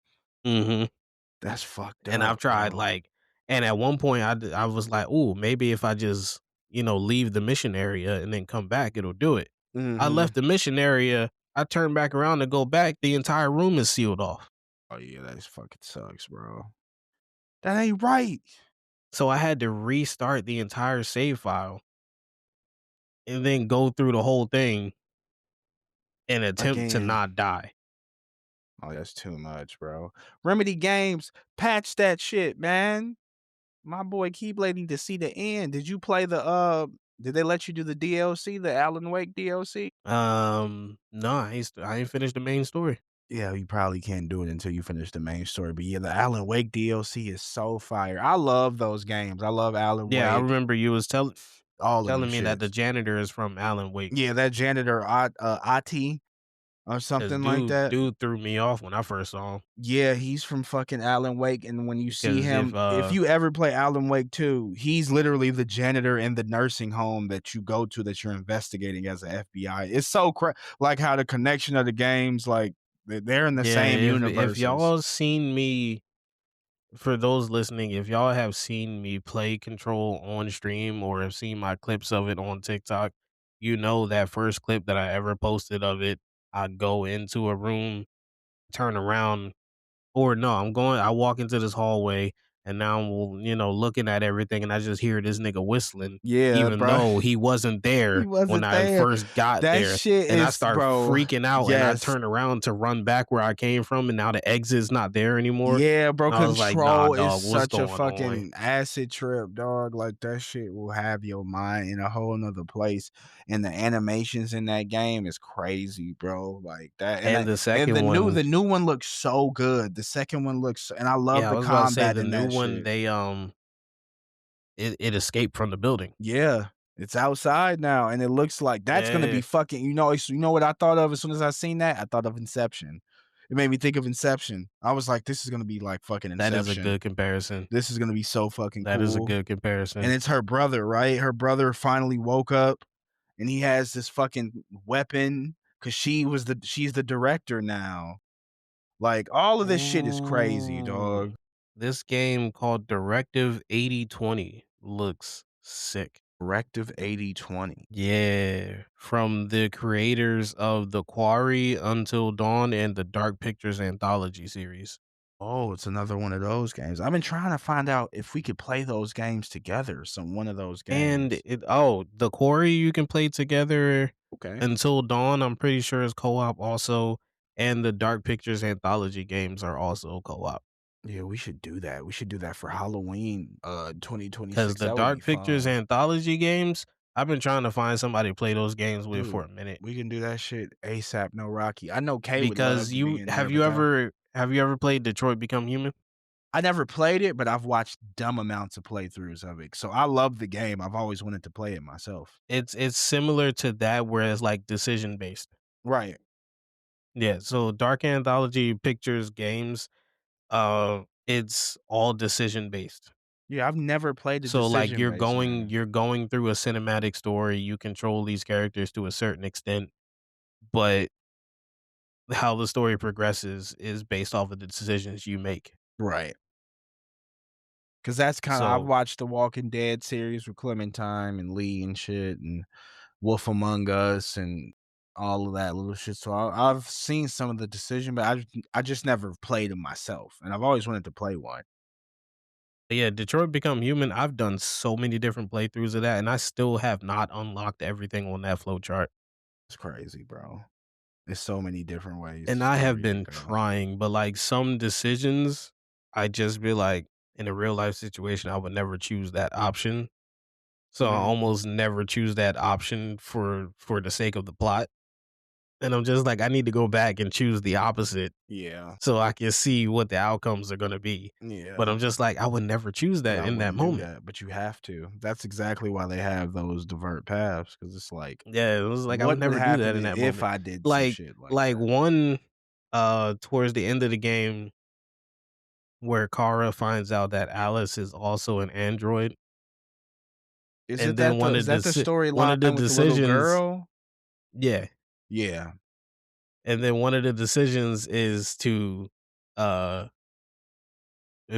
Speaker 1: Mhm.
Speaker 2: That's fucked
Speaker 1: And I've
Speaker 2: up,
Speaker 1: tried,
Speaker 2: bro.
Speaker 1: like and at one point, I was like, "Ooh, maybe if I just, leave the mission area and then come back, it'll do it." I
Speaker 2: Mhm.
Speaker 1: left the mission area, I turned back around to go back, the entire room is sealed off.
Speaker 2: Oh, yeah, that just fucking sucks, bro. That ain't right.
Speaker 1: So I had to restart the entire save file and then go through the whole thing and attempt to
Speaker 2: Again.
Speaker 1: not die.
Speaker 2: Oh, that's too much, bro. Remedy Games, patch that shit, man. My boy Keyblade need to see the end. Did you play did they let you do the DLC, the Alan Wake DLC?
Speaker 1: No, I ain't finished the main story.
Speaker 2: Yeah, you probably can't do it until you finish the main story. But yeah, the Alan Wake DLC is so fire. I love those games. I love Alan
Speaker 1: Yeah, I
Speaker 2: Wake,
Speaker 1: remember you was
Speaker 2: all of them
Speaker 1: telling me that the
Speaker 2: shits.
Speaker 1: janitor is from Alan Wake.
Speaker 2: Yeah, that janitor Ati or
Speaker 1: 'Cause
Speaker 2: something like
Speaker 1: dude
Speaker 2: that.
Speaker 1: dude threw me off when I first saw him.
Speaker 2: Yeah, he's from fucking Alan Wake, and when you see
Speaker 1: Because
Speaker 2: him if you ever play Alan Wake 2, he's literally the janitor in the nursing home that you go to that you're investigating as a FBI. It's so like how the connection of the games, like, they're in the
Speaker 1: yeah,
Speaker 2: same
Speaker 1: if
Speaker 2: universes.
Speaker 1: y'all seen me for those listening, if y'all have seen me play Control on stream or have seen my clips of it on TikTok, you know that first clip that I ever posted of it, I go into a room, turn around. Or no, I walk into this hallway and now I'm, looking at everything and I just hear this nigga whistling,
Speaker 2: Yeah,
Speaker 1: even
Speaker 2: bro.
Speaker 1: though he wasn't
Speaker 2: He
Speaker 1: there when
Speaker 2: wasn't
Speaker 1: I
Speaker 2: there.
Speaker 1: first got
Speaker 2: That
Speaker 1: there.
Speaker 2: shit
Speaker 1: And I
Speaker 2: is
Speaker 1: start
Speaker 2: bro,
Speaker 1: freaking out and I
Speaker 2: yes.
Speaker 1: turn around to run back where I came from and now the exit's not there anymore.
Speaker 2: Yeah, bro,
Speaker 1: And I was like, nah,
Speaker 2: Control is
Speaker 1: dog, what's
Speaker 2: such a
Speaker 1: going on?
Speaker 2: fucking acid trip, dog. Like that shit will have your mind in a whole nother place. And the animations in that game is crazy, bro. Like that,
Speaker 1: And the
Speaker 2: and
Speaker 1: second one,
Speaker 2: the new one looks so good. The second one looks, and I love
Speaker 1: yeah, I
Speaker 2: the
Speaker 1: was about to say
Speaker 2: combat
Speaker 1: the
Speaker 2: in
Speaker 1: new
Speaker 2: that
Speaker 1: one,
Speaker 2: shit.
Speaker 1: it escaped from the building.
Speaker 2: Yeah, it's outside now, and it looks like that's gonna be
Speaker 1: Yeah.
Speaker 2: fucking. You know what I thought of as soon as I seen that? I thought of Inception. It made me think of Inception. I was like, this is gonna be like fucking
Speaker 1: That is a
Speaker 2: Inception.
Speaker 1: good comparison.
Speaker 2: This is gonna be so fucking
Speaker 1: That is a
Speaker 2: cool.
Speaker 1: good
Speaker 2: And
Speaker 1: comparison.
Speaker 2: it's her brother, right? Her brother finally woke up and he has this fucking weapon because she's the director now. Like all of this shit is crazy,
Speaker 1: Ooh.
Speaker 2: dog.
Speaker 1: This game called Directive 8020 looks sick.
Speaker 2: Directive 8020.
Speaker 1: Yeah, from the creators of The Quarry, Until Dawn, and the Dark Pictures anthology series.
Speaker 2: Oh, it's another one of those games. I've been trying to find out if we could play those games together, some one of those
Speaker 1: And
Speaker 2: games.
Speaker 1: The Quarry you can play together.
Speaker 2: Okay.
Speaker 1: Until Dawn, I'm pretty sure is co-op also, and the Dark Pictures anthology games are also co-op.
Speaker 2: Yeah, we should do that. We should do that for Halloween,
Speaker 1: Because
Speaker 2: 2026.
Speaker 1: the
Speaker 2: That would be
Speaker 1: Dark Pictures
Speaker 2: fun.
Speaker 1: anthology games, I've been trying to find somebody to play those games with for
Speaker 2: Dude,
Speaker 1: a minute.
Speaker 2: we can do that shit ASAP, no Rocky. I know Kay would love
Speaker 1: Because
Speaker 2: to be
Speaker 1: you
Speaker 2: in there,
Speaker 1: have
Speaker 2: but
Speaker 1: you
Speaker 2: that
Speaker 1: ever have you ever played Detroit Become Human?
Speaker 2: I never played it, but I've watched dumb amounts of playthroughs of it. So I love the game. I've always wanted to play it myself.
Speaker 1: It's similar to that where it's like decision based.
Speaker 2: Right.
Speaker 1: Yeah, so Dark Anthology Pictures games, it's all decision based.
Speaker 2: Yeah, I've never played a
Speaker 1: So like
Speaker 2: decision based game.
Speaker 1: you're going through a cinematic story, you control these characters to a certain extent, but how the story progresses is based off of the decisions you make.
Speaker 2: Right. Cause that's kind of I've
Speaker 1: So
Speaker 2: watched the Walking Dead series with Clementine and Lee and shit and Wolf Among Us and all of that little shit. So I've seen some of the decision, but I just never played them myself. And I've always wanted to play one.
Speaker 1: yeah, Detroit Become Human, I've done so many different playthroughs of that, and I still have not unlocked everything on that flow chart.
Speaker 2: It's crazy, bro. There's so many different ways the
Speaker 1: And I have
Speaker 2: story
Speaker 1: been
Speaker 2: could go.
Speaker 1: trying, but like some decisions, I just be like, in a real life situation, I would never choose that option. So I
Speaker 2: Mhm.
Speaker 1: almost never choose that option for the sake of the plot. and I'm just like, I need to go back and choose the opposite
Speaker 2: Yeah.
Speaker 1: so I can see what the outcomes are gonna be. But
Speaker 2: Yeah.
Speaker 1: I'm just like, I would never choose that
Speaker 2: Yeah, I
Speaker 1: in that
Speaker 2: wouldn't do
Speaker 1: moment.
Speaker 2: that, but you have to. That's exactly why they have those divert paths, because it's like,
Speaker 1: Yeah, it was like I would
Speaker 2: what would
Speaker 1: never do
Speaker 2: happen
Speaker 1: that in that
Speaker 2: if
Speaker 1: moment.
Speaker 2: I did some
Speaker 1: Like
Speaker 2: shit like
Speaker 1: like
Speaker 2: that?
Speaker 1: one towards the end of the game where Kara finds out that Alice is also an android, and then
Speaker 2: Is that the
Speaker 1: one of the
Speaker 2: storyline with the little
Speaker 1: decisions,
Speaker 2: girl?
Speaker 1: yeah,
Speaker 2: Yeah.
Speaker 1: and then one of the decisions is to uh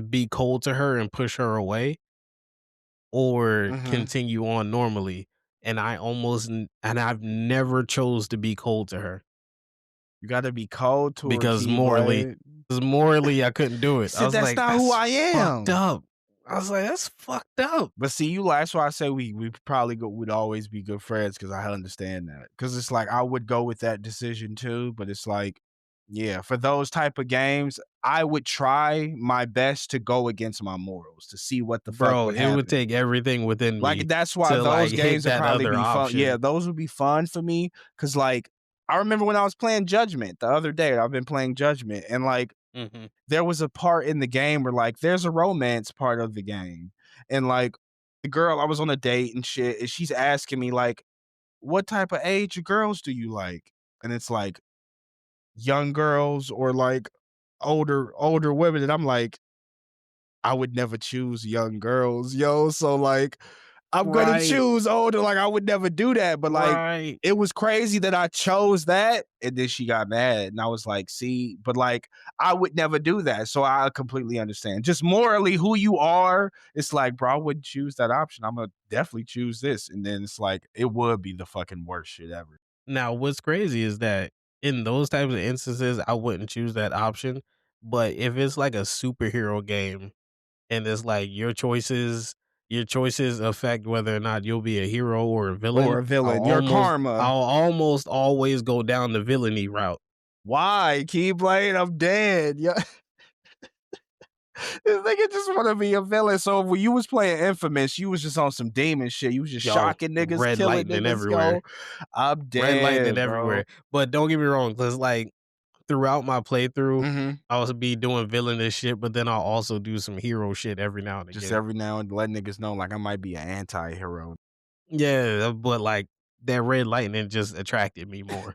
Speaker 1: be cold to her and push her away or
Speaker 2: Mhm.
Speaker 1: continue on normally. And and I've never chose to be cold to her
Speaker 2: You gotta be cold to her,
Speaker 1: because
Speaker 2: Keyblade.
Speaker 1: morally I couldn't do
Speaker 2: He
Speaker 1: it. I
Speaker 2: said,
Speaker 1: was
Speaker 2: "That's
Speaker 1: like,
Speaker 2: not who
Speaker 1: that's
Speaker 2: I
Speaker 1: fucked
Speaker 2: am."
Speaker 1: up. I was like, that's fucked up.
Speaker 2: But see, that's why I say we probably would always be good friends, because I understand that. Because it's like I would go with that decision too, but it's like, yeah, for those type of games, I would try my best to go against my morals to see what the fuck
Speaker 1: Bro,
Speaker 2: would
Speaker 1: it would
Speaker 2: happen.
Speaker 1: take everything within
Speaker 2: Like,
Speaker 1: me
Speaker 2: that's why
Speaker 1: to
Speaker 2: those
Speaker 1: like hit
Speaker 2: games would
Speaker 1: that
Speaker 2: probably
Speaker 1: other
Speaker 2: be fun. Yeah,
Speaker 1: option.
Speaker 2: those would be fun for me, because like I remember when I was playing Judgment the other day. I've been playing Judgment, and like
Speaker 1: Hmm.
Speaker 2: there was a part in the game where like there's a romance part of the game, and like the girl, I was on a date and shit, and she's asking me like, what type of age girls do you like? And it's like young girls or like older women, and I'm like, I would never choose young girls, yo. So like I'm gonna
Speaker 1: Right,
Speaker 2: choose older. Like I would never do that. But like
Speaker 1: right.
Speaker 2: it was crazy that I chose that. And then she got mad. And I was like, see, but like I would never do that. So I completely understand. Just morally who you are, it's like, bro, I wouldn't choose that option. I'm gonna definitely choose this. And then it's like it would be the fucking worst shit ever.
Speaker 1: Now, what's crazy is that in those types of instances, I wouldn't choose that option. But if it's like a superhero game and it's like your choices affect whether or not you'll be a hero or a
Speaker 2: Or
Speaker 1: villain,
Speaker 2: a villain. Your karma.
Speaker 1: I'll almost always go down the villainy route.
Speaker 2: Why? Keyblade, I'm dead. Yeah. This nigga just want to be a villain. So when you was playing Infamous, you was just on some demon shit. You was just
Speaker 1: Yo,
Speaker 2: shocking niggas,
Speaker 1: red
Speaker 2: killing
Speaker 1: lightning
Speaker 2: niggas, yo.
Speaker 1: everywhere.
Speaker 2: I'm
Speaker 1: Red lightning
Speaker 2: dead, bro.
Speaker 1: everywhere. But don't get me wrong, because like throughout my playthrough,
Speaker 2: Mhm.
Speaker 1: I was be doing villainous shit, but then I'll also do some hero shit every now and
Speaker 2: Just
Speaker 1: again.
Speaker 2: every now and then let niggas know like I might be an anti-hero.
Speaker 1: Yeah, but like that red lightning just attracted me more.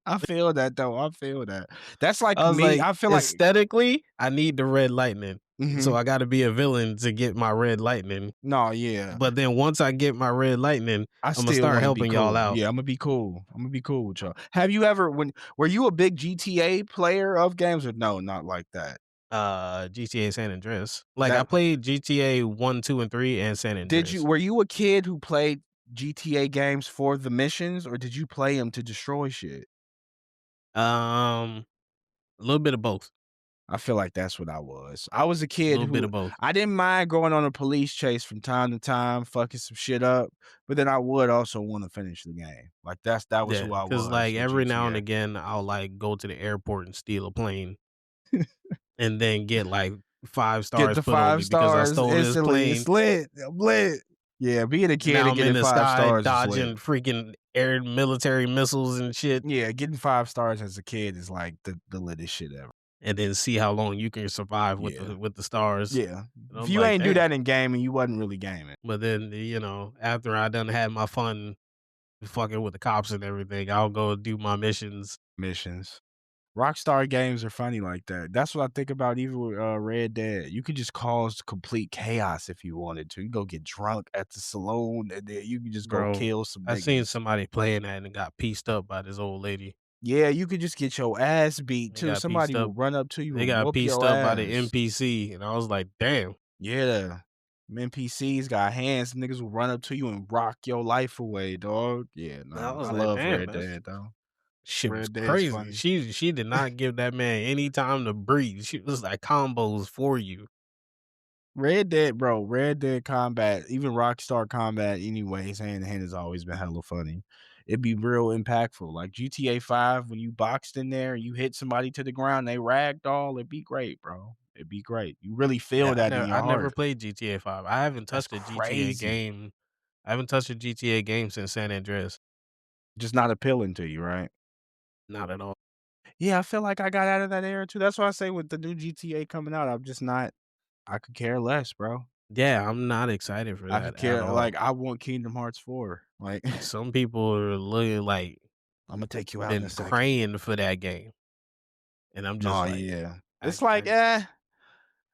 Speaker 2: I feel that though. I feel that. That's like
Speaker 1: I was
Speaker 2: me.
Speaker 1: like,
Speaker 2: I feel like
Speaker 1: aesthetically, I need the red lightning. So
Speaker 2: mhm.
Speaker 1: I gotta be a villain to get my red lightning.
Speaker 2: No, yeah.
Speaker 1: But then once I get my red lightning,
Speaker 2: I
Speaker 1: Imma
Speaker 2: still
Speaker 1: start
Speaker 2: want to be
Speaker 1: helping y'all
Speaker 2: cool.
Speaker 1: out.
Speaker 2: Yeah, I'm gonna be cool. I'm gonna be cool with y'all. Have you ever when were you a big GTA player of games, or no, not like that?
Speaker 1: GTA San Andreas. Like I
Speaker 2: That
Speaker 1: played GTA 1, 2, and 3 and San
Speaker 2: Did you
Speaker 1: Andreas.
Speaker 2: were you a kid who played GTA games for the missions, or did you play them to destroy shit?
Speaker 1: Um, a little bit of both.
Speaker 2: I feel like that's what I was. I was a
Speaker 1: A
Speaker 2: kid
Speaker 1: little bit
Speaker 2: who
Speaker 1: of both.
Speaker 2: I didn't mind going on a police chase from time to time, fucking some shit up, but then I would also wanna finish the game. Like, that was
Speaker 1: Yeah,
Speaker 2: who I
Speaker 1: cause
Speaker 2: was
Speaker 1: like
Speaker 2: with
Speaker 1: every now and
Speaker 2: GTA.
Speaker 1: again I'll like go to the airport and steal a plane and then get like 5
Speaker 2: Get
Speaker 1: stars
Speaker 2: the
Speaker 1: put on
Speaker 2: 5
Speaker 1: me because I
Speaker 2: stars
Speaker 1: stole this
Speaker 2: instantly, it's
Speaker 1: plane.
Speaker 2: lit, I'm lit. Yeah, being a kid
Speaker 1: Now
Speaker 2: and
Speaker 1: I'm in
Speaker 2: getting
Speaker 1: the
Speaker 2: 5
Speaker 1: sky
Speaker 2: stars is lit.
Speaker 1: dodging freaking air military missiles and shit,
Speaker 2: Yeah, getting 5 stars as a kid is like the littest shit ever.
Speaker 1: and then see how long you can survive
Speaker 2: Yeah.
Speaker 1: with the stars.
Speaker 2: Yeah.
Speaker 1: And
Speaker 2: If
Speaker 1: I'm
Speaker 2: you
Speaker 1: like,
Speaker 2: ain't do
Speaker 1: "Damn."
Speaker 2: that in gaming, you wasn't really gaming.
Speaker 1: But then, after I done had my fun fucking with the cops and everything, I'll go do my missions.
Speaker 2: Missions. Rockstar games are funny like that. That's what I think about even with, Red Dead. You could just cause complete chaos if you wanted to. You go get drunk at the saloon, and then you can just go
Speaker 1: Bro,
Speaker 2: kill some
Speaker 1: I seen
Speaker 2: niggas.
Speaker 1: somebody playing that and got pieced up by this old lady.
Speaker 2: Yeah, you could just get your ass beat
Speaker 1: They
Speaker 2: too.
Speaker 1: got
Speaker 2: Somebody
Speaker 1: pieced
Speaker 2: will
Speaker 1: up
Speaker 2: run up to you
Speaker 1: they
Speaker 2: and
Speaker 1: got
Speaker 2: whoop
Speaker 1: pieced
Speaker 2: your
Speaker 1: up by the
Speaker 2: ass.
Speaker 1: NPC, and I was like, "Damn."
Speaker 2: Yeah. Them NPCs got hands. Niggas will run up to you and rock your life away, dog. Yeah,
Speaker 1: I
Speaker 2: nah.
Speaker 1: was
Speaker 2: I
Speaker 1: like,
Speaker 2: love
Speaker 1: "Damn,
Speaker 2: Red
Speaker 1: that's
Speaker 2: Dead though.
Speaker 1: shit was
Speaker 2: Red Dead's
Speaker 1: crazy."
Speaker 2: funny.
Speaker 1: She did not give that man any time to breathe. She was like combos for you.
Speaker 2: Red Dead, bro, Red Dead Combat, even Rockstar Combat anyways, hand to hand has always been hella funny. It'd be real impactful. Like GTA 5, when you boxed in there and you hit somebody to the ground, they ragdoll, it'd be great, bro. It'd be great. You really feel
Speaker 1: Yeah,
Speaker 2: that in your
Speaker 1: I never
Speaker 2: heart.
Speaker 1: played GTA 5. I haven't
Speaker 2: That's
Speaker 1: touched a GTA
Speaker 2: crazy.
Speaker 1: game. I haven't touched a GTA game since San Andreas.
Speaker 2: Just not appealing to you, right?
Speaker 1: Not at all.
Speaker 2: Yeah, I feel like I got out of that era too. That's why I say with the new GTA coming out, I'm just not I could care less, bro.
Speaker 1: Yeah, I'm not excited for
Speaker 2: I could
Speaker 1: that at
Speaker 2: care
Speaker 1: all.
Speaker 2: like, I want Kingdom Hearts 4. Like,
Speaker 1: Some people are looking like
Speaker 2: Imma take you out in a
Speaker 1: been
Speaker 2: second.
Speaker 1: praying for that game, and I'm just
Speaker 2: No,
Speaker 1: like,
Speaker 2: yeah. It's like,
Speaker 1: I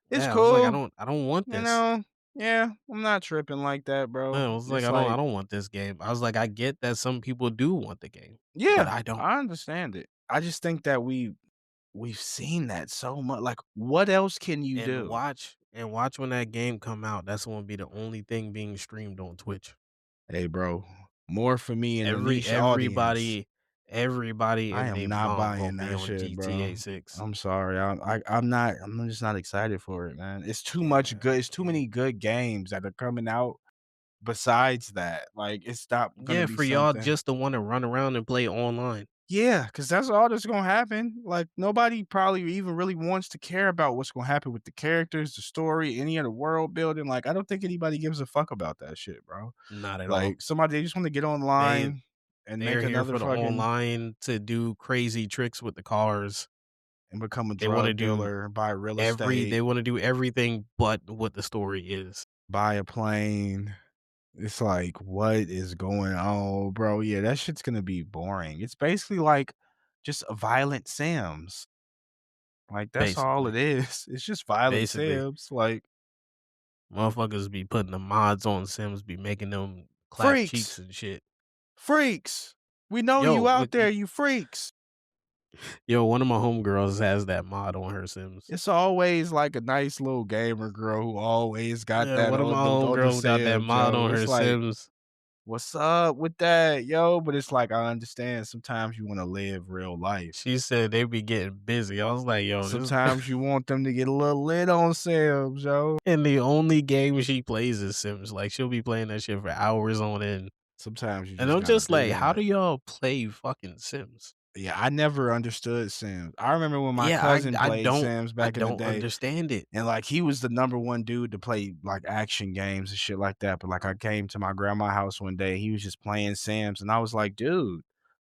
Speaker 2: it's
Speaker 1: yeah, I was like,
Speaker 2: cool,
Speaker 1: I don't want
Speaker 2: you
Speaker 1: this.
Speaker 2: know? Yeah, I'm not tripping like that, bro.
Speaker 1: I was like,
Speaker 2: It's like
Speaker 1: I don't want this game. I was like, I get that some people do want the game, but
Speaker 2: yeah,
Speaker 1: I don't.
Speaker 2: I understand it. I just think that we've seen that so much. Like, what else can you do?
Speaker 1: And watch when that game come out. That's gonna be the only thing being streamed on Twitch.
Speaker 2: Hey, bro, more for me in the
Speaker 1: Every
Speaker 2: niche audience.
Speaker 1: everybody
Speaker 2: I
Speaker 1: and
Speaker 2: am
Speaker 1: their
Speaker 2: not
Speaker 1: mom gonna
Speaker 2: buying
Speaker 1: be
Speaker 2: that
Speaker 1: on
Speaker 2: shit, bro.
Speaker 1: GTA 6.
Speaker 2: I'm sorry. I'm just not excited for it, man. It's too much good it's too
Speaker 1: Yeah.
Speaker 2: many good games that are coming out besides that. Like, it's not gonna
Speaker 1: Yeah,
Speaker 2: be
Speaker 1: for y'all
Speaker 2: something.
Speaker 1: just to wanna run around and play online.
Speaker 2: Yeah, cause that's all that's gonna happen. Like, nobody probably even really wants to care about what's gonna happen with the characters, the story, any of the world building. Like, I don't think anybody gives a fuck about that shit, bro.
Speaker 1: Not at all.
Speaker 2: Like, somebody they just wanna get
Speaker 1: They
Speaker 2: online and
Speaker 1: they're
Speaker 2: make
Speaker 1: here
Speaker 2: another
Speaker 1: for the
Speaker 2: fucking
Speaker 1: online to do crazy tricks with the cars.
Speaker 2: and become a
Speaker 1: They wanna
Speaker 2: drug
Speaker 1: do
Speaker 2: dealer, buy real estate,
Speaker 1: they wanna do everything but what the story is.
Speaker 2: buy a plane. It's like, what is going on, bro? Yeah, that shit's gonna be boring. It's basically like just a violent Sims. Like, that's all
Speaker 1: Basically.
Speaker 2: it is. It's just violent
Speaker 1: Basically.
Speaker 2: Sims. Like,
Speaker 1: Motherfuckers be putting the mods on Sims, be making them clap cheeks
Speaker 2: freaks,
Speaker 1: and shit.
Speaker 2: freaks. We know you
Speaker 1: Yo,
Speaker 2: out there, you freaks.
Speaker 1: yo, one of my homegirls has that mod on her Sims.
Speaker 2: It's always like a nice little gamer girl who always got
Speaker 1: Yeah,
Speaker 2: that
Speaker 1: one of my
Speaker 2: on the
Speaker 1: homegirls got that
Speaker 2: Sims,
Speaker 1: mod
Speaker 2: yo.
Speaker 1: on her
Speaker 2: It's like,
Speaker 1: Sims.
Speaker 2: what's up with that, yo? But it's like I understand sometimes you want to live real life.
Speaker 1: She said they be getting busy. I was like, yo, this
Speaker 2: Sometimes you want them to get a little lit on Sims, yo.
Speaker 1: and the only game she plays is Sims. Like she'll be playing that shit for hours on end.
Speaker 2: Sometimes you
Speaker 1: And
Speaker 2: just
Speaker 1: I'm
Speaker 2: gotta
Speaker 1: just
Speaker 2: do
Speaker 1: like, how
Speaker 2: that.
Speaker 1: do y'all play fucking Sims?
Speaker 2: Yeah, I never understood Sims. I remember when my
Speaker 1: Yeah,
Speaker 2: cousin
Speaker 1: I
Speaker 2: played
Speaker 1: don't
Speaker 2: Sims
Speaker 1: I
Speaker 2: back in the
Speaker 1: don't
Speaker 2: day,
Speaker 1: understand it.
Speaker 2: and like he was the number one dude to play like action games and shit like that. But like I came to my grandma's house one day, he was just playing Sims, and I was like, dude,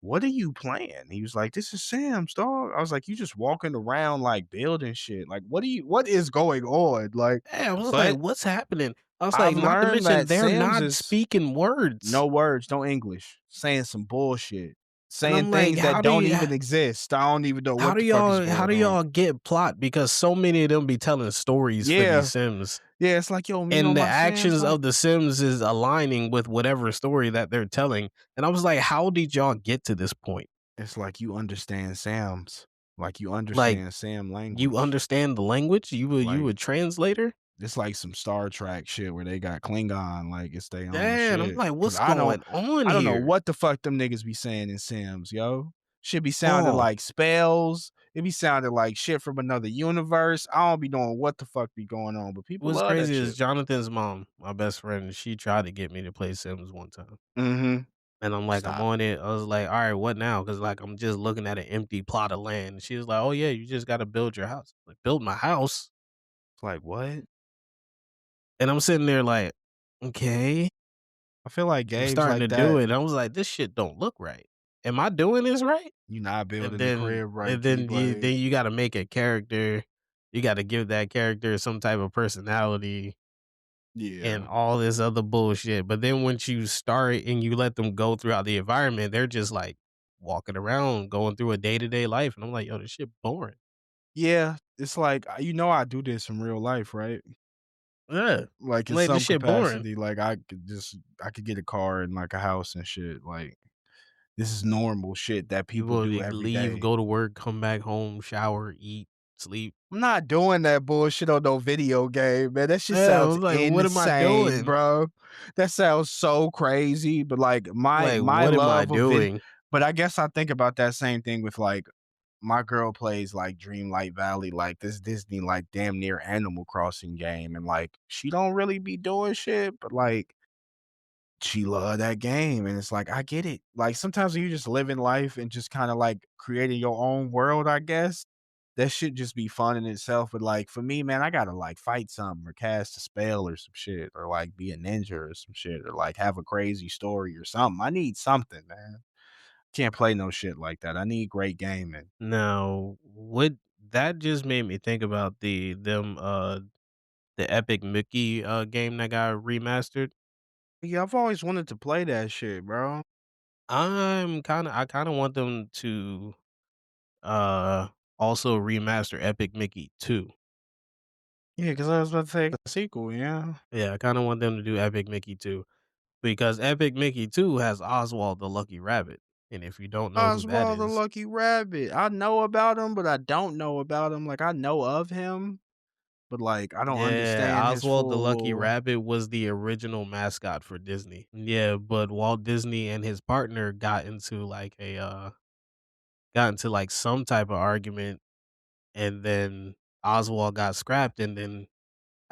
Speaker 2: what are you playing? He was like, this is Sims, dog. I was like, you just walking around like building shit. Like, what is going on? Like,
Speaker 1: Yeah, I was like,
Speaker 2: but
Speaker 1: what's happening? I was like,
Speaker 2: I've
Speaker 1: not to
Speaker 2: learned
Speaker 1: mention
Speaker 2: that
Speaker 1: they're
Speaker 2: Sims
Speaker 1: not
Speaker 2: is
Speaker 1: speaking words.
Speaker 2: no words, no English, saying some bullshit,
Speaker 1: And
Speaker 2: saying
Speaker 1: I'm like,
Speaker 2: things that don't even exist. I don't even know what the fuck is
Speaker 1: how
Speaker 2: going
Speaker 1: do
Speaker 2: on.
Speaker 1: y'all get plot? Because so many of them be telling stories for these
Speaker 2: Yeah,
Speaker 1: Sims.
Speaker 2: yeah, it's like, yo, you know
Speaker 1: And the
Speaker 2: my Sims
Speaker 1: actions
Speaker 2: like
Speaker 1: of the Sims is aligning with whatever story that they're telling. And I was like, how did y'all get to this point?
Speaker 2: it's like you understand Sam's, like you
Speaker 1: Like,
Speaker 2: understand Sam
Speaker 1: you
Speaker 2: language.
Speaker 1: understand the language? You
Speaker 2: Like
Speaker 1: a translator?
Speaker 2: it's like some Star Trek shit where they got Klingon, like it's their own
Speaker 1: Damn, I'm
Speaker 2: shit.
Speaker 1: like,
Speaker 2: Cause
Speaker 1: what's going on
Speaker 2: I don't know
Speaker 1: here?
Speaker 2: what the fuck them niggas be saying in Sims, yo. Should be sounding
Speaker 1: Oh,
Speaker 2: like spells. It be sounding like shit from another universe. I don't be knowing what the fuck be going on, but people
Speaker 1: what's
Speaker 2: love that
Speaker 1: crazy is
Speaker 2: shit.
Speaker 1: Jonathan's mom, my best friend, she tried to get me to play Sims one time.
Speaker 2: Mhm.
Speaker 1: And I'm like, I'm
Speaker 2: Stop.
Speaker 1: on it. I was like, all right, what now? Because like I'm just looking at an empty plot of land. She was like, oh yeah, you just got to build your house. Like, build my house.
Speaker 2: It's like, what?
Speaker 1: And I'm sitting there like, okay,
Speaker 2: I feel like
Speaker 1: I'm
Speaker 2: games
Speaker 1: starting
Speaker 2: like
Speaker 1: to do
Speaker 2: that,
Speaker 1: it. And I was like, this shit don't look right. Am I doing this right?
Speaker 2: you not building the crib right,
Speaker 1: Then
Speaker 2: Keyblade.
Speaker 1: you got to make a character. You got to give that character some type of personality and
Speaker 2: Yeah.
Speaker 1: all this other bullshit. But then once you start and you let them go throughout the environment, they're just like walking around, going through a day to day life. And I'm like, yo, this shit boring.
Speaker 2: Yeah, it's like, you know I do this in real life, right?
Speaker 1: Yeah.
Speaker 2: Like,
Speaker 1: I'm
Speaker 2: in
Speaker 1: like, this
Speaker 2: some
Speaker 1: shit boring.
Speaker 2: capacity, like, I could get a car and, like, a house and shit, like, this is normal shit that
Speaker 1: You
Speaker 2: people
Speaker 1: will
Speaker 2: do every
Speaker 1: leave,
Speaker 2: day.
Speaker 1: go to work, come back home, shower, eat, sleep.
Speaker 2: I'm not doing that bullshit on no video game, man, that shit
Speaker 1: Yeah, I
Speaker 2: sounds
Speaker 1: was like, what am I
Speaker 2: insane,
Speaker 1: doing?
Speaker 2: bro. That sounds so crazy, but, like,
Speaker 1: Like,
Speaker 2: my
Speaker 1: what am I
Speaker 2: love of vid
Speaker 1: doing?
Speaker 2: but I guess I think about that same thing with, like, my girl plays, like, Dreamlight Valley, like, this Disney, like, damn near Animal Crossing game, and, like, she don't really be doing shit, but, like, she love that game, and it's like, I get it. Like, sometimes when you just living life and just kinda, like, creating your own world, I guess, that should just be fun in itself, but, like, for me, man, I gotta, like, fight something or cast a spell or some shit or, like, be a ninja or some shit or, like, have a crazy story or something. I need something, man. Can't play no shit like that. I need great gaming.
Speaker 1: Now, what that just made me think about the Epic Mickey game that got remastered.
Speaker 2: Yeah, I've always wanted to play that shit, bro.
Speaker 1: I kind of want them to uh also remaster Epic Mickey 2.
Speaker 2: Yeah, because I was about to say a sequel, yeah.
Speaker 1: Yeah, I kind of want them to do Epic Mickey 2 because Epic Mickey 2 has Oswald the Lucky Rabbit. And if you don't know who that
Speaker 2: Oswald the
Speaker 1: is,
Speaker 2: Lucky Rabbit. I know about him, but I don't know about him. Like, I know of him, but, like, I don't
Speaker 1: yeah,
Speaker 2: understand his
Speaker 1: Oswald the Lucky
Speaker 2: full.
Speaker 1: Rabbit was the original mascot for Disney. Yeah, but Walt Disney and his partner got into like some type of argument, and then Oswald got scrapped, and then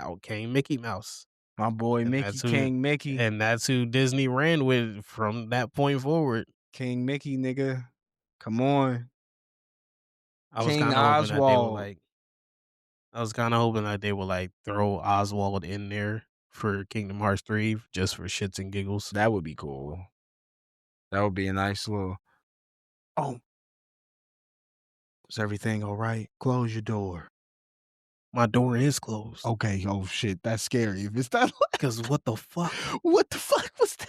Speaker 1: out came Mickey Mouse.
Speaker 2: My boy
Speaker 1: And
Speaker 2: Mickey,
Speaker 1: that's who
Speaker 2: King Mickey.
Speaker 1: and that's who Disney ran with from that point forward.
Speaker 2: King Mickey, nigga. Come on.
Speaker 1: I was
Speaker 2: King
Speaker 1: kinda hoping that they would
Speaker 2: Oswald.
Speaker 1: like I was kinda hoping that they would, like, throw Oswald in there for Kingdom Hearts 3 just for shits and giggles.
Speaker 2: That would be cool. That would be a nice little. Oh, is everything all right? Close your door.
Speaker 1: My door is closed.
Speaker 2: Okay. Oh shit, that's scary. If it's that,
Speaker 1: 'Cause what the fuck?
Speaker 2: what the fuck was that?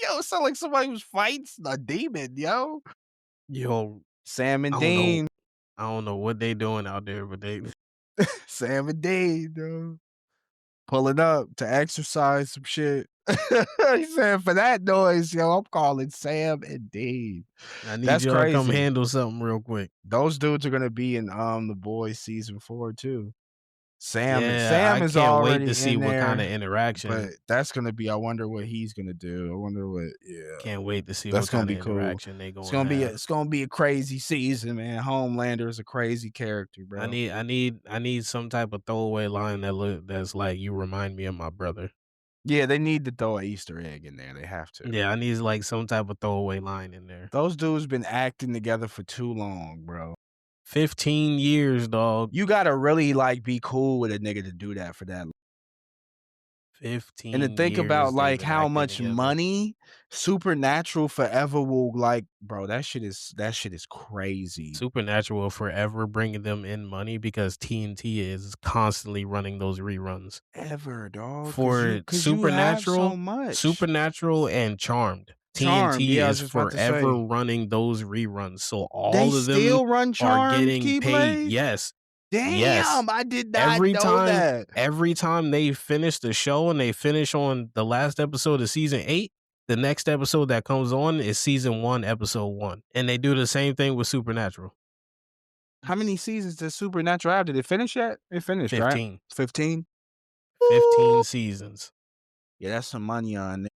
Speaker 2: Yo, it sound like somebody was fighting a demon, yo.
Speaker 1: Yo,
Speaker 2: Sam
Speaker 1: I
Speaker 2: and
Speaker 1: don't know
Speaker 2: Dean.
Speaker 1: I don't know what they doing out there, but they
Speaker 2: Sam and Dean, yo. Pulling up to exercise some shit. He said, "For that noise, yo, I'm calling Sam and Dean."
Speaker 1: I need
Speaker 2: That's
Speaker 1: y'all to come
Speaker 2: crazy.
Speaker 1: handle something real quick.
Speaker 2: Those dudes are gonna be in, The Boys season 4 too.
Speaker 1: Yeah,
Speaker 2: Sam
Speaker 1: I
Speaker 2: is
Speaker 1: can't wait to
Speaker 2: already
Speaker 1: see
Speaker 2: in
Speaker 1: what kinda
Speaker 2: there, but
Speaker 1: interaction
Speaker 2: that's gonna be. I wonder what he's gonna do. I wonder what. Yeah,
Speaker 1: can't wait to see
Speaker 2: that's
Speaker 1: what
Speaker 2: gonna
Speaker 1: kinda
Speaker 2: be cool.
Speaker 1: interaction they
Speaker 2: It's
Speaker 1: gonna
Speaker 2: gonna be a
Speaker 1: have.
Speaker 2: it's gonna be a crazy season, man. Homelander is a crazy character,
Speaker 1: I
Speaker 2: bro.
Speaker 1: need I need I need some type of throwaway line that's like, "You remind me of my brother."
Speaker 2: Yeah, they need to throw an Easter egg in there. They have to.
Speaker 1: Yeah, I need, like, some type of throwaway line in there.
Speaker 2: Those dudes been acting together for too long, bro.
Speaker 1: 15 years, dog.
Speaker 2: You gotta really like be cool with a nigga to do that for that. And to
Speaker 1: 15
Speaker 2: think about
Speaker 1: years they've
Speaker 2: like
Speaker 1: been
Speaker 2: how
Speaker 1: acting
Speaker 2: much
Speaker 1: together.
Speaker 2: money Supernatural forever will like, bro. That shit is crazy.
Speaker 1: Supernatural will forever bringing them in money because TNT is constantly running those reruns.
Speaker 2: Ever, dog. Cause you
Speaker 1: For
Speaker 2: cause you have so much.
Speaker 1: Supernatural and Charmed,
Speaker 2: Charmed.
Speaker 1: TNT
Speaker 2: Yeah, I was
Speaker 1: is
Speaker 2: just about to
Speaker 1: forever
Speaker 2: say.
Speaker 1: running those reruns, so
Speaker 2: They
Speaker 1: all of them
Speaker 2: still run
Speaker 1: are
Speaker 2: Charmed,
Speaker 1: getting paid.
Speaker 2: Keyblade?
Speaker 1: Yes, yes.
Speaker 2: Damn, I did not
Speaker 1: Every
Speaker 2: know
Speaker 1: time
Speaker 2: that.
Speaker 1: every time they finish the show and they finish on the last episode of season 8, the next episode that comes on is season 1, episode 1, and they do the same thing with Supernatural.
Speaker 2: How many seasons does Supernatural have? Did it finish yet? It finished, right?
Speaker 1: 15.
Speaker 2: 15?
Speaker 1: 15 seasons.
Speaker 2: Yeah, that's some money on it.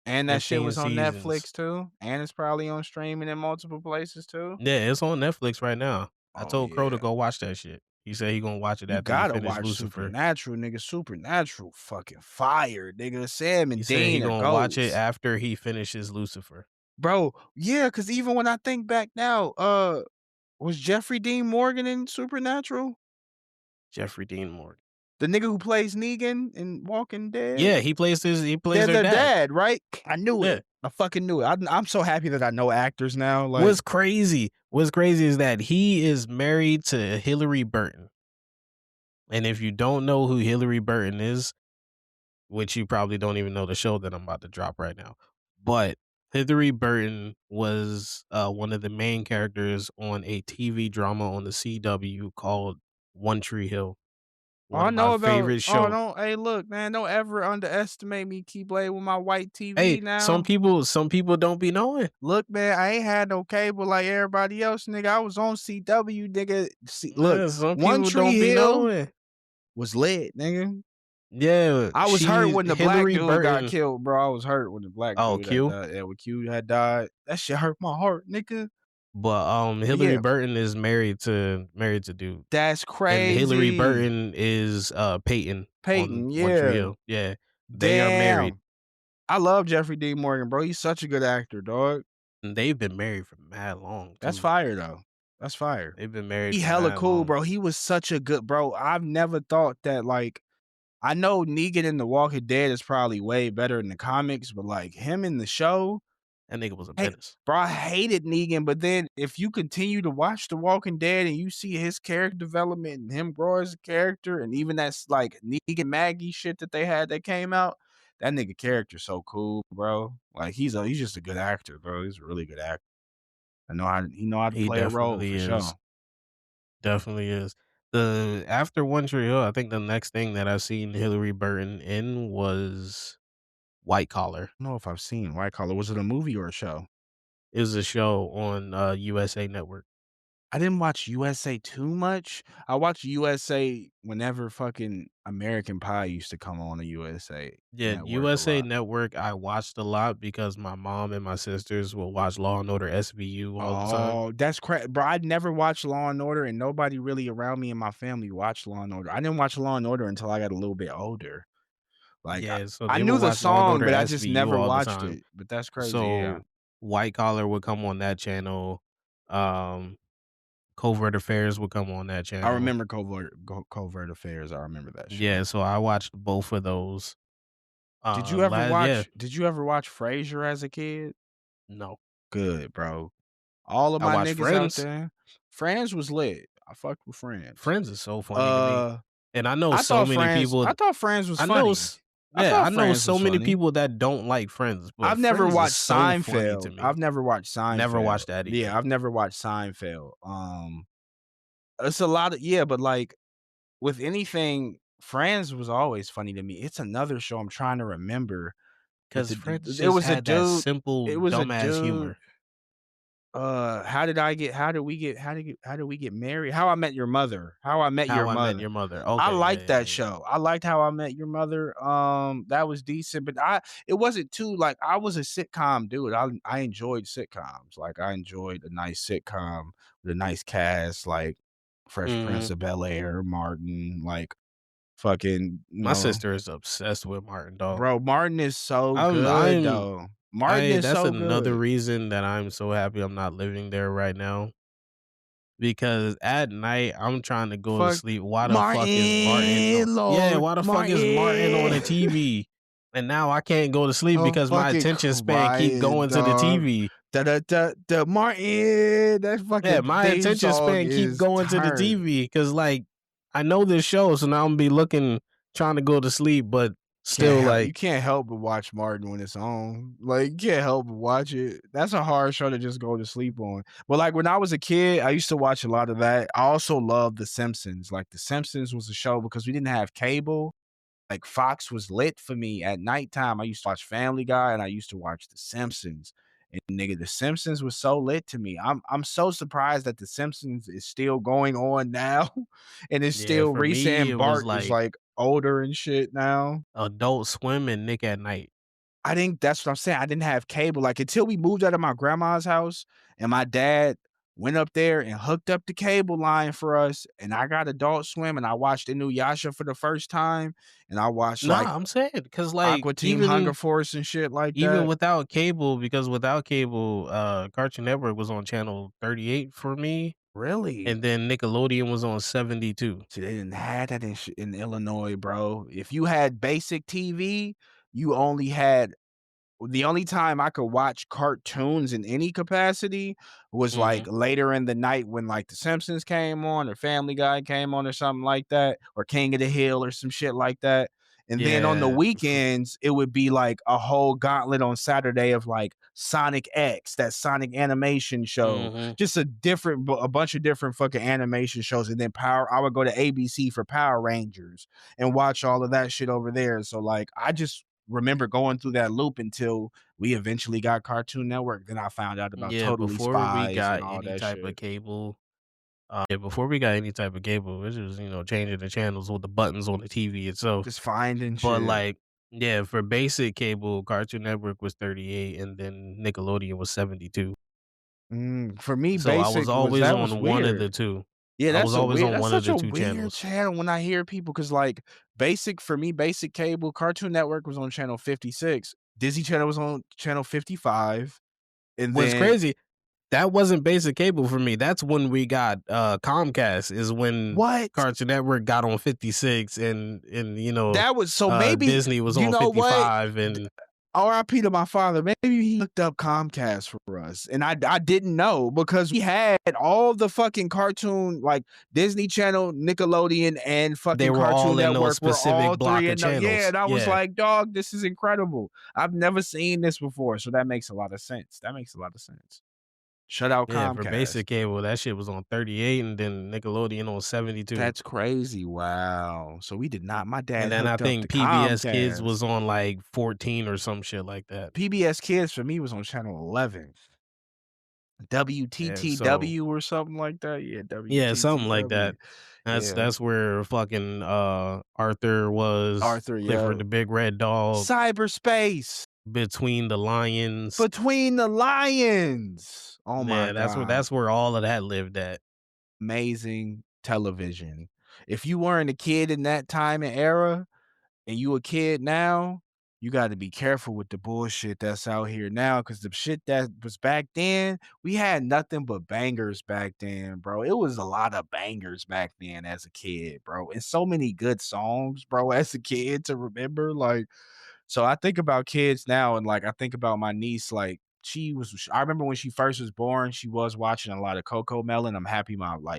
Speaker 2: And that shit
Speaker 1: 15
Speaker 2: was on
Speaker 1: seasons.
Speaker 2: Netflix too, and it's probably on streaming in multiple places too.
Speaker 1: Yeah, it's on Netflix right now. I
Speaker 2: Oh,
Speaker 1: told Crow to
Speaker 2: yeah.
Speaker 1: go watch that shit. He said he gonna watch it
Speaker 2: You
Speaker 1: after he
Speaker 2: gotta
Speaker 1: finished
Speaker 2: watch
Speaker 1: Lucifer.
Speaker 2: Supernatural, nigga. Supernatural fucking fire, nigga. Sam
Speaker 1: He
Speaker 2: and
Speaker 1: said he
Speaker 2: Dean are
Speaker 1: gonna watch it
Speaker 2: goats.
Speaker 1: after he finishes Lucifer.
Speaker 2: Bro, yeah, cause even when I think back now, was Jeffrey Dean Morgan in Supernatural?
Speaker 1: Jeffrey Dean Morgan.
Speaker 2: The nigga who plays Negan in Walking Dead?
Speaker 1: Yeah, he plays
Speaker 2: They're
Speaker 1: their
Speaker 2: their
Speaker 1: dad.
Speaker 2: dad, right? I knew
Speaker 1: Yeah.
Speaker 2: it. I fucking knew it. I'm so happy that I know actors now, like.
Speaker 1: What's crazy is that he is married to Hillary Burton. And if you don't know who Hillary Burton is, which you probably don't even know the show that I'm about to drop right now, but Hillary Burton was one of the main characters on a TV drama on the CW called One Tree Hill.
Speaker 2: Oh,
Speaker 1: One
Speaker 2: I
Speaker 1: of my
Speaker 2: know about.
Speaker 1: favorite
Speaker 2: Oh,
Speaker 1: shows.
Speaker 2: don't. Hey, look, man. Don't ever underestimate me, Keyblade, with my white
Speaker 1: Hey,
Speaker 2: TV.
Speaker 1: some
Speaker 2: Now,
Speaker 1: people don't be knowing.
Speaker 2: look, man. I ain't had no cable like everybody else, nigga. I was on CW, nigga. See, look,
Speaker 1: Yeah, some
Speaker 2: One
Speaker 1: people
Speaker 2: Tree
Speaker 1: don't be
Speaker 2: Hill
Speaker 1: knowing.
Speaker 2: was lit, nigga.
Speaker 1: Yeah,
Speaker 2: I was hurt
Speaker 1: she's
Speaker 2: when the black
Speaker 1: Hillary
Speaker 2: dude got
Speaker 1: Burton.
Speaker 2: killed, bro. I was hurt when the black
Speaker 1: Oh,
Speaker 2: dude had
Speaker 1: Q.
Speaker 2: died. Yeah, when Q had died. That shit hurt my heart, nigga.
Speaker 1: But
Speaker 2: But
Speaker 1: Hillary
Speaker 2: yeah,
Speaker 1: Burton is married to dude.
Speaker 2: that's
Speaker 1: And Hillary
Speaker 2: crazy.
Speaker 1: Burton is Peyton on
Speaker 2: Peyton,
Speaker 1: One Tree
Speaker 2: yeah.
Speaker 1: Hill. Yeah. They are married.
Speaker 2: Damn. I love Jeffrey Dean Morgan, bro. He's such a good actor, dog.
Speaker 1: And they've been married for mad long
Speaker 2: That's
Speaker 1: too.
Speaker 2: fire though. That's fire.
Speaker 1: They've been married
Speaker 2: He
Speaker 1: for
Speaker 2: hella
Speaker 1: mad
Speaker 2: cool,
Speaker 1: long.
Speaker 2: bro. He was such a good bro. I've never thought that like I know Negan in The Walking Dead is probably way better in the comics, but like him in the show,
Speaker 1: That nigga was a
Speaker 2: Hey,
Speaker 1: menace.
Speaker 2: bro, I hated Negan, but then if you continue to watch The Walking Dead and you see his character development and him grow as a character, and even that's like Negan Maggie shit that they had that came out, that nigga character so cool, bro. Like he's just a good actor, bro. He's a really good actor. He know how to
Speaker 1: He
Speaker 2: play a role
Speaker 1: definitely
Speaker 2: for
Speaker 1: is.
Speaker 2: sure.
Speaker 1: Definitely is. The after One Tree Hill, I think the next thing that I seen Hillary Burton in was White Collar.
Speaker 2: I don't know if I've seen White Collar. Was it a movie or a show?
Speaker 1: It was a show on USA Network.
Speaker 2: I didn't watch USA too much. I watched USA whenever fucking American Pie used to come on the USA
Speaker 1: Yeah,
Speaker 2: Network a
Speaker 1: USA
Speaker 2: lot.
Speaker 1: Network I watched a lot because my mom and my sisters will watch Law and Order SVU all the time.
Speaker 2: Oh, that's bro, I never watched Law& and Order, and nobody really around me and my family watched Law& and Order. I didn't watch Law& and Order until I got a little bit older. Like,
Speaker 1: Yeah, so
Speaker 2: I
Speaker 1: they
Speaker 2: knew
Speaker 1: will
Speaker 2: the
Speaker 1: watch Law and
Speaker 2: song,
Speaker 1: Order
Speaker 2: but I just
Speaker 1: SVU
Speaker 2: never
Speaker 1: all the
Speaker 2: watched
Speaker 1: time.
Speaker 2: it, but that's crazy, yeah.
Speaker 1: So White Collar would come on that channel. Um, Covert Affairs would come on that
Speaker 2: I
Speaker 1: channel.
Speaker 2: remember Covert Affairs, I remember that show.
Speaker 1: Yeah, so I watched both of those. Yeah,
Speaker 2: Did you ever watch Frasier as a kid?
Speaker 1: no.
Speaker 2: Good, bro. All of
Speaker 1: I
Speaker 2: my
Speaker 1: watched
Speaker 2: niggas out
Speaker 1: Friends.
Speaker 2: there. Friends was lit. I fucked with Friends.
Speaker 1: Friends is so funny to me.
Speaker 2: Uh,
Speaker 1: And I know so many
Speaker 2: I
Speaker 1: people
Speaker 2: thought Friends was
Speaker 1: I know
Speaker 2: funny.
Speaker 1: s
Speaker 2: I
Speaker 1: yeah,
Speaker 2: thought
Speaker 1: I know
Speaker 2: Friends
Speaker 1: so
Speaker 2: was
Speaker 1: many
Speaker 2: funny.
Speaker 1: people that don't like Friends, but
Speaker 2: I've never
Speaker 1: Friends is
Speaker 2: watched
Speaker 1: so funny to
Speaker 2: Seinfeld.
Speaker 1: me.
Speaker 2: I've never watched
Speaker 1: Never
Speaker 2: Seinfeld.
Speaker 1: watched that
Speaker 2: Yeah,
Speaker 1: either.
Speaker 2: I've never watched Seinfeld. It's a lot of yeah, but like with anything, Friends was always funny to me. It's another show I'm trying to remember with
Speaker 1: 'Cause Friends
Speaker 2: it
Speaker 1: just
Speaker 2: was a
Speaker 1: had that
Speaker 2: dude.
Speaker 1: simple,
Speaker 2: It was a
Speaker 1: dumbass
Speaker 2: dude.
Speaker 1: humor.
Speaker 2: How did we get married? How I Met Your Mother. How I Met
Speaker 1: How
Speaker 2: Your
Speaker 1: I Met
Speaker 2: Mother.
Speaker 1: Your Mother.
Speaker 2: I
Speaker 1: Okay, yeah,
Speaker 2: liked
Speaker 1: yeah,
Speaker 2: that
Speaker 1: yeah.
Speaker 2: show. I liked How I Met Your Mother. That was decent, but it wasn't too like I was a sitcom dude. I enjoyed sitcoms. Like I enjoyed a nice sitcom with a nice cast, like Fresh Prince
Speaker 1: Mhm.
Speaker 2: of Bel-Air, Martin, like fucking,
Speaker 1: My sister is obsessed with Martin, dog.
Speaker 2: bro, Martin is so
Speaker 1: I'm
Speaker 2: good
Speaker 1: I'm
Speaker 2: though. Martin
Speaker 1: I
Speaker 2: is
Speaker 1: That's
Speaker 2: so
Speaker 1: another
Speaker 2: good.
Speaker 1: reason that I'm so happy I'm not living there right now, because at night, I'm trying to go to
Speaker 2: Fuck
Speaker 1: sleep. Why the fuck is Martin
Speaker 2: Martin, Lord
Speaker 1: why the fuck is Martin on
Speaker 2: Martin.
Speaker 1: the TV? And now I can't go to sleep
Speaker 2: I'm
Speaker 1: because my
Speaker 2: fucking
Speaker 1: attention span keep
Speaker 2: crying,
Speaker 1: going to the
Speaker 2: dog.
Speaker 1: TV.
Speaker 2: Da da da da Martin. That
Speaker 1: Yeah,
Speaker 2: fucking
Speaker 1: my
Speaker 2: theme
Speaker 1: attention
Speaker 2: song
Speaker 1: span keep
Speaker 2: is
Speaker 1: going to the
Speaker 2: turned.
Speaker 1: TV because, like, I know this show, so now I'm be looking, trying to go to sleep, but still,
Speaker 2: You
Speaker 1: like,
Speaker 2: can't help but watch Martin when it's on. Like, you can't help but watch it. That's a hard show to just go to sleep on. But like when I was a kid, I used to watch a lot of that. I also loved The Simpsons. Like The Simpsons was a show because we didn't have cable. Like Fox was lit for me at nighttime. I used to watch Family Guy and I used to watch The Simpsons. And nigga, The Simpsons was so lit to me. I'm so surprised that The Simpsons is still going on now and it's
Speaker 1: yeah,
Speaker 2: still
Speaker 1: for
Speaker 2: recent
Speaker 1: me,
Speaker 2: and
Speaker 1: it was
Speaker 2: Bart is
Speaker 1: like
Speaker 2: like older and shit now.
Speaker 1: Adult Swim and Nick at Night.
Speaker 2: I think that's what I'm saying. I didn't have cable. Like until we moved out of my grandma's house and my dad went up there and hooked up the cable line for us, and I got Adult Swim and I watched Inuyasha for the first time, and I watched like
Speaker 1: Nah, I'm saying because, like,
Speaker 2: Aqua Team Hunger Force and shit like
Speaker 1: even
Speaker 2: that.
Speaker 1: without cable, because without cable, Cartoon Network was on channel 38 for me,
Speaker 2: Really?
Speaker 1: and then Nickelodeon was on 72.
Speaker 2: See, they didn't have that in Illinois, bro. If you had basic TV, you only had the only time I could watch cartoons in any capacity was,
Speaker 1: Mhm.
Speaker 2: like, later in the night when, like, The Simpsons came on or Family Guy came on or something like that, or King of the Hill or some shit like that, and then on the
Speaker 1: Yeah.
Speaker 2: weekends, it would be, like, a whole gauntlet on Saturday of, like, Sonic X, that Sonic animation show,
Speaker 1: Mhm.
Speaker 2: just a bunch of different fucking animation shows, and then I would go to ABC for Power Rangers and watch all of that shit over there, so, like, I just remember going through that loop until we eventually got Cartoon Network. Then I found out about
Speaker 1: Yeah,
Speaker 2: Totally Spies and all that shit.
Speaker 1: before we got any type of cable, it was, changing the channels with the buttons on the TV itself.
Speaker 2: Just finding
Speaker 1: But,
Speaker 2: shit.
Speaker 1: like, yeah, for basic cable, Cartoon Network was 38 and then Nickelodeon was 72.
Speaker 2: For me,
Speaker 1: So I was
Speaker 2: basic was
Speaker 1: always
Speaker 2: that was
Speaker 1: on one of the
Speaker 2: weird.
Speaker 1: 2.
Speaker 2: Yeah,
Speaker 1: I was always on
Speaker 2: that's
Speaker 1: one of
Speaker 2: such
Speaker 1: the
Speaker 2: a
Speaker 1: 2
Speaker 2: weird
Speaker 1: channels.
Speaker 2: channel when I hear people because like basic for me, basic cable, Cartoon Network was on channel 56, Disney Channel was on channel 55, and
Speaker 1: What's
Speaker 2: then
Speaker 1: crazy, that wasn't basic cable for me. That's when we got, Comcast is when
Speaker 2: what?
Speaker 1: Cartoon Network got on 56 and
Speaker 2: That was so maybe
Speaker 1: Disney was
Speaker 2: you
Speaker 1: on
Speaker 2: know what?
Speaker 1: 55 and
Speaker 2: RIP to my father. Maybe he looked up Comcast for us, and I didn't know because we had all the fucking cartoon like Disney Channel, Nickelodeon, and
Speaker 1: They
Speaker 2: fucking
Speaker 1: were
Speaker 2: Cartoon
Speaker 1: all in those
Speaker 2: Network were
Speaker 1: specific
Speaker 2: all
Speaker 1: block
Speaker 2: three
Speaker 1: of
Speaker 2: in the yeah,
Speaker 1: channels.
Speaker 2: and I was
Speaker 1: Yeah.
Speaker 2: like, "Dog, this is incredible. I've never seen this before." So that makes a lot of sense. That makes a lot of sense. Shut out
Speaker 1: Yeah, for
Speaker 2: Comcast.
Speaker 1: basic cable, that shit was on 38 and then Nickelodeon on 72.
Speaker 2: That's crazy. Wow. So we did not my
Speaker 1: And
Speaker 2: dad
Speaker 1: then I
Speaker 2: hooked up to
Speaker 1: think PBS Kids
Speaker 2: Comcast.
Speaker 1: was on like 14 or some shit like that.
Speaker 2: PBS Kids for me was on channel 11.
Speaker 1: And so
Speaker 2: WTTW or something like that? Yeah,
Speaker 1: yeah, something like that.
Speaker 2: WTTW.
Speaker 1: That's
Speaker 2: Yeah.
Speaker 1: that's where fucking Arthur was,
Speaker 2: Arthur,
Speaker 1: Clifford
Speaker 2: yeah.
Speaker 1: the Big Red Dog,
Speaker 2: Cyberspace,
Speaker 1: Between the Lions.
Speaker 2: Between the Lions. Oh my
Speaker 1: Yeah,
Speaker 2: god.
Speaker 1: that's where all of that lived at.
Speaker 2: Amazing television. If you weren't a kid in that time and era, and you a kid now, you gotta be careful with the bullshit that's out here now, because the shit that was back then, we had nothing but bangers back then, bro. It was a lot of bangers back then as a kid, bro, and so many good songs, bro, as a kid to remember, like so I think about kids now and, like, I think about my niece, like, I remember when she first was born, she was watching a lot of Coco Melon. I'm happy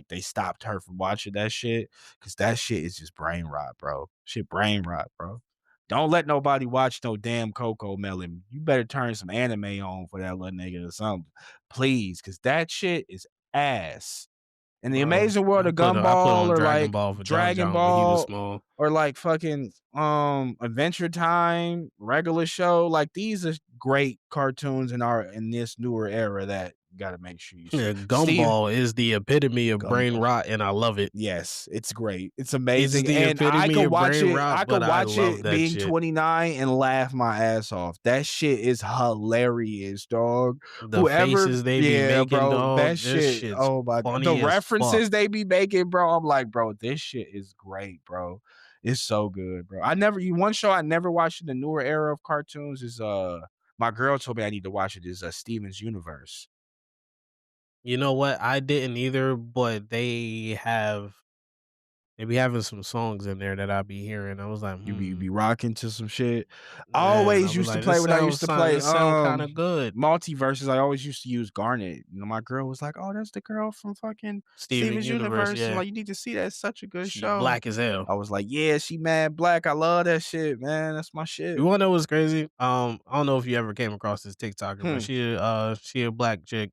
Speaker 2: they stopped her from watching that shit because that shit is just brain rot, bro. Shit brain rot, bro. Don't let nobody watch no damn Coco Melon. You better turn some anime on for that little nigga or something, please, because that shit is ass. In the
Speaker 1: Bro,
Speaker 2: Amazing World of
Speaker 1: I put
Speaker 2: Gumball
Speaker 1: on
Speaker 2: or,
Speaker 1: Dragon
Speaker 2: like,
Speaker 1: Ball for John
Speaker 2: Dragon
Speaker 1: John when he was
Speaker 2: Ball
Speaker 1: small.
Speaker 2: or, like, fucking, Adventure Time, regular show, like, these are great cartoons in this newer era that you gotta make sure you see.
Speaker 1: Yeah,
Speaker 2: Steve
Speaker 1: Gumball is the epitome of brain
Speaker 2: Gumball.
Speaker 1: rot, and I love it.
Speaker 2: Yes, it's great. It's
Speaker 1: It's
Speaker 2: amazing,
Speaker 1: the
Speaker 2: and
Speaker 1: epitome of brain
Speaker 2: I
Speaker 1: rot,
Speaker 2: could
Speaker 1: but I
Speaker 2: watch
Speaker 1: love
Speaker 2: it
Speaker 1: that
Speaker 2: being
Speaker 1: shit.
Speaker 2: 29 and laugh my ass off. That shit is hilarious, dog.
Speaker 1: The
Speaker 2: Whoever
Speaker 1: faces they be
Speaker 2: yeah,
Speaker 1: making,
Speaker 2: bro, that
Speaker 1: dog, this
Speaker 2: shit
Speaker 1: shit's
Speaker 2: oh my god. The
Speaker 1: funny as fuck.
Speaker 2: references they be making, bro, I'm like, "Bro, this shit is great, bro." It's so good, bro. One show I never watched in the newer era of cartoons is, my girl told me I need to watch it, is, Steven's Universe.
Speaker 1: You know what? I didn't either, but they be having some songs in there that I be hearing. I was like,
Speaker 2: You be rocking to some shit. I
Speaker 1: and I
Speaker 2: always
Speaker 1: was
Speaker 2: used to
Speaker 1: like,
Speaker 2: play when I used to play,
Speaker 1: this sound kind of good.
Speaker 2: Multiverses, I always used to use Garnet. You know, my girl was like, "Oh, that's the girl from fucking
Speaker 1: Steven
Speaker 2: Steven's
Speaker 1: Universe,
Speaker 2: Universe." She's
Speaker 1: yeah,
Speaker 2: like, "You need to see that, it's such a good
Speaker 1: she
Speaker 2: show."
Speaker 1: black as hell.
Speaker 2: I was like, "Yeah, she mad black. I love that shit, man. That's my
Speaker 1: You
Speaker 2: shit."
Speaker 1: wanna know what's crazy? I don't know if you ever came across this TikToker, but
Speaker 2: Hmm.
Speaker 1: she a black chick,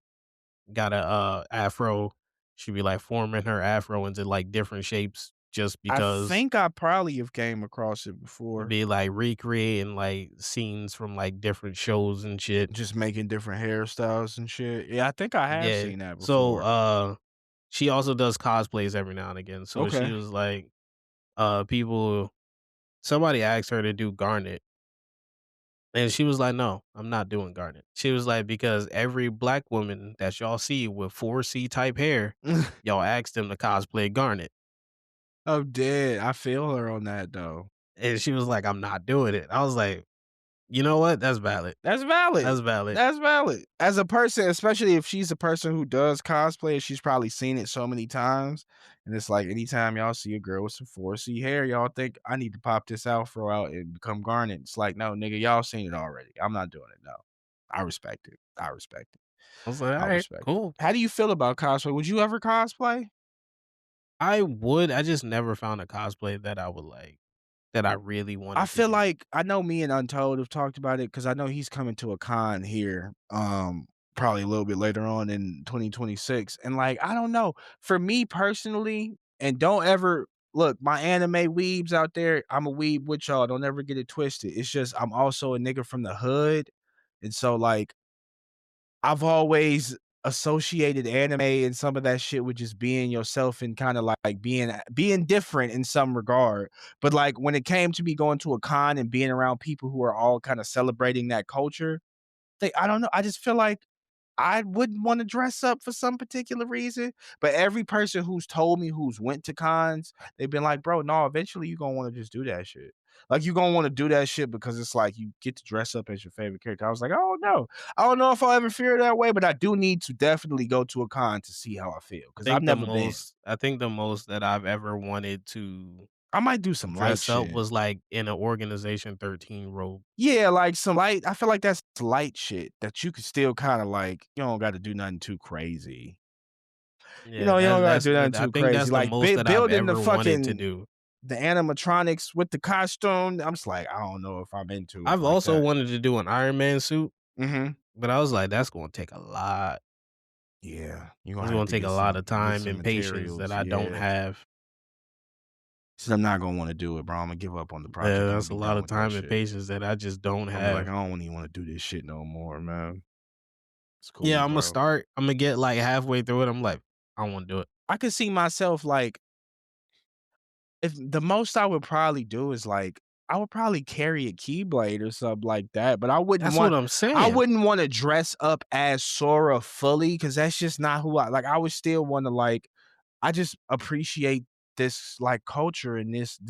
Speaker 1: got a afro. She be like forming her afro into like different shapes just
Speaker 2: I
Speaker 1: because
Speaker 2: think I probably have came across it before,
Speaker 1: be like recreating like scenes from like different shows and shit.
Speaker 2: just making different hairstyles and shit. Yeah, I think I have
Speaker 1: Yeah.
Speaker 2: seen that
Speaker 1: So
Speaker 2: before.
Speaker 1: she also does cosplays every now and again. So she
Speaker 2: Okay.
Speaker 1: was like, people somebody asked her to do Garnet. And she was like, "No, I'm not doing Garnet." She was like, "Because every black woman that y'all see with 4C type hair, y'all asked them to cosplay Garnet."
Speaker 2: I'm dead. I feel her on that, though.
Speaker 1: And she was like, "I'm not doing it." I was like, "You know what? That's valid.
Speaker 2: That's valid.
Speaker 1: That's valid."
Speaker 2: That's valid. As a person, especially if she's a person who does cosplay, she's probably seen it so many times. And it's like anytime y'all see a girl with some 4C hair, y'all think I need to pop this afro out and become Garnet. It's like, no, nigga, y'all seen it already. I'm not doing it. No. I respect it. I respect it.
Speaker 1: I was like,
Speaker 2: I
Speaker 1: "Alright,
Speaker 2: respect it.
Speaker 1: cool."
Speaker 2: How do you feel about cosplay? Would you ever cosplay?
Speaker 1: I would, I just never found a cosplay that I would like, that I really
Speaker 2: I
Speaker 1: wanted to
Speaker 2: feel
Speaker 1: do.
Speaker 2: like I know me and Untold have talked about it because I know he's coming to a con here, probably a little bit later on in 2026. And like, I don't know. For me personally, and don't ever look, my anime weebs out there, I'm a weeb with y'all. Don't ever get it twisted. It's just I'm also a nigga from the hood. And so like I've always associated anime and some of that shit with just being yourself and kinda like being different in some regard. But, like, when it came to me going to a con and being around people who are all kinda celebrating that culture, I don't know, I just feel like I wouldn't wanna dress up for some particular reason, but every person who's told me who's went to cons, they've been like, "Bro, no, eventually you gonna wanna just do that shit." Like, you gonna wanna do that shit because it's like you get to dress up as your favorite character. I was like, "Oh, no. I don't know if I'll ever feel that way, but I do need to definitely go to a con to see how I feel because 'cause I've never been."
Speaker 1: I think the most that I've ever wanted to
Speaker 2: I might do some light
Speaker 1: Dress Up
Speaker 2: shit.
Speaker 1: was, like, in a Organization 13 robe.
Speaker 2: Yeah, like some light I feel like that's light shit that you could still kinda like you don't gotta do nothing too crazy.
Speaker 1: Yeah,
Speaker 2: You don't gotta do nothing
Speaker 1: I
Speaker 2: too
Speaker 1: think
Speaker 2: crazy.
Speaker 1: that's the
Speaker 2: Like,
Speaker 1: most that I've
Speaker 2: building the
Speaker 1: ever wanted to
Speaker 2: fucking
Speaker 1: do.
Speaker 2: the animatronics with the costume, I'm just like, I don't know if I'm into it
Speaker 1: I've
Speaker 2: like
Speaker 1: also
Speaker 2: that.
Speaker 1: wanted to do an Iron Man suit,
Speaker 2: Mhm.
Speaker 1: but I was like, "That's gonna take a lot.
Speaker 2: Yeah, you gonna
Speaker 1: It's
Speaker 2: have
Speaker 1: gonna
Speaker 2: to
Speaker 1: take a lot of
Speaker 2: get
Speaker 1: time
Speaker 2: some
Speaker 1: and patience that
Speaker 2: materials,
Speaker 1: I don't
Speaker 2: yeah.
Speaker 1: have."
Speaker 2: Said I'm not gonna wanna do it, bro. Imma give up on the
Speaker 1: Yeah,
Speaker 2: project. Imma
Speaker 1: that's a
Speaker 2: be
Speaker 1: lot
Speaker 2: done
Speaker 1: of
Speaker 2: with that
Speaker 1: time and
Speaker 2: shit.
Speaker 1: patience that I just don't
Speaker 2: I'll be like,
Speaker 1: have.
Speaker 2: I don't even wanna do this shit no more, man. It's
Speaker 1: Yeah,
Speaker 2: cool,
Speaker 1: Imma
Speaker 2: bro.
Speaker 1: start, Imma get, like, halfway through it, I'm like, "I don't wanna do it."
Speaker 2: I could see myself like if the most I would probably do is like I would probably carry a keyblade or something like that, but
Speaker 1: That's what I'm
Speaker 2: I
Speaker 1: saying.
Speaker 2: wouldn't wanna dress up as Sora fully because that's just not who I like, I would still wanna, like I just appreciate this, like, culture and this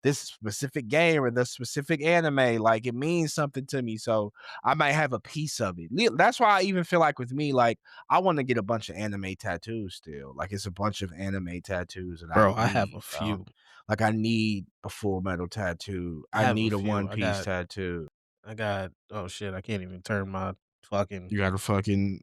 Speaker 2: specific game or this specific anime, like, it means something to me, so I might have a piece of it. That's why I even feel like with me, like, I wanna get a bunch of anime tattoos still, like, it's a bunch of anime tattoos that I
Speaker 1: Bro, I have
Speaker 2: need,
Speaker 1: a
Speaker 2: bro.
Speaker 1: few.
Speaker 2: Like, I need a Full Metal tattoo.
Speaker 1: I
Speaker 2: I
Speaker 1: have a
Speaker 2: need a
Speaker 1: few.
Speaker 2: One Piece tattoo.
Speaker 1: I got oh shit, I can't even turn my fucking
Speaker 2: You gotta fucking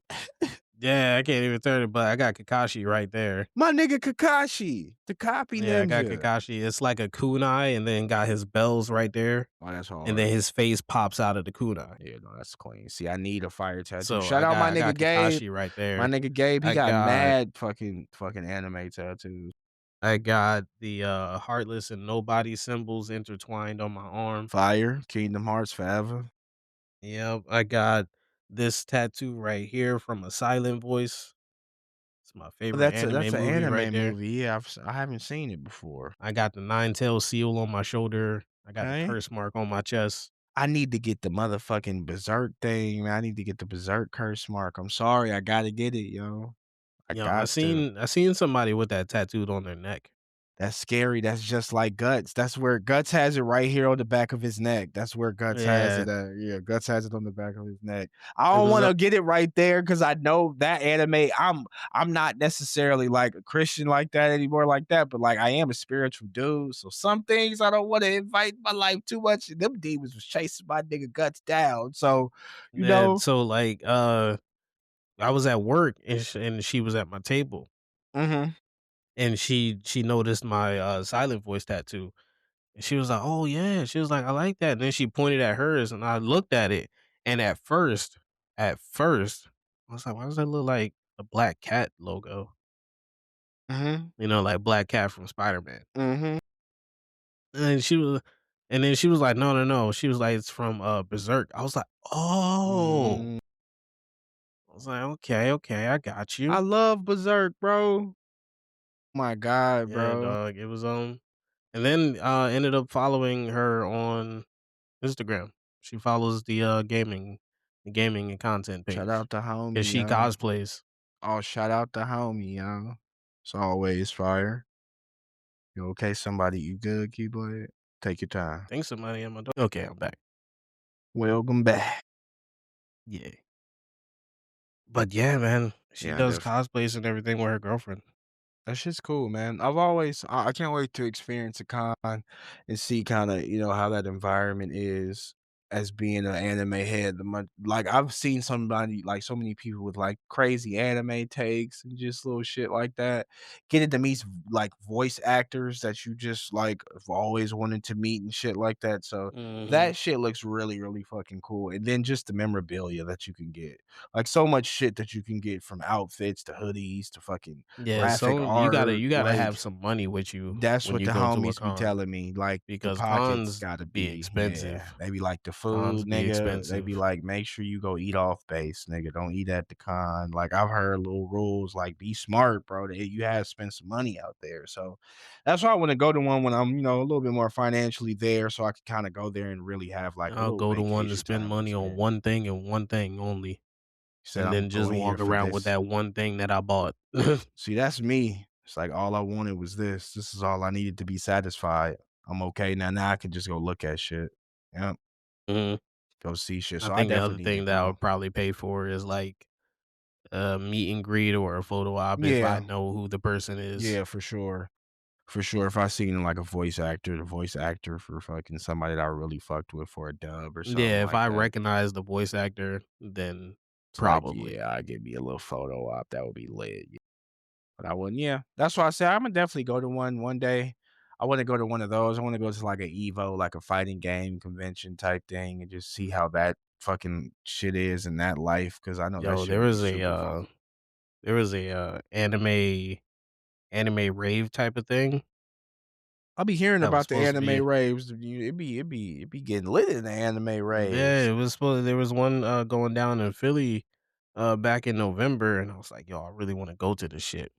Speaker 1: yeah, I can't even turn it, but I got Kakashi right there.
Speaker 2: my nigga Kakashi, the copy
Speaker 1: Yeah, I got
Speaker 2: ninja.
Speaker 1: Kakashi. It's like a kunai and then got his bells right there,
Speaker 2: Oh, that's
Speaker 1: and
Speaker 2: hard.
Speaker 1: then his face pops out of the kunai.
Speaker 2: Yeah, no, that's clean. See, I need a fire tattoo.
Speaker 1: So
Speaker 2: Shout out
Speaker 1: I got Kakashi right
Speaker 2: My
Speaker 1: there.
Speaker 2: nigga Gabe, he
Speaker 1: I
Speaker 2: got
Speaker 1: got
Speaker 2: mad fucking anime tattoos.
Speaker 1: I got the heartless and nobody symbols intertwined on my arm.
Speaker 2: Fire, Kingdom Hearts forever.
Speaker 1: Yep, I got this tattoo right here from A Silent Voice. It's my favorite
Speaker 2: That's
Speaker 1: anime
Speaker 2: an
Speaker 1: movie right
Speaker 2: anime
Speaker 1: there.
Speaker 2: movie. Yeah, I haven't seen it before.
Speaker 1: I got the nine-tailed seal on my shoulder. I got the
Speaker 2: Okay.
Speaker 1: curse mark on my chest.
Speaker 2: I need to get the motherfucking Berserk thing, man. I need to get the Berserk curse mark. I'm sorry, I gotta get it, yo. I
Speaker 1: You know,
Speaker 2: got to.
Speaker 1: I seen somebody with that tattooed on their neck.
Speaker 2: That's scary. That's just like Guts. That's where Guts has it right here on the back of his neck. That's where Guts has
Speaker 1: Yeah,
Speaker 2: it at. Yeah, Guts has it on the back of his neck. I
Speaker 1: it
Speaker 2: don't
Speaker 1: was
Speaker 2: want to get it right there because I know that anime. I'm not necessarily like a Christian like that anymore, like that. But like I am a spiritual dude. So some things I don't want to invite in my life too much. And them demons was chasing my nigga Guts down. So you
Speaker 1: yeah.
Speaker 2: know.
Speaker 1: So like, I was at work and she was at my table
Speaker 2: Hmm.
Speaker 1: and she noticed my silent voice tattoo and she was like, "Oh yeah," she was like, "I like that." And then she pointed at hers and I looked at it and at first, I was like, "Why does that look like a black cat logo?"
Speaker 2: Hmm.
Speaker 1: You know, like Black Cat from Spider Man.
Speaker 2: Hmm.
Speaker 1: And she was and then she was like, "No, no, no." She was like, "It's from, Berserk." I was like, "Oh."
Speaker 2: Mm.
Speaker 1: I was like, "Okay, okay, I got
Speaker 2: I
Speaker 1: you."
Speaker 2: love Berserk, bro. My God,
Speaker 1: Yeah,
Speaker 2: bro.
Speaker 1: dog, it was, and then, ended up following her on Instagram. She follows the gaming and content
Speaker 2: Shout
Speaker 1: page
Speaker 2: out to
Speaker 1: because
Speaker 2: homie,
Speaker 1: she
Speaker 2: yo.
Speaker 1: cosplays.
Speaker 2: Oh, shout out to homie, yo. It's always fire. You okay, somebody? You good, Keyblade? Take your time.
Speaker 1: Think somebody at my door. Okay, I'm back.
Speaker 2: Welcome back.
Speaker 1: Yeah. But yeah, man, she
Speaker 2: Yeah,
Speaker 1: does
Speaker 2: definitely.
Speaker 1: cosplays and everything with her girlfriend.
Speaker 2: That shit's cool, man. I can't wait to experience a con and see kinda, how that environment is as being an anime head. Like, I've seen somebody like, so many people with, like, crazy anime takes and just little shit like that. Getting to meet, like, voice actors that you just, like, have always wanted to meet and shit like that, so
Speaker 1: Mhm.
Speaker 2: that shit looks really, really fucking cool, and then just the memorabilia that you can get. Like, so much shit that you can get from outfits to hoodies to fucking
Speaker 1: Yeah,
Speaker 2: graphic
Speaker 1: so
Speaker 2: art,
Speaker 1: you gotta
Speaker 2: like,
Speaker 1: have some money with you
Speaker 2: that's
Speaker 1: when
Speaker 2: what
Speaker 1: you
Speaker 2: the
Speaker 1: go to a
Speaker 2: homies be
Speaker 1: con
Speaker 2: telling me, like, the
Speaker 1: because
Speaker 2: pockets
Speaker 1: cons
Speaker 2: gotta
Speaker 1: be
Speaker 2: be yeah,
Speaker 1: expensive.
Speaker 2: they be like, "The
Speaker 1: Cons
Speaker 2: food,
Speaker 1: be
Speaker 2: nigga," they be
Speaker 1: expensive.
Speaker 2: like, "Make sure you go eat off base, nigga, don't eat at the con." Like, I've heard little rules, like, "Be smart, bro, that you have to spend some money out there," so, that's why I wanna go to one when I'm, a little bit more financially there so I can kinda go there and really have, like, a
Speaker 1: I'll
Speaker 2: little
Speaker 1: go to one to
Speaker 2: vacation
Speaker 1: spend
Speaker 2: time
Speaker 1: money on
Speaker 2: experience.
Speaker 1: one thing and one thing only,
Speaker 2: He said,
Speaker 1: and
Speaker 2: "Imma
Speaker 1: then
Speaker 2: go
Speaker 1: just
Speaker 2: in here
Speaker 1: walk
Speaker 2: for
Speaker 1: around with
Speaker 2: this."
Speaker 1: that one thing that I bought.
Speaker 2: See, that's me. It's like all I wanted was this. This is all I needed to be satisfied. I'm okay now. Now I can just go look at shit. Yep.
Speaker 1: Mhm.
Speaker 2: Go see shit.
Speaker 1: I
Speaker 2: So I
Speaker 1: think the other
Speaker 2: definitely need to
Speaker 1: thing that I
Speaker 2: go.
Speaker 1: would probably pay for is, like, a meet and greet or a photo op if I
Speaker 2: Yeah.
Speaker 1: know who the person is.
Speaker 2: Yeah, for sure. For sure, if I seen like a voice actor, the voice actor for fucking somebody that I really fucked with for a dub or something
Speaker 1: Yeah, if
Speaker 2: like
Speaker 1: I
Speaker 2: that.
Speaker 1: recognize the voice actor, then
Speaker 2: It's like,
Speaker 1: probably.
Speaker 2: yeah, I give me a little photo op. That would be lit. Yeah. But I wouldn't. Yeah, that's why I said I'm gonna definitely go to one day. I want to go to one of those. I want to go to like a Evo, like a fighting game convention type thing, and just see how that fucking shit is in that life. Because I know that
Speaker 1: Yo,
Speaker 2: shit would be super fun.
Speaker 1: there was a anime rave type of thing
Speaker 2: I'll be hearing
Speaker 1: that was
Speaker 2: about the
Speaker 1: supposed to
Speaker 2: anime
Speaker 1: be.
Speaker 2: raves. It be getting lit in the anime
Speaker 1: Yeah,
Speaker 2: raves.
Speaker 1: it was supposed there was one going down in Philly back in November, and I was like, yo, I really want to go to this shit.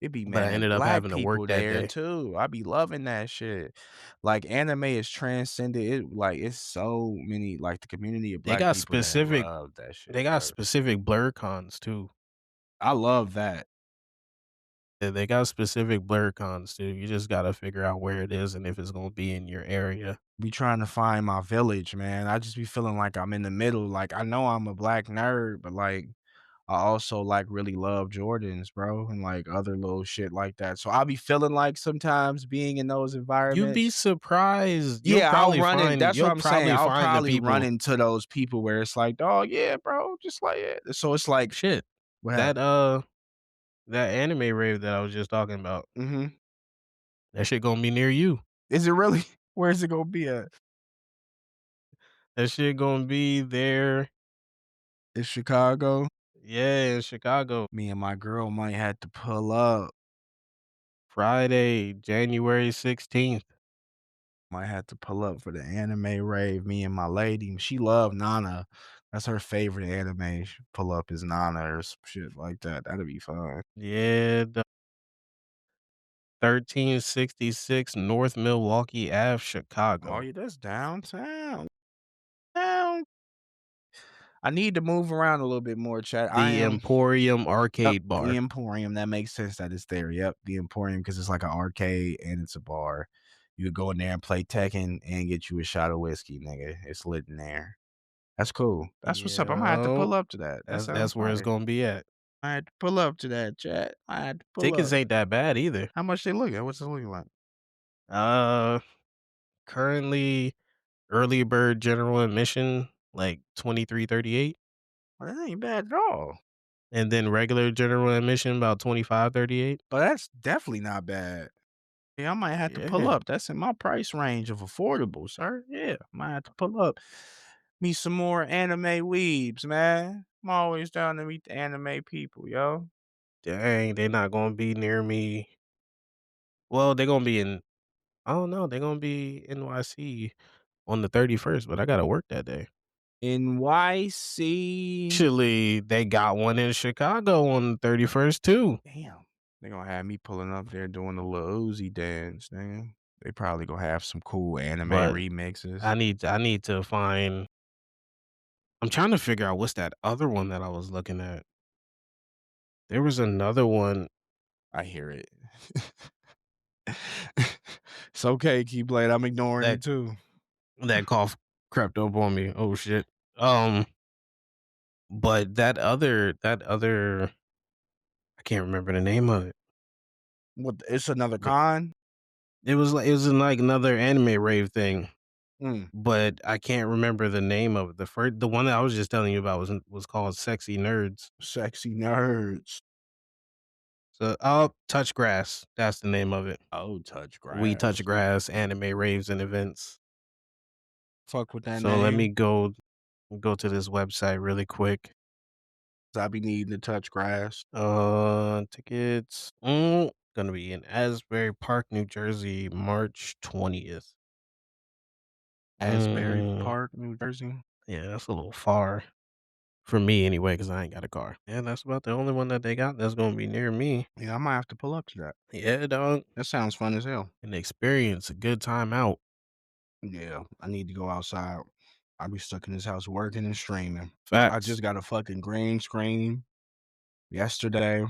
Speaker 2: It be
Speaker 1: But I
Speaker 2: mad
Speaker 1: ended up
Speaker 2: black
Speaker 1: having to work
Speaker 2: people
Speaker 1: that
Speaker 2: there
Speaker 1: day.
Speaker 2: too. I be loving that shit. Like anime is transcended. It like it's so many like the community of
Speaker 1: They
Speaker 2: black
Speaker 1: got
Speaker 2: people that
Speaker 1: specific
Speaker 2: love that shit,
Speaker 1: they got
Speaker 2: bro.
Speaker 1: specific blur cons too.
Speaker 2: I love that.
Speaker 1: Yeah, they got specific blur cons too. You just gotta figure out where it is and if it's gonna be in your area.
Speaker 2: Be trying to find my village, man. I just be feeling like I'm in the middle. Like I know I'm a black nerd, but like I also like really love Jordans, bro, and like other little shit like that. So I be feeling like sometimes being in those
Speaker 1: You'd be
Speaker 2: environments.
Speaker 1: surprised.
Speaker 2: Yeah, I'll run in. That's what
Speaker 1: You'll
Speaker 2: I'm saying.
Speaker 1: probably
Speaker 2: I'll
Speaker 1: find the
Speaker 2: probably run
Speaker 1: people.
Speaker 2: into those people where it's like, "Oh yeah, bro," just like it. So it's like,
Speaker 1: Shit.
Speaker 2: what
Speaker 1: That
Speaker 2: happened?
Speaker 1: that anime rave that I was just talking about,
Speaker 2: Mhm.
Speaker 1: that shit gonna be near you.
Speaker 2: Is it really? Where is it gonna be at?
Speaker 1: That shit gonna be there.
Speaker 2: In Chicago?
Speaker 1: Yeah, in Chicago.
Speaker 2: Me and my girl might have to pull up.
Speaker 1: Friday, January 16th.
Speaker 2: Might have to pull up for the anime rave. Me and my lady, she love Nana. That's her favorite anime. She pull up is Nana or some shit like that. That'd be fun.
Speaker 1: Yeah, the 1366 North Milwaukee Ave,
Speaker 2: Oh
Speaker 1: Chicago.
Speaker 2: yeah, that's downtown. Down. I need to move around a little bit more, chat. I
Speaker 1: The
Speaker 2: am.
Speaker 1: Emporium
Speaker 2: Yep,
Speaker 1: Arcade
Speaker 2: the
Speaker 1: Bar.
Speaker 2: Emporium, that makes sense that it's there. Yep, the Emporium because it's like an arcade and it's a bar. You could go in there and play Tekken and get you a shot of whiskey, nigga. It's lit in there. That's cool. That's what's up. I might have to
Speaker 1: Yeah,
Speaker 2: pull up to that. That sounds
Speaker 1: that's where it's
Speaker 2: fire.
Speaker 1: gonna be at.
Speaker 2: I had to pull up to that, chat. I had to pull
Speaker 1: Tickets
Speaker 2: up.
Speaker 1: ain't that bad either.
Speaker 2: How much they look at? What's it looking like?
Speaker 1: Uh, currently early bird general admission like 23.38,
Speaker 2: Well, that ain't bad at all.
Speaker 1: and then regular general admission about 25.38.
Speaker 2: But that's definitely not bad. Yeah, I might have to pull
Speaker 1: Yeah,
Speaker 2: up. That's in my price range of affordable, sir. Yeah, I might have to pull up. Meet some more anime weebs, man. I'm always down to meet the anime people, yo.
Speaker 1: dang, they not gonna be near me. Well, they're gonna be in. I don't know. They're gonna be NYC on the 31st, but I gotta work that day.
Speaker 2: NYC.
Speaker 1: Actually, they got one in Chicago on the 31st too.
Speaker 2: Damn. They gonna have me pulling up there doing the Lil Uzi dance, nigga. They probably gonna have some cool anime
Speaker 1: But
Speaker 2: remixes.
Speaker 1: I need to find. I'm trying to figure out what's that other one that I was looking at. There was another one
Speaker 2: I hear it. It's okay, Keyblade. I'm ignoring you
Speaker 1: that
Speaker 2: too.
Speaker 1: cough crept up on me. Oh shit. But that other I can't remember the name of it.
Speaker 2: What? It's another
Speaker 1: But
Speaker 2: con.
Speaker 1: it was in like another anime rave thing,
Speaker 2: Mm,
Speaker 1: but I can't remember the name of it. The one that I was just telling you about was called Sexy Nerds.
Speaker 2: sexy nerds.
Speaker 1: So oh, Touch Grass. That's the name of it.
Speaker 2: Oh, touch
Speaker 1: We Touch
Speaker 2: grass.
Speaker 1: Grass anime raves and events.
Speaker 2: Fuck with that
Speaker 1: So let
Speaker 2: name.
Speaker 1: me go to this website really quick.
Speaker 2: 'Cause I be needing to touch grass.
Speaker 1: Tickets. Gonna be in Asbury Park, New Jersey, March 20th.
Speaker 2: Asbury
Speaker 1: Mm,
Speaker 2: Park, New Jersey.
Speaker 1: yeah, that's a little far for me anyway, because I ain't got a car. And that's about the only one that they got that's gonna be near me.
Speaker 2: Yeah, I might have to pull up to that.
Speaker 1: Yeah, dog.
Speaker 2: That sounds fun as hell.
Speaker 1: An experience, a good time out.
Speaker 2: Yeah, I need to go outside. I be stuck in this house working and streaming. I
Speaker 1: Facts.
Speaker 2: just got a fucking green screen yesterday.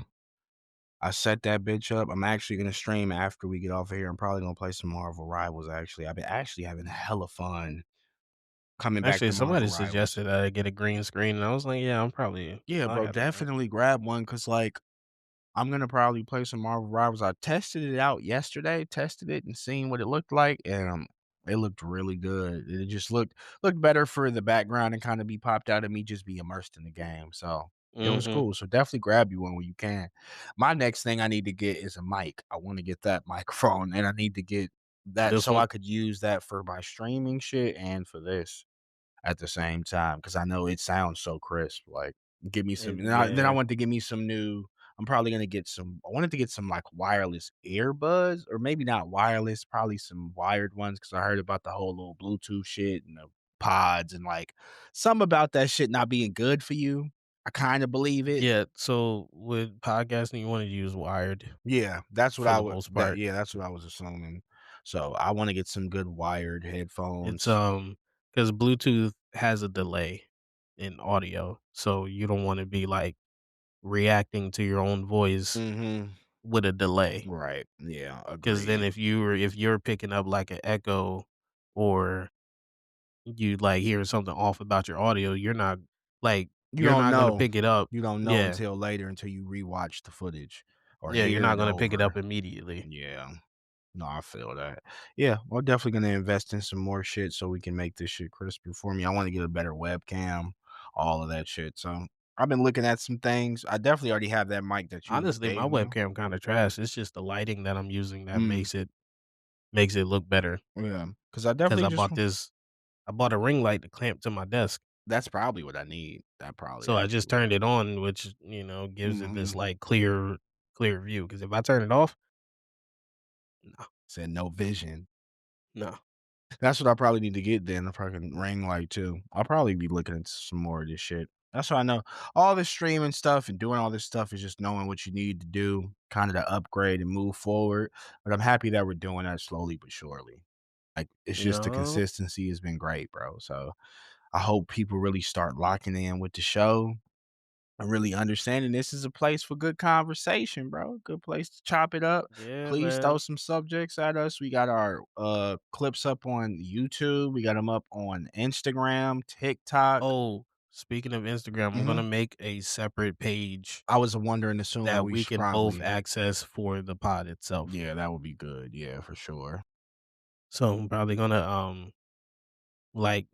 Speaker 2: I set that bitch up. I'm actually gonna stream after we get off here. I'm probably gonna play some Marvel Rivals. Actually, I've been actually having hella fun coming back
Speaker 1: Actually,
Speaker 2: to Marvel
Speaker 1: somebody
Speaker 2: Rivals.
Speaker 1: suggested I get a green screen, and I was like, yeah,
Speaker 2: Yeah,
Speaker 1: I'll
Speaker 2: bro,
Speaker 1: have that.
Speaker 2: definitely grab one because like I'm gonna probably play some Marvel Rivals. I tested it out yesterday, tested it and seen what it looked like, and, it looked really good. It just looked better for the background and kinda be popped out of me just be immersed in the game, so it was
Speaker 1: Mhm.
Speaker 2: cool. So definitely grab you one when you can. My next thing I need to get is a mic. I wanna get that microphone, and I need to get that
Speaker 1: This
Speaker 2: so
Speaker 1: one?
Speaker 2: I could use that for my streaming shit and for this at the same time because I know it sounds so crisp. Like, give me some. Then I
Speaker 1: Yeah.
Speaker 2: want to give me some new. I'm probably gonna get some. I wanted to get some like wireless earbuds, or maybe not wireless, probably some wired ones because I heard about the whole little Bluetooth shit and the pods and like some about that shit not being good for you. I kind of believe it.
Speaker 1: Yeah, so with podcasting, you wanna use wired
Speaker 2: Yeah, that's what
Speaker 1: for
Speaker 2: I
Speaker 1: the
Speaker 2: would.
Speaker 1: most
Speaker 2: That
Speaker 1: part.
Speaker 2: yeah, that's what I was assuming. So I want to get some good wired
Speaker 1: It's,
Speaker 2: headphones.
Speaker 1: because Bluetooth has a delay in audio, so you don't wanna be, like, reacting to your own voice
Speaker 2: Hmm.
Speaker 1: with a delay.
Speaker 2: Right. Yeah.
Speaker 1: Because then
Speaker 2: Agreed.
Speaker 1: if you're picking up, like, an echo or you, like, hear something off about your audio, like,
Speaker 2: You
Speaker 1: you're
Speaker 2: don't
Speaker 1: not gonna
Speaker 2: know.
Speaker 1: pick it up.
Speaker 2: You don't know
Speaker 1: Yeah.
Speaker 2: until later, until you rewatch the footage or
Speaker 1: Yeah, you're
Speaker 2: hear
Speaker 1: not
Speaker 2: it
Speaker 1: gonna pick it up
Speaker 2: over.
Speaker 1: immediately.
Speaker 2: Yeah. No, I feel that. Yeah, we're definitely gonna invest in some more shit so we can make this shit crispy for me. I wanna get a better webcam, all of that shit. So, I've been looking at some things. I definitely already have that mic that you
Speaker 1: Honestly, my
Speaker 2: gave me.
Speaker 1: webcam kinda trash, it's just the lighting that I'm using that
Speaker 2: Mm,
Speaker 1: makes it look better.
Speaker 2: yeah, because I
Speaker 1: Because
Speaker 2: definitely just
Speaker 1: I bought a ring light to clamp to my desk,
Speaker 2: that's probably what I need. That probably
Speaker 1: so I
Speaker 2: actually
Speaker 1: just
Speaker 2: what I
Speaker 1: turned it
Speaker 2: need.
Speaker 1: on, which, gives it this,
Speaker 2: Mhm.
Speaker 1: like, clear view. Because if I turn it off, no,
Speaker 2: Said no vision.
Speaker 1: no.
Speaker 2: That's what I probably need to get then, the fucking ring light too. I'll probably be looking into some more of this shit. That's why I know all this streaming stuff and doing all this stuff is just knowing what you need to do, kind of to upgrade and move forward. But I'm happy that we're doing that slowly but surely. Like it's just the
Speaker 1: Yeah,
Speaker 2: consistency has been great, bro. So I hope people really start locking in with the show and really understanding this is a place for good conversation, bro. Good place to chop it up.
Speaker 1: yeah,
Speaker 2: Please throw
Speaker 1: man.
Speaker 2: some subjects at us. We got our clips up on YouTube. We got them up on Instagram, TikTok.
Speaker 1: Oh, speaking of Instagram, I'm
Speaker 2: Hmm.
Speaker 1: gonna make a separate page
Speaker 2: I was wondering, assuming
Speaker 1: that
Speaker 2: we
Speaker 1: we
Speaker 2: should
Speaker 1: can both
Speaker 2: probably,
Speaker 1: access for the pod itself.
Speaker 2: yeah, that would be good. Yeah, for sure.
Speaker 1: So I'm probably gonna, like,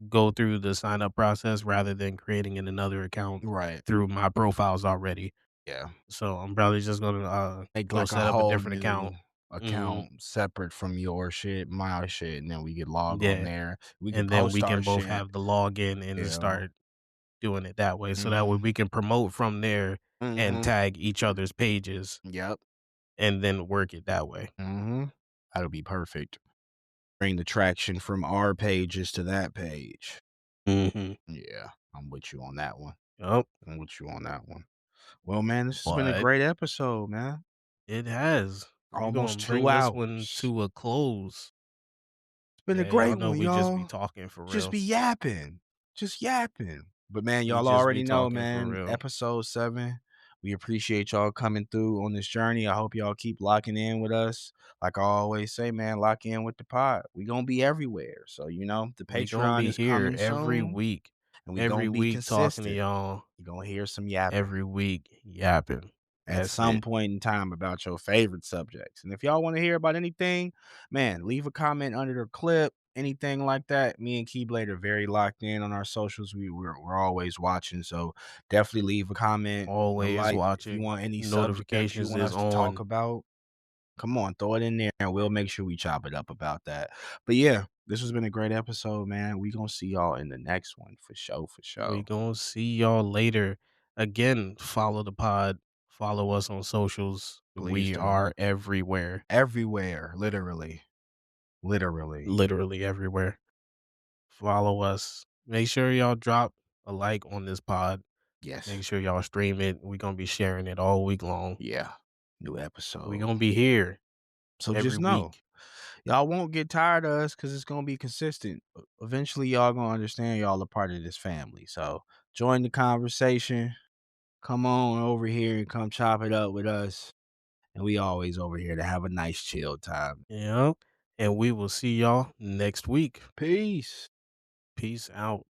Speaker 1: go through the sign up process rather than creating in another account
Speaker 2: Right.
Speaker 1: through my profiles already.
Speaker 2: Yeah.
Speaker 1: So I'm probably just gonna,
Speaker 2: Make
Speaker 1: go
Speaker 2: like a
Speaker 1: set up a
Speaker 2: whole
Speaker 1: different
Speaker 2: new
Speaker 1: account. Mhm.
Speaker 2: account separate from your shit, my shit, and then we could log on
Speaker 1: Yeah,
Speaker 2: there. We could
Speaker 1: and then
Speaker 2: post
Speaker 1: we
Speaker 2: our
Speaker 1: can both
Speaker 2: shit.
Speaker 1: have the login and
Speaker 2: Yeah.
Speaker 1: start doing it that way, so that way
Speaker 2: Hmm.
Speaker 1: we can promote from there and
Speaker 2: Hmm.
Speaker 1: tag each other's pages
Speaker 2: Yep.
Speaker 1: and then work it that way.
Speaker 2: Mhm. That'll be perfect. Bring the traction from our pages to that page.
Speaker 1: Mhm.
Speaker 2: Yeah, I'm with you on that one.
Speaker 1: Yup,
Speaker 2: I'm with you on that one. Well, man, this has been a
Speaker 1: but
Speaker 2: great episode, man.
Speaker 1: it has. We
Speaker 2: Almost
Speaker 1: gonna
Speaker 2: 2
Speaker 1: bring this one
Speaker 2: hours.
Speaker 1: to a close.
Speaker 2: It's been a
Speaker 1: Yeah, y'all
Speaker 2: great
Speaker 1: know
Speaker 2: one,
Speaker 1: we just be
Speaker 2: y'all.
Speaker 1: talking for
Speaker 2: Just
Speaker 1: real.
Speaker 2: be yapping. Just yapping. But man,
Speaker 1: We
Speaker 2: y'all
Speaker 1: just be
Speaker 2: already know,
Speaker 1: talking for
Speaker 2: man,
Speaker 1: real.
Speaker 2: episode 7. We appreciate y'all coming through on this journey. I hope y'all keep locking in with us. Like I always say, man, lock in with the pod. We gonna be everywhere. So, the
Speaker 1: We gonna
Speaker 2: Patreon
Speaker 1: be
Speaker 2: is
Speaker 1: here
Speaker 2: coming soon, and we gonna
Speaker 1: every
Speaker 2: be
Speaker 1: week talking to
Speaker 2: consistent.
Speaker 1: y'all,
Speaker 2: You're gonna hear some yapping
Speaker 1: every week yapping.
Speaker 2: at
Speaker 1: That's
Speaker 2: some
Speaker 1: it.
Speaker 2: point in time about your favorite subjects. And if y'all want to hear about anything, man, leave a comment under the clip, anything like that. Me and Keyblade are very locked in on our socials. We're always watching. So definitely leave a comment, a
Speaker 1: Always
Speaker 2: like if you
Speaker 1: watching.
Speaker 2: want any subject that you
Speaker 1: Notifications
Speaker 2: want
Speaker 1: is
Speaker 2: us to talk
Speaker 1: on.
Speaker 2: about. Come on, throw it in there and we'll make sure we chop it up about that. But yeah, this has been a great episode, man. We gonna see y'all in the next one for sure, for
Speaker 1: We
Speaker 2: sure.
Speaker 1: gonna see y'all later. Again, follow the pod. Follow us on socials.
Speaker 2: Please
Speaker 1: We
Speaker 2: do.
Speaker 1: are everywhere.
Speaker 2: Everywhere, literally. Literally.
Speaker 1: Literally everywhere. Follow us. Make sure y'all drop a like on this pod.
Speaker 2: Yes.
Speaker 1: Make sure y'all stream it. We're gonna be sharing it all week long.
Speaker 2: Yeah. New
Speaker 1: We're
Speaker 2: episode.
Speaker 1: gonna be here
Speaker 2: So
Speaker 1: every
Speaker 2: just know,
Speaker 1: week.
Speaker 2: y'all won't get tired of us because it's gonna be consistent. Eventually, y'all gonna understand y'all a part of this family. So join the conversation. Come on over here and come chop it up with us. And we always over here to have a nice chill time.
Speaker 1: Yeah. And we will see y'all next week.
Speaker 2: Peace.
Speaker 1: Peace out.